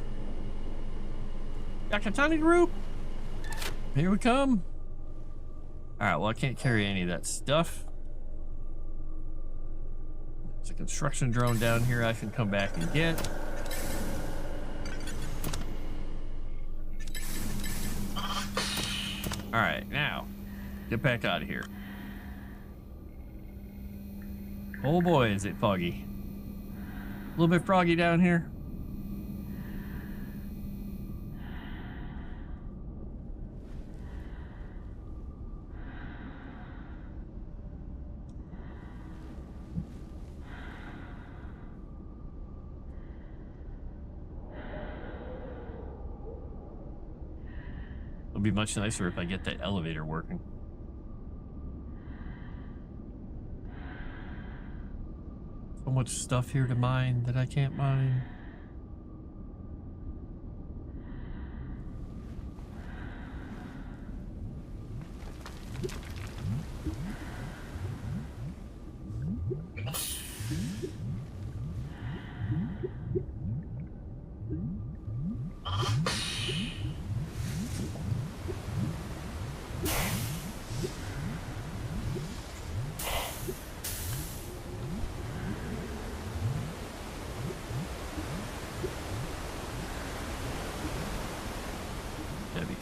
Yakatani Group. Here we come. Alright, well I can't carry any of that stuff. There's a construction drone down here I can come back and get. Alright, now. Get back out of here. Oh boy, is it foggy. A little bit froggy down here. It'll be much nicer if I get that elevator working. So much stuff here to mine that I can't mine.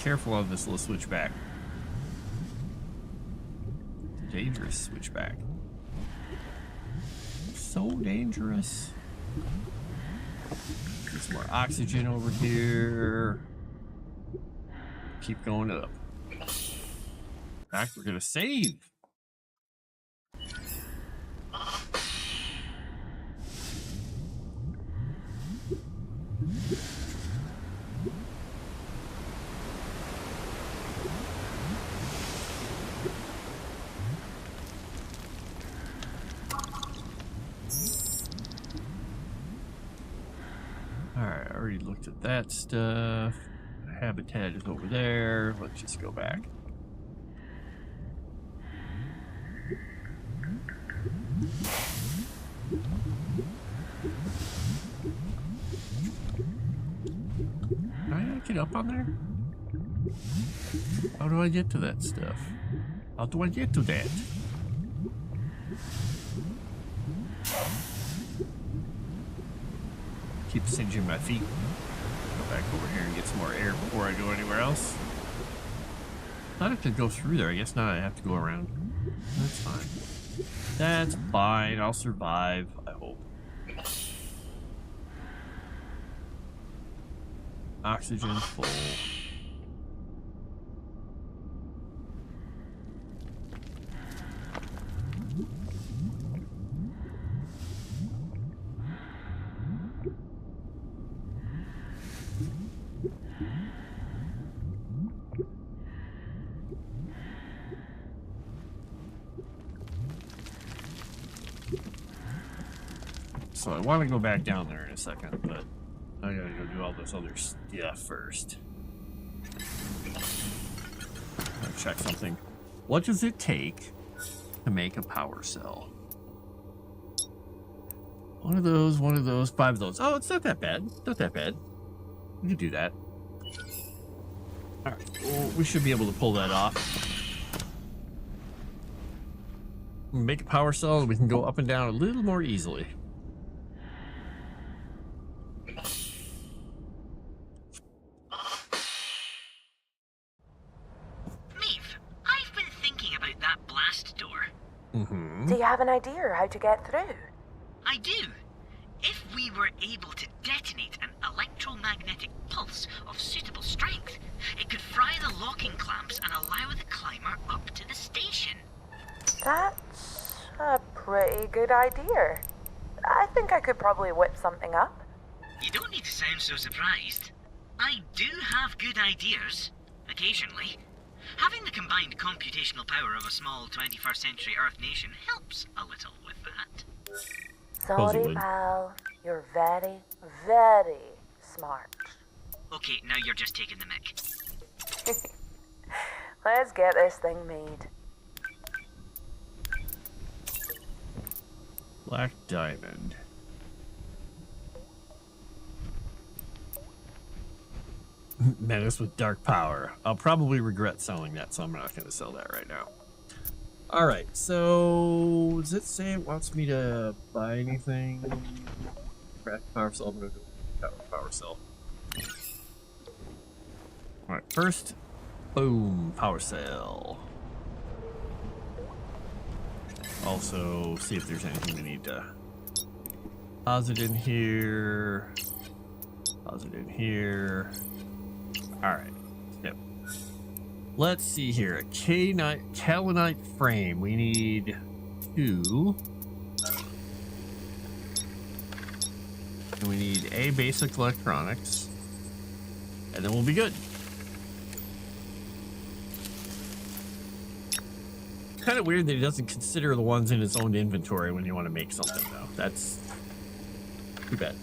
Careful on this little switchback. Dangerous switchback. So dangerous. Get some more oxygen over here. Keep going up. In fact, we're gonna save. Alright, I already looked at that stuff. Habitat is over there. Let's just go back. Can I get up on there? How do I get to that stuff? How do I get to that? Keep singeing my feet. Go back over here and get some more air before I go anywhere else. Thought I could go through there. I guess not. I have to go around. That's fine. That's fine. I'll survive, I hope. Oxygen full. So I want to go back down there in a second, but I gotta go do all this other stuff first. I'll check something. What does it take to make a power cell? One of those, 5 of those. Oh, it's not that bad. Not that bad. We can do that. Alright, well, we should be able to pull that off. Make a power cell and we can go up and down a little more easily. Do you have an idea how to get through? I do. If we were able to detonate an electromagnetic pulse of suitable strength, it could fry the locking clamps and allow the climber up to the station. That's a pretty good idea. I think I could probably whip something up. You don't need to sound so surprised. I do have good ideas, occasionally. Having the combined computational power of a small 21st century Earth nation helps a little with that. Sorry, pal. You're very, very smart. Okay, now you're just taking the mick. Let's get this thing made. Black diamond. Menace with dark power. I'll probably regret selling that, so I'm not going to sell that right now. Alright, so does it say it wants me to buy anything? Craft power cell, I'm going to go power cell. Alright, first, boom, power cell. Also, see if there's anything we need to deposit in here. Deposit in here. Alright, yep. Let's see here. A kaolinite frame. We need 2. And we need a basic electronics. And then we'll be good. Kind of weird that he doesn't consider the ones in his own inventory when you want to make something, though. That's too bad.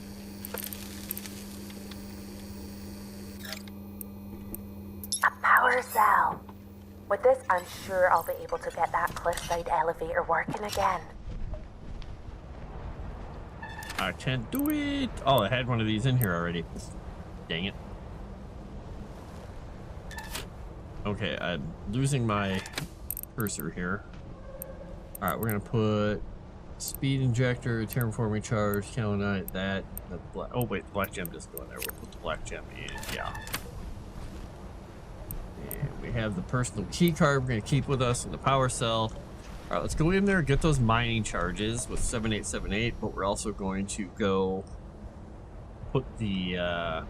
A power cell. With this, I'm sure I'll be able to get that cliffside elevator working again. I can't do it. Oh, I had one of these in here already. Dang it. Okay, I'm losing my cursor here. Alright, we're gonna put speed injector, terraforming charge, kaolinite, that black. Oh wait, the black gem doesn't go in there. We'll put the black gem in, yeah. And we have the personal key card we're gonna keep with us and the power cell. Alright, let's go in there and get those mining charges with 7878, but we're also going to go put the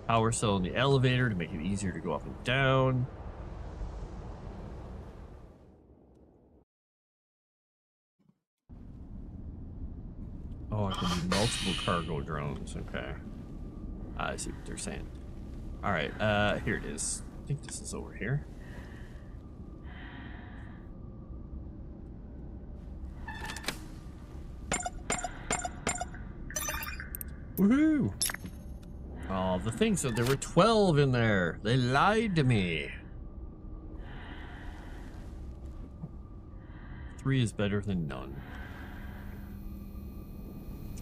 power cell in the elevator to make it easier to go up and down. Oh, I can do multiple cargo drones. Okay. I see what they're saying. Alright, here it is. I think this is over here. Woohoo! Oh, the thing said there were 12 in there. They lied to me. 3 is better than none.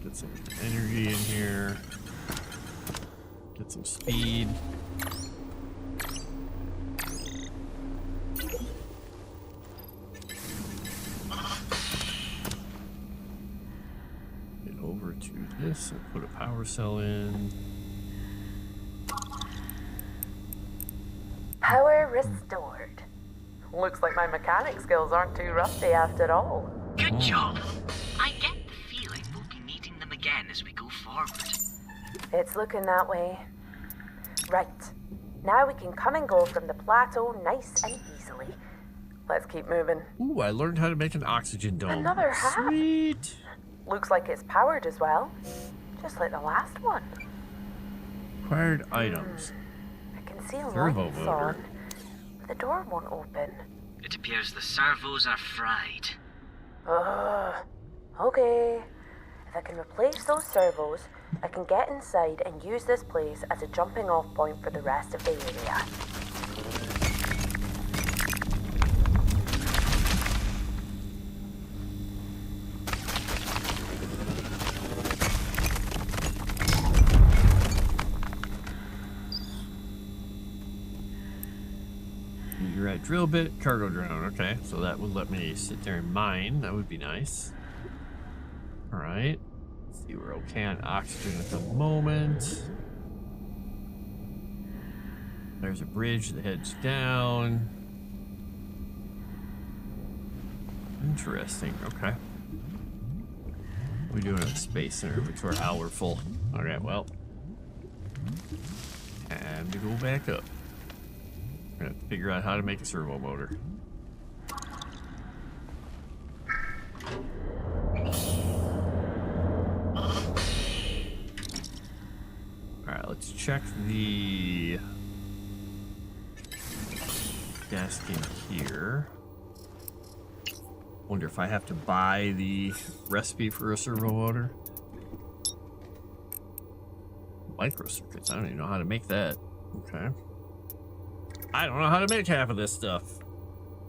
Get some energy in here. Get some speed. Get over to this and put a power cell in. Power restored. Looks like my mechanic skills aren't too rusty after all. Good job. I get the feeling we'll be needing them again as we go forward. It's looking that way. Right. Now we can come and go from the plateau nice and easily. Let's keep moving. Ooh, I learned how to make an oxygen dome. Another half. Sweet. Looks like it's powered as well. Just like the last one. Acquired items. I can see Servo lights motor. on. But the door won't open. It appears the servos are fried. Ugh. Okay. If I can replace those servos, I can get inside and use this place as a jumping off point for the rest of the area. You're at drill bit, cargo drone. Okay, so that would let me sit there and mine. That would be nice. All right. Let's see, we're okay on oxygen at the moment. There's a bridge that heads down. Interesting. Okay. What are we doing in Space Center? Victoria. We're full. Okay, well. Time to go back up. I'm gonna figure out how to make a servo motor. Alright, let's check the desk in here. Wonder if I have to buy the recipe for a servo motor. Microcircuits, I don't even know how to make that. Okay. I don't know how to make half of this stuff.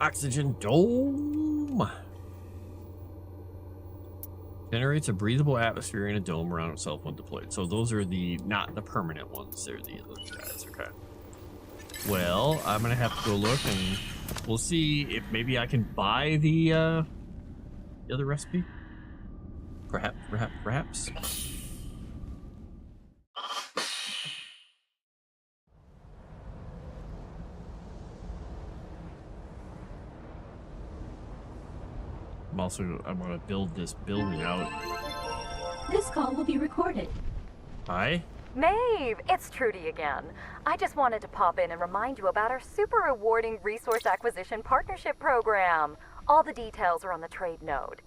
Oxygen dome. Generates a breathable atmosphere in a dome around itself when deployed. So those are the, not the permanent ones. They're the other guys. Okay. Well, I'm gonna have to go look and we'll see if maybe I can buy the other recipe. Perhaps. I want to build this building out. This call will be recorded. Hi? Maeve, it's Trudy again. I just wanted to pop in and remind you about our super rewarding resource acquisition partnership program. All the details are on the trade node.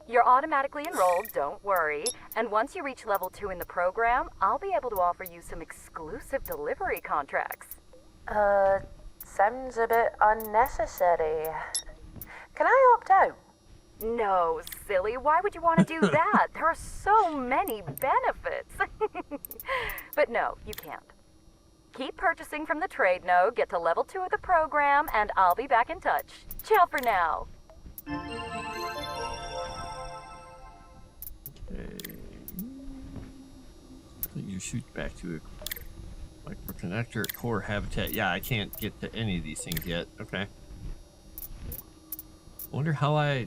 You're automatically enrolled, don't worry. And once you reach level 2 in the program, I'll be able to offer you some exclusive delivery contracts. Sounds a bit unnecessary. Can I opt out? No, silly. Why would you want to do that? There are so many benefits. But no, you can't. Keep purchasing from the trade node, get to level 2 of the program, and I'll be back in touch. Ciao for now. Okay. You shoot back to a microconnector core habitat. Yeah, I can't get to any of these things yet. Okay. Wonder how I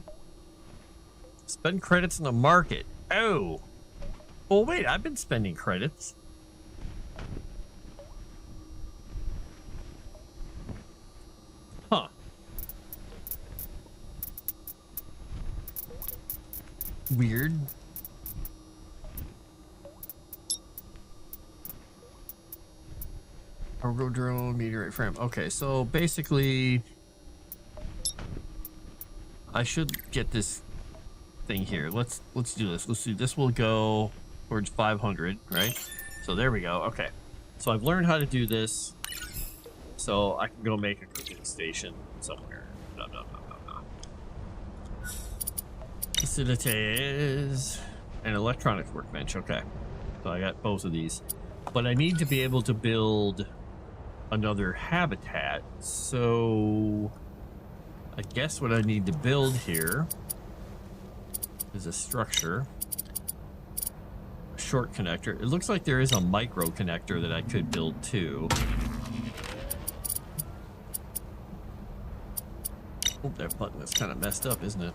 spend credits in the market. Oh. Oh wait, I've been spending credits. Huh. Weird. Cargo drone, meteorite frame. Okay, so basically I should get this thing here. Let's do this. Let's do this. Will go towards 500, right? So there we go. Okay. So I've learned how to do this. So I can go make a cooking station somewhere. No. Facilities and electronics workbench. Okay. So I got both of these. But I need to be able to build another habitat. So I guess what I need to build here is a structure, a short connector. It looks like there is a micro connector that I could build too. Oh, that button is kind of messed up, isn't it?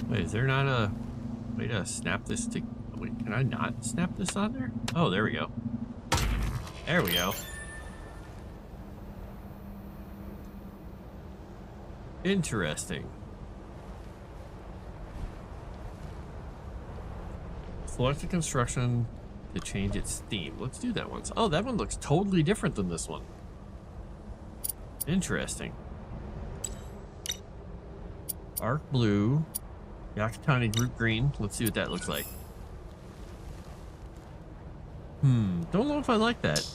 Wait, is there not a way to snap this to... Wait, can I not snap this on there? Oh, there we go. There we go. Interesting. Select the construction to change its theme. Let's do that one. Oh, that one looks totally different than this one. Interesting. Arc blue. Yakutani group green. Let's see what that looks like. Don't know if I like that.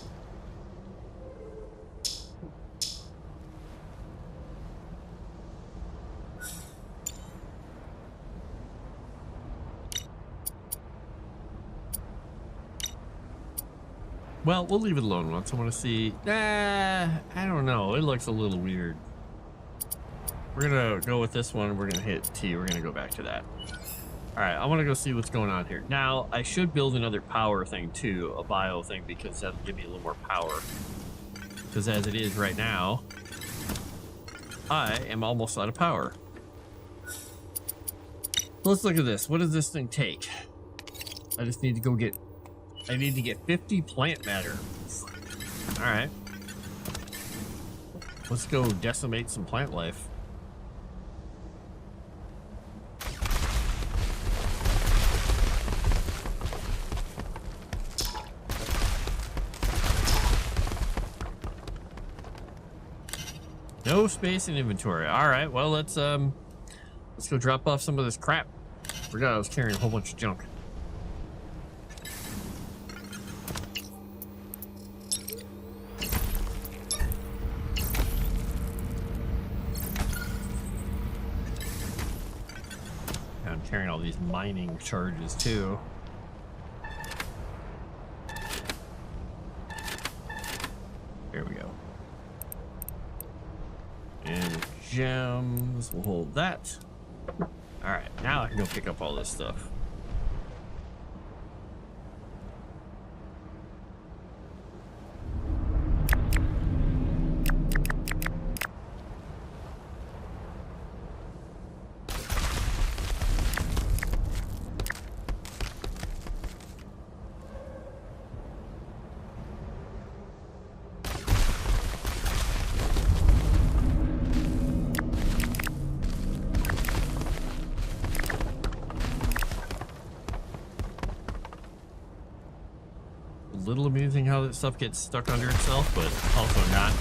Well, we'll leave it alone once. I want to see. I don't know. It looks a little weird. We're gonna go with this one. We're gonna hit T. We're gonna go back to that. All right, I want to go see what's going on here. Now, I should build another power thing too, a bio thing, because that'll give me a little more power. Because as it is right now, I am almost out of power. Let's look at this. What does this thing take? I just need to go get... I need to get 50 plant matter. Alright. Let's go decimate some plant life. No space in inventory. Alright, well let's go drop off some of this crap. Forgot I was carrying a whole bunch of junk. I'm carrying all these mining charges too. There we go. And gems, we'll hold that. Alright, now I can go pick up all this stuff. A little amusing how that stuff gets stuck under itself, but also not.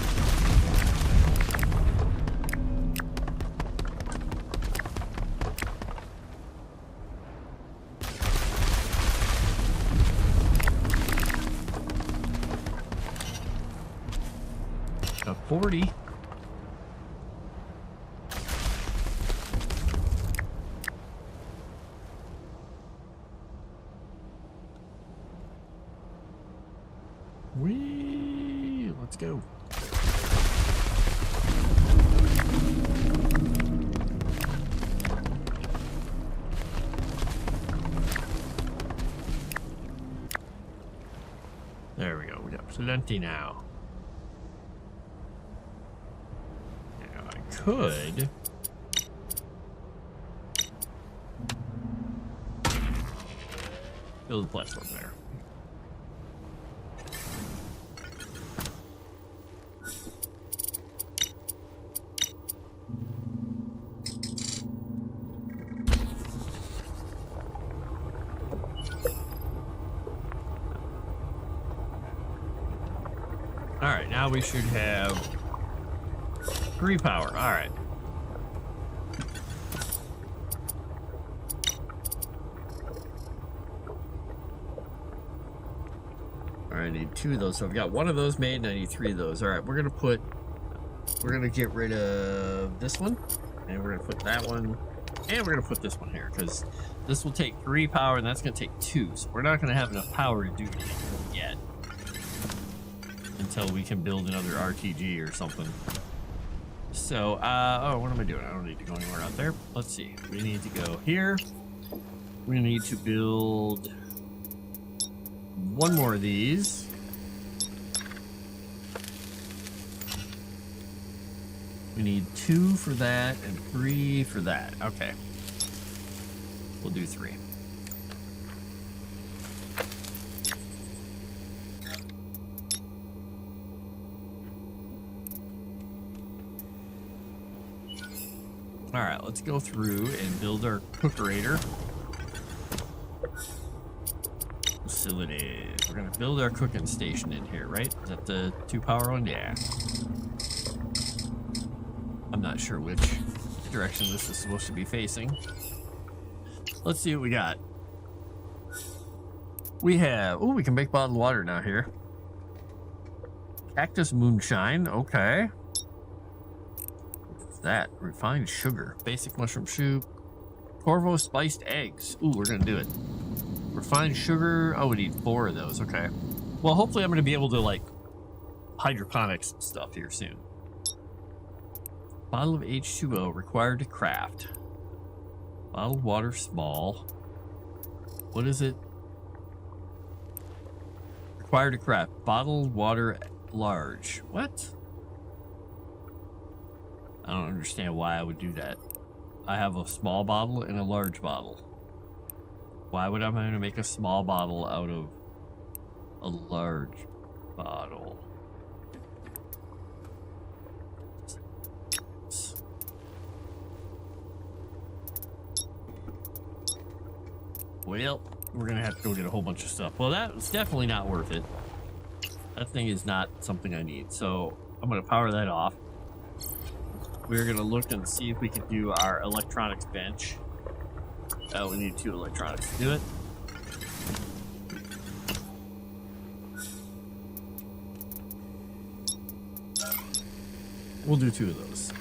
A 40. Let's go. There we go. We got plenty now. Now I could build a platform there. Alright, now we should have 3 power. Alright. Alright, I need 2 of those. So I've got 1 of those made and I need 3 of those. Alright, we're gonna get rid of this one. And we're gonna put that one. And we're gonna put this one here, because this will take 3 power and that's gonna take 2. So we're not gonna have enough power to do anything yet. Until we can build another RTG or something. So, oh, what am I doing? I don't need to go anywhere out there. Let's see. We need to go here. We need to build 1 more of these. We need 2 for that and 3 for that. Okay. We'll do 3. Alright, let's go through and build our cookerator. Facilities. We're gonna build our cooking station in here, right? Is that the 2 power one? Yeah. I'm not sure which direction this is supposed to be facing. Let's see what we got. We have... Oh, we can make bottled water now here. Cactus moonshine. Okay. That refined sugar, basic mushroom soup, Corvo spiced eggs. Ooh, we're gonna do it. Refined sugar. Oh, we need 4 of those. Okay. Well, hopefully I'm gonna be able to like hydroponics stuff here soon. Bottle of H2O required to craft. Bottled water small. What is it? Required to craft. Bottled water large. What? I don't understand why I would do that. I have a small bottle and a large bottle. Why would I want to make a small bottle out of a large bottle? Well, we're gonna have to go get a whole bunch of stuff. Well, that's definitely not worth it. That thing is not something I need. So I'm gonna power that off. We're gonna look and see if we can do our electronics bench. Oh, we need 2 electronics to do it. We'll do 2 of those.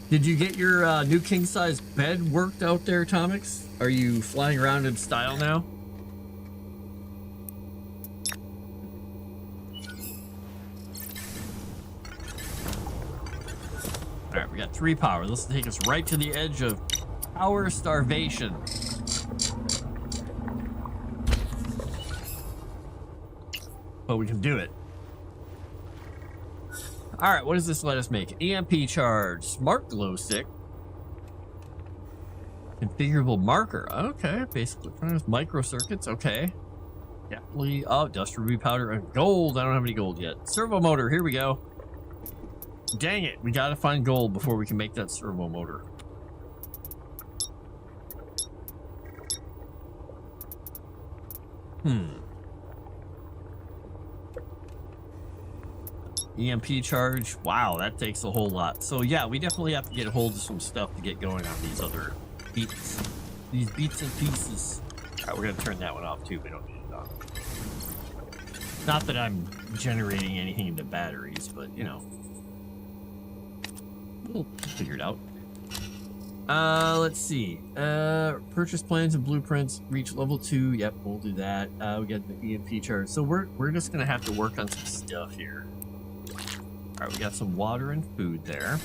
Did you get your new king-size bed worked out there, Tomix? Are you flying around in style now? Alright, we got 3 power. This will take us right to the edge of power starvation. But we can do it. Alright, what does this let us make? EMP charge, smart glow stick, configurable marker. Okay, basically microcircuits. Okay, definitely. Oh, dust ruby powder and gold. I don't have any gold yet. Servo motor. Here we go. Dang it, we gotta find gold before we can make that servo motor. EMP charge. Wow, that takes a whole lot. So yeah, we definitely have to get a hold of some stuff to get going on these other beats. These beats and pieces. Alright, we're gonna turn that one off too. We don't need it on. Not that I'm generating anything into batteries, but you know. We'll figure it out. Let's see. Purchase plans and blueprints. Reach level 2. Yep, we'll do that. We got the EMP charge. So we're just gonna have to work on some stuff here. Alright, we got some water and food there.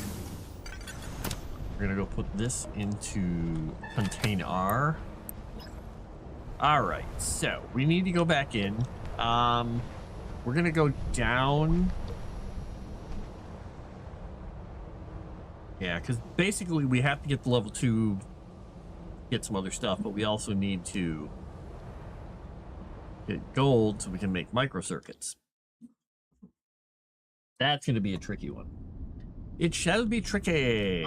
We're gonna go put this into container. Alright, so we need to go back in. We're gonna go down. Yeah, because basically we have to get the level 2, get some other stuff, but we also need to get gold so we can make microcircuits. That's going to be a tricky one. It shall be tricky.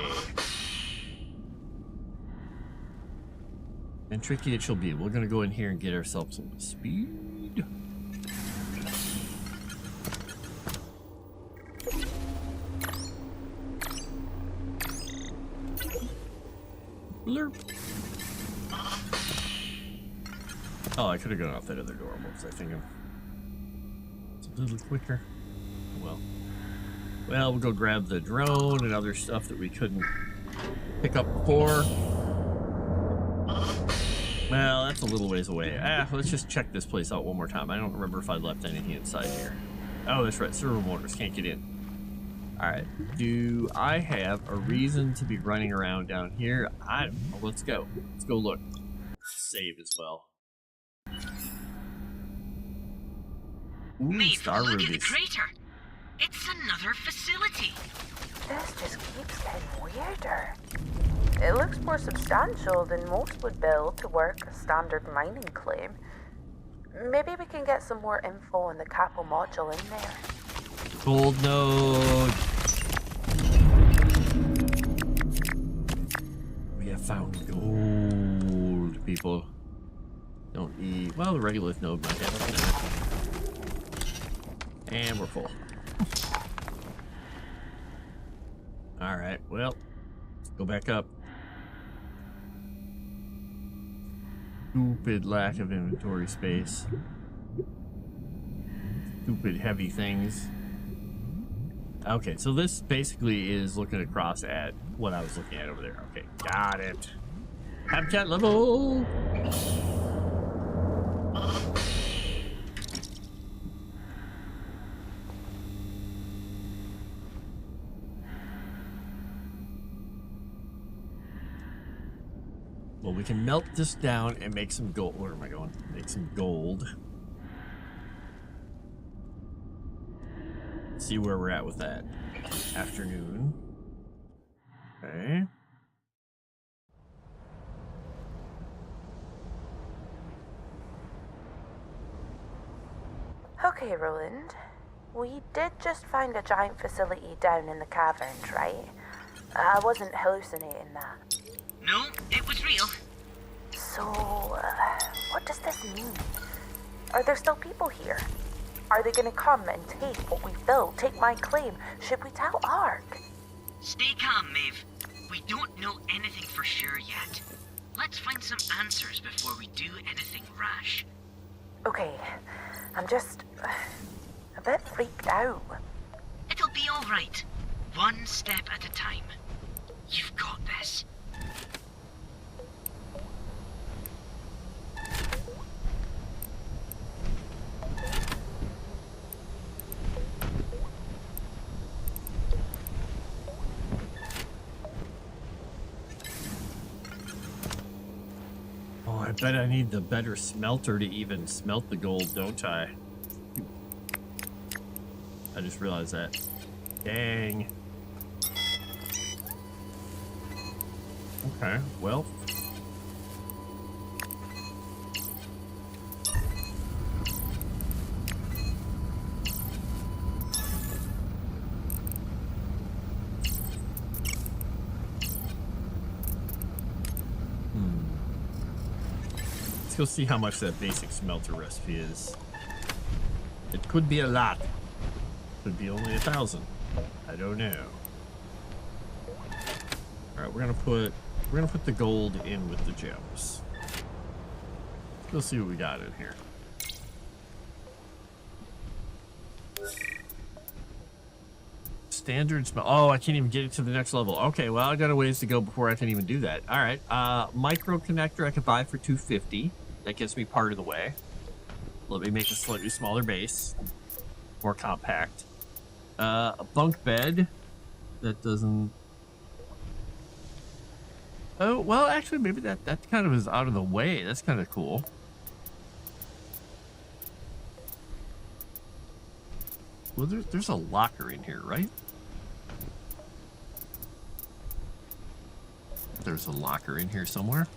And tricky it shall be. We're going to go in here and get ourselves some speed. Blurp. Oh, I could have gone off that other door. What was I thinking? It's a little quicker. Well, we'll go grab the drone and other stuff that we couldn't pick up before. Well, that's a little ways away. Let's just check this place out one more time. I don't remember if I left anything inside here. Oh, that's right. Servo motors can't get in. Alright, do I have a reason to be running around down here? I don't know. Let's go. Let's go look. Save as well. Ooh, Mate, star look at the rubies. crater. It's another facility. This just keeps getting weirder. It looks more substantial than most would build to work a standard mining claim. Maybe we can get some more info on the capo module in there. Gold node. We have found gold, people. Don't eat. Well, the regular node might have it. And we're full. Alright, well, let's go back up. Stupid lack of inventory space. Stupid heavy things. Okay, so this basically is looking across at what I was looking at over there. Okay, got it. Habitat level! Well, we can melt this down and make some gold. Where am I going? Make some gold. See where we're at with that. Afternoon. Okay. Okay, Roland. We did just find a giant facility down in the caverns, right? I wasn't hallucinating that. No, it was real. So, what does this mean? Are there still people here? Are they gonna come and take what we built, take my claim? Should we tell Ark? Stay calm, Maeve. We don't know anything for sure yet. Let's find some answers before we do anything rash. Okay, I'm just a bit freaked out. It'll be all right. One step at a time. You've got this. Oh, I bet I need the better smelter to even smelt the gold, don't I? I just realized that. Dang. Okay, well. Let's go see how much that basic smelter recipe is. It could be a lot. Could be only 1,000. I don't know. All right, we're gonna put the gold in with the gems. Let's see what we got in here. Standard smell. Oh, I can't even get it to the next level. Okay, well, I got a ways to go before I can even do that. All right, micro connector I could buy for 250. That gets me part of the way. Let me make a slightly smaller base, more compact. A bunk bed that doesn't. Oh, well, actually, maybe that kind of is out of the way. That's kind of cool. Well, there's a locker in here, right? There's a locker in here somewhere.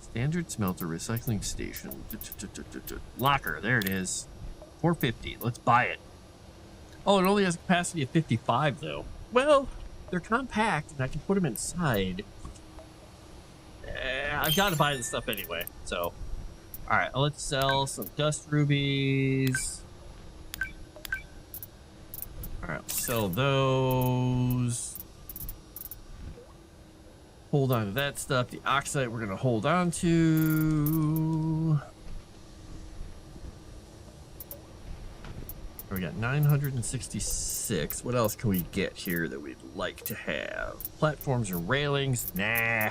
Standard smelter recycling station. Locker, there it is. 450. Let's buy it. Oh, it only has a capacity of 55, though. Well, they're compact, and I can put them inside. I've got to buy the stuff anyway, so. All right, let's sell some dust rubies. All right, sell those. Hold on to that stuff. The oxide we're going to hold on to. We got 966. What else can we get here that we'd like to have? Platforms or railings? Nah.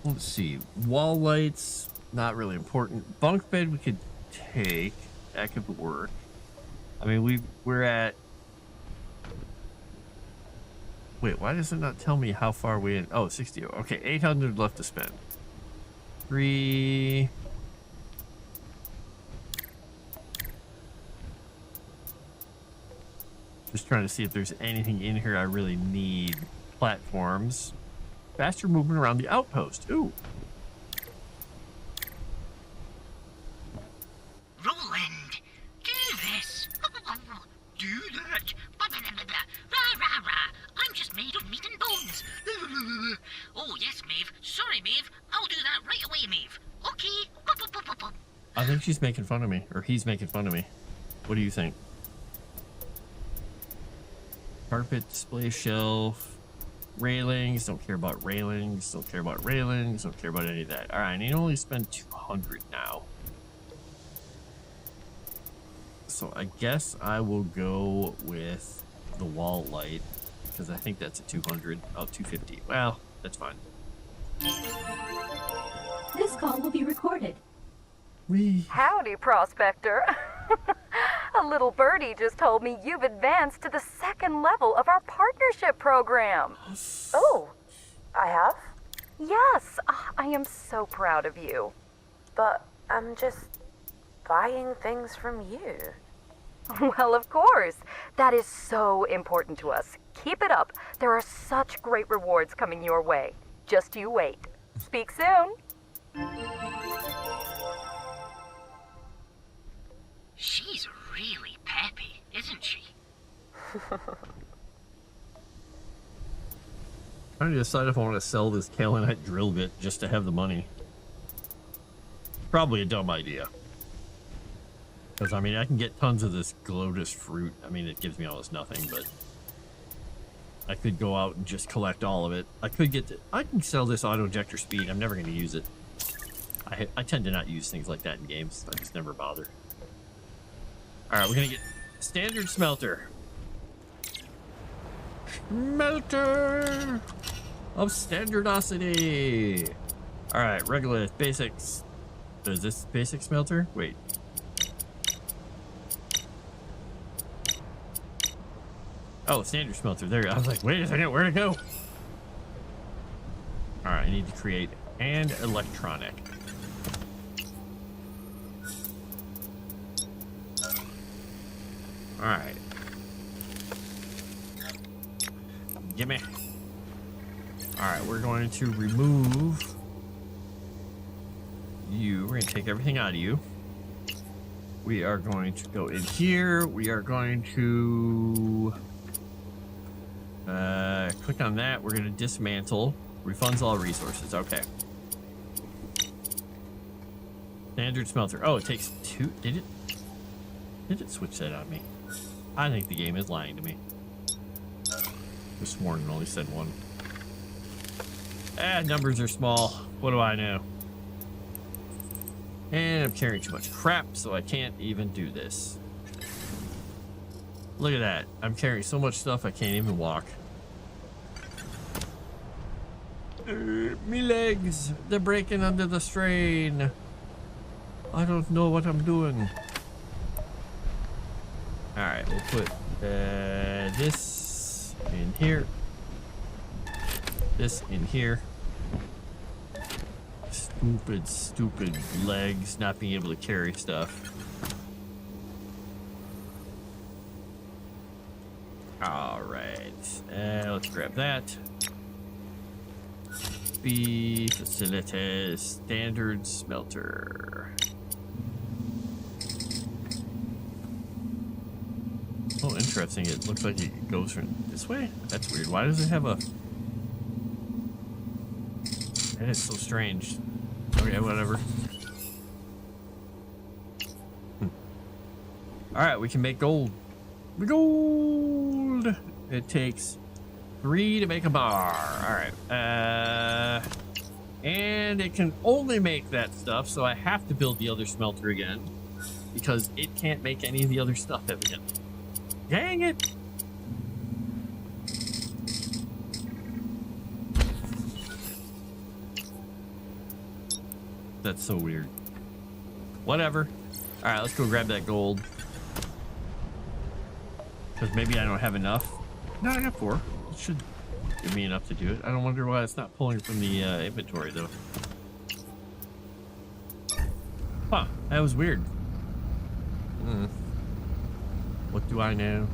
Let's see. Wall lights, not really important. Bunk bed we could take. That could work. I mean, we're at... Wait, why does it not tell me how far we in? Oh, 60. Okay, 800 left to spend. 3... Just trying to see if there's anything in here I really need. Platforms. Faster movement around the outpost. Ooh. Roland, do this. Do that. Rah, rah, rah. I'm just made of meat and bones. Oh, yes, Maeve. Sorry, Maeve. I'll do that right away, Maeve. Okay. I think she's making fun of me. Or he's making fun of me. What do you think? Carpet, display shelf, railings. Don't care about railings. Don't care about railings. Don't care about any of that. All right, I need to only spend 200 now. So I guess I will go with the wall light because I think that's a 200. Oh, 250. Well, that's fine. This call will be recorded. Howdy, Prospector. A little birdie just told me you've advanced to the 2nd level of our partnership program. Oh, I have? Yes, I am so proud of you. But I'm just buying things from you. Well, of course. That is so important to us. Keep it up. There are such great rewards coming your way. Just you wait. Speak soon. Trying to decide if I want to sell this kaolinite drill bit just to have the money. Probably a dumb idea. Because, I mean, I can get tons of this Glotus fruit. I mean, it gives me almost nothing, but I could go out and just collect all of it. I can sell this auto-ejector speed. I'm never going to use it. I tend to not use things like that in games. I just never bother. Alright, we're going to get standard smelter. Smelter of standardosity. Alright, regular basics. Is this basic smelter? Wait. Oh, standard smelter. There. I was like, wait a second, where'd it go? Alright, I need to create and electronic. Alright. Gimme. Alright, we're going to remove you. We're going to take everything out of you. We are going to go in here. We are going to click on that. We're going to dismantle. Refunds all resources. Okay. Standard smelter. Oh, it takes 2. Did it switch that on me? I think the game is lying to me. I've sworn it only said 1. Numbers are small. What do I know? And I'm carrying too much crap, so I can't even do this. Look at that. I'm carrying so much stuff I can't even walk. Me legs, they're breaking under the strain. I don't know what I'm doing. Alright, we'll put this in here. This in here. Stupid legs not being able to carry stuff. Alright, let's grab that. B facilities, standard smelter. Oh, interesting. It looks like it goes from this way. That's weird. Why does it have a... That is so strange. Okay, whatever. Alright, we can make gold. Gold! It takes 3 to make a bar. Alright. And it can only make that stuff, so I have to build the other smelter again. Because it can't make any of the other stuff evidently. Dang it! That's so weird. Whatever. Alright, let's go grab that gold. Because maybe I don't have enough. No, I got 4. It should give me enough to do it. I don't wonder why it's not pulling from the inventory, though. Huh, that was weird. What do I know?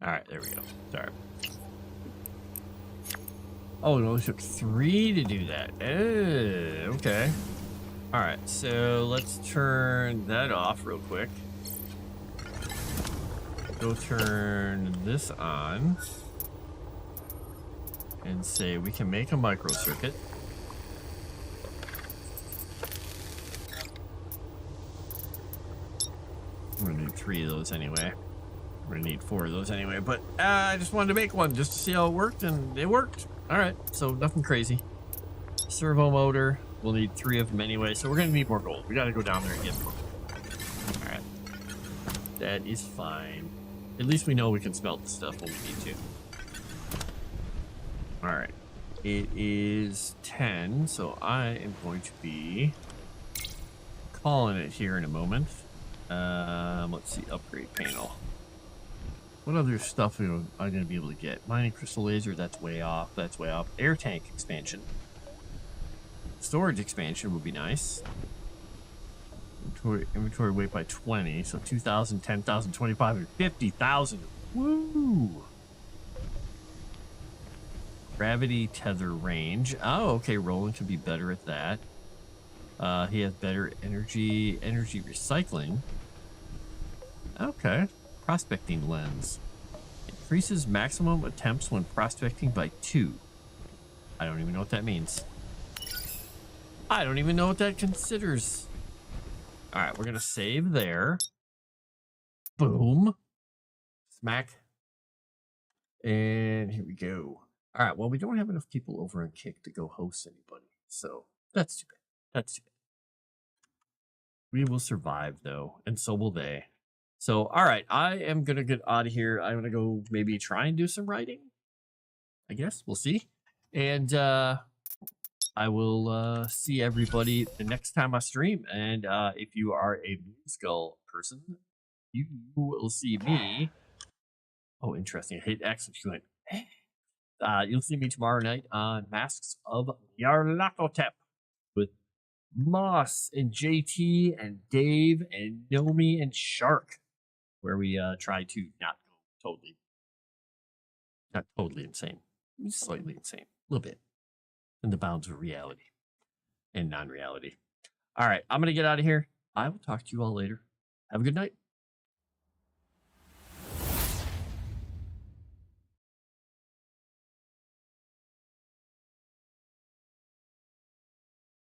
Alright, there we go. Sorry. Oh, it only took 3 to do that. Okay. All right, so let's turn that off real quick. Go turn this on. And say we can make a microcircuit. We're gonna need 3 of those anyway. We're gonna need 4 of those anyway, but I just wanted to make one just to see how it worked, and it worked. All right, so nothing crazy. Servo motor, we'll need 3 of them anyway, so we're gonna need more gold. We gotta go down there and get more gold. All right, that is fine. At least we know we can smelt the stuff when we need to. All right, it is 10, so I am going to be calling it here in a moment. Let's see, upgrade panel. What other stuff am I going to be able to get? Mining crystal laser, that's way off. That's way off. Air tank expansion. Storage expansion would be nice. Inventory weight by 20, so 2,000, 10,000, 25, and 50,000. Woo! Gravity tether range. Oh, okay, Roland could be better at that. He has better energy recycling. Okay. Prospecting lens. Increases maximum attempts when prospecting by 2. I don't even know what that means. I don't even know what that considers. All right, we're going to save there. Boom. Smack. And here we go. All right, well, we don't have enough people over on Kick to go host anybody. So that's too bad. That's too bad. We will survive, though, and so will they. So, all right, I am going to get out of here. I'm going to go maybe try and do some writing. I guess. We'll see. And I will see everybody the next time I stream. And if you are a Blue Skull person, you will see me. Oh, interesting. I hate X if you went. You'll see me tomorrow night on Masks of Yarlathotep with Moss and JT and Dave and Nomi and Shark, where we try to not go not totally insane, slightly insane, a little bit, in the bounds of reality and non-reality. All right, I'm going to get out of here. I will talk to you all later. Have a good night.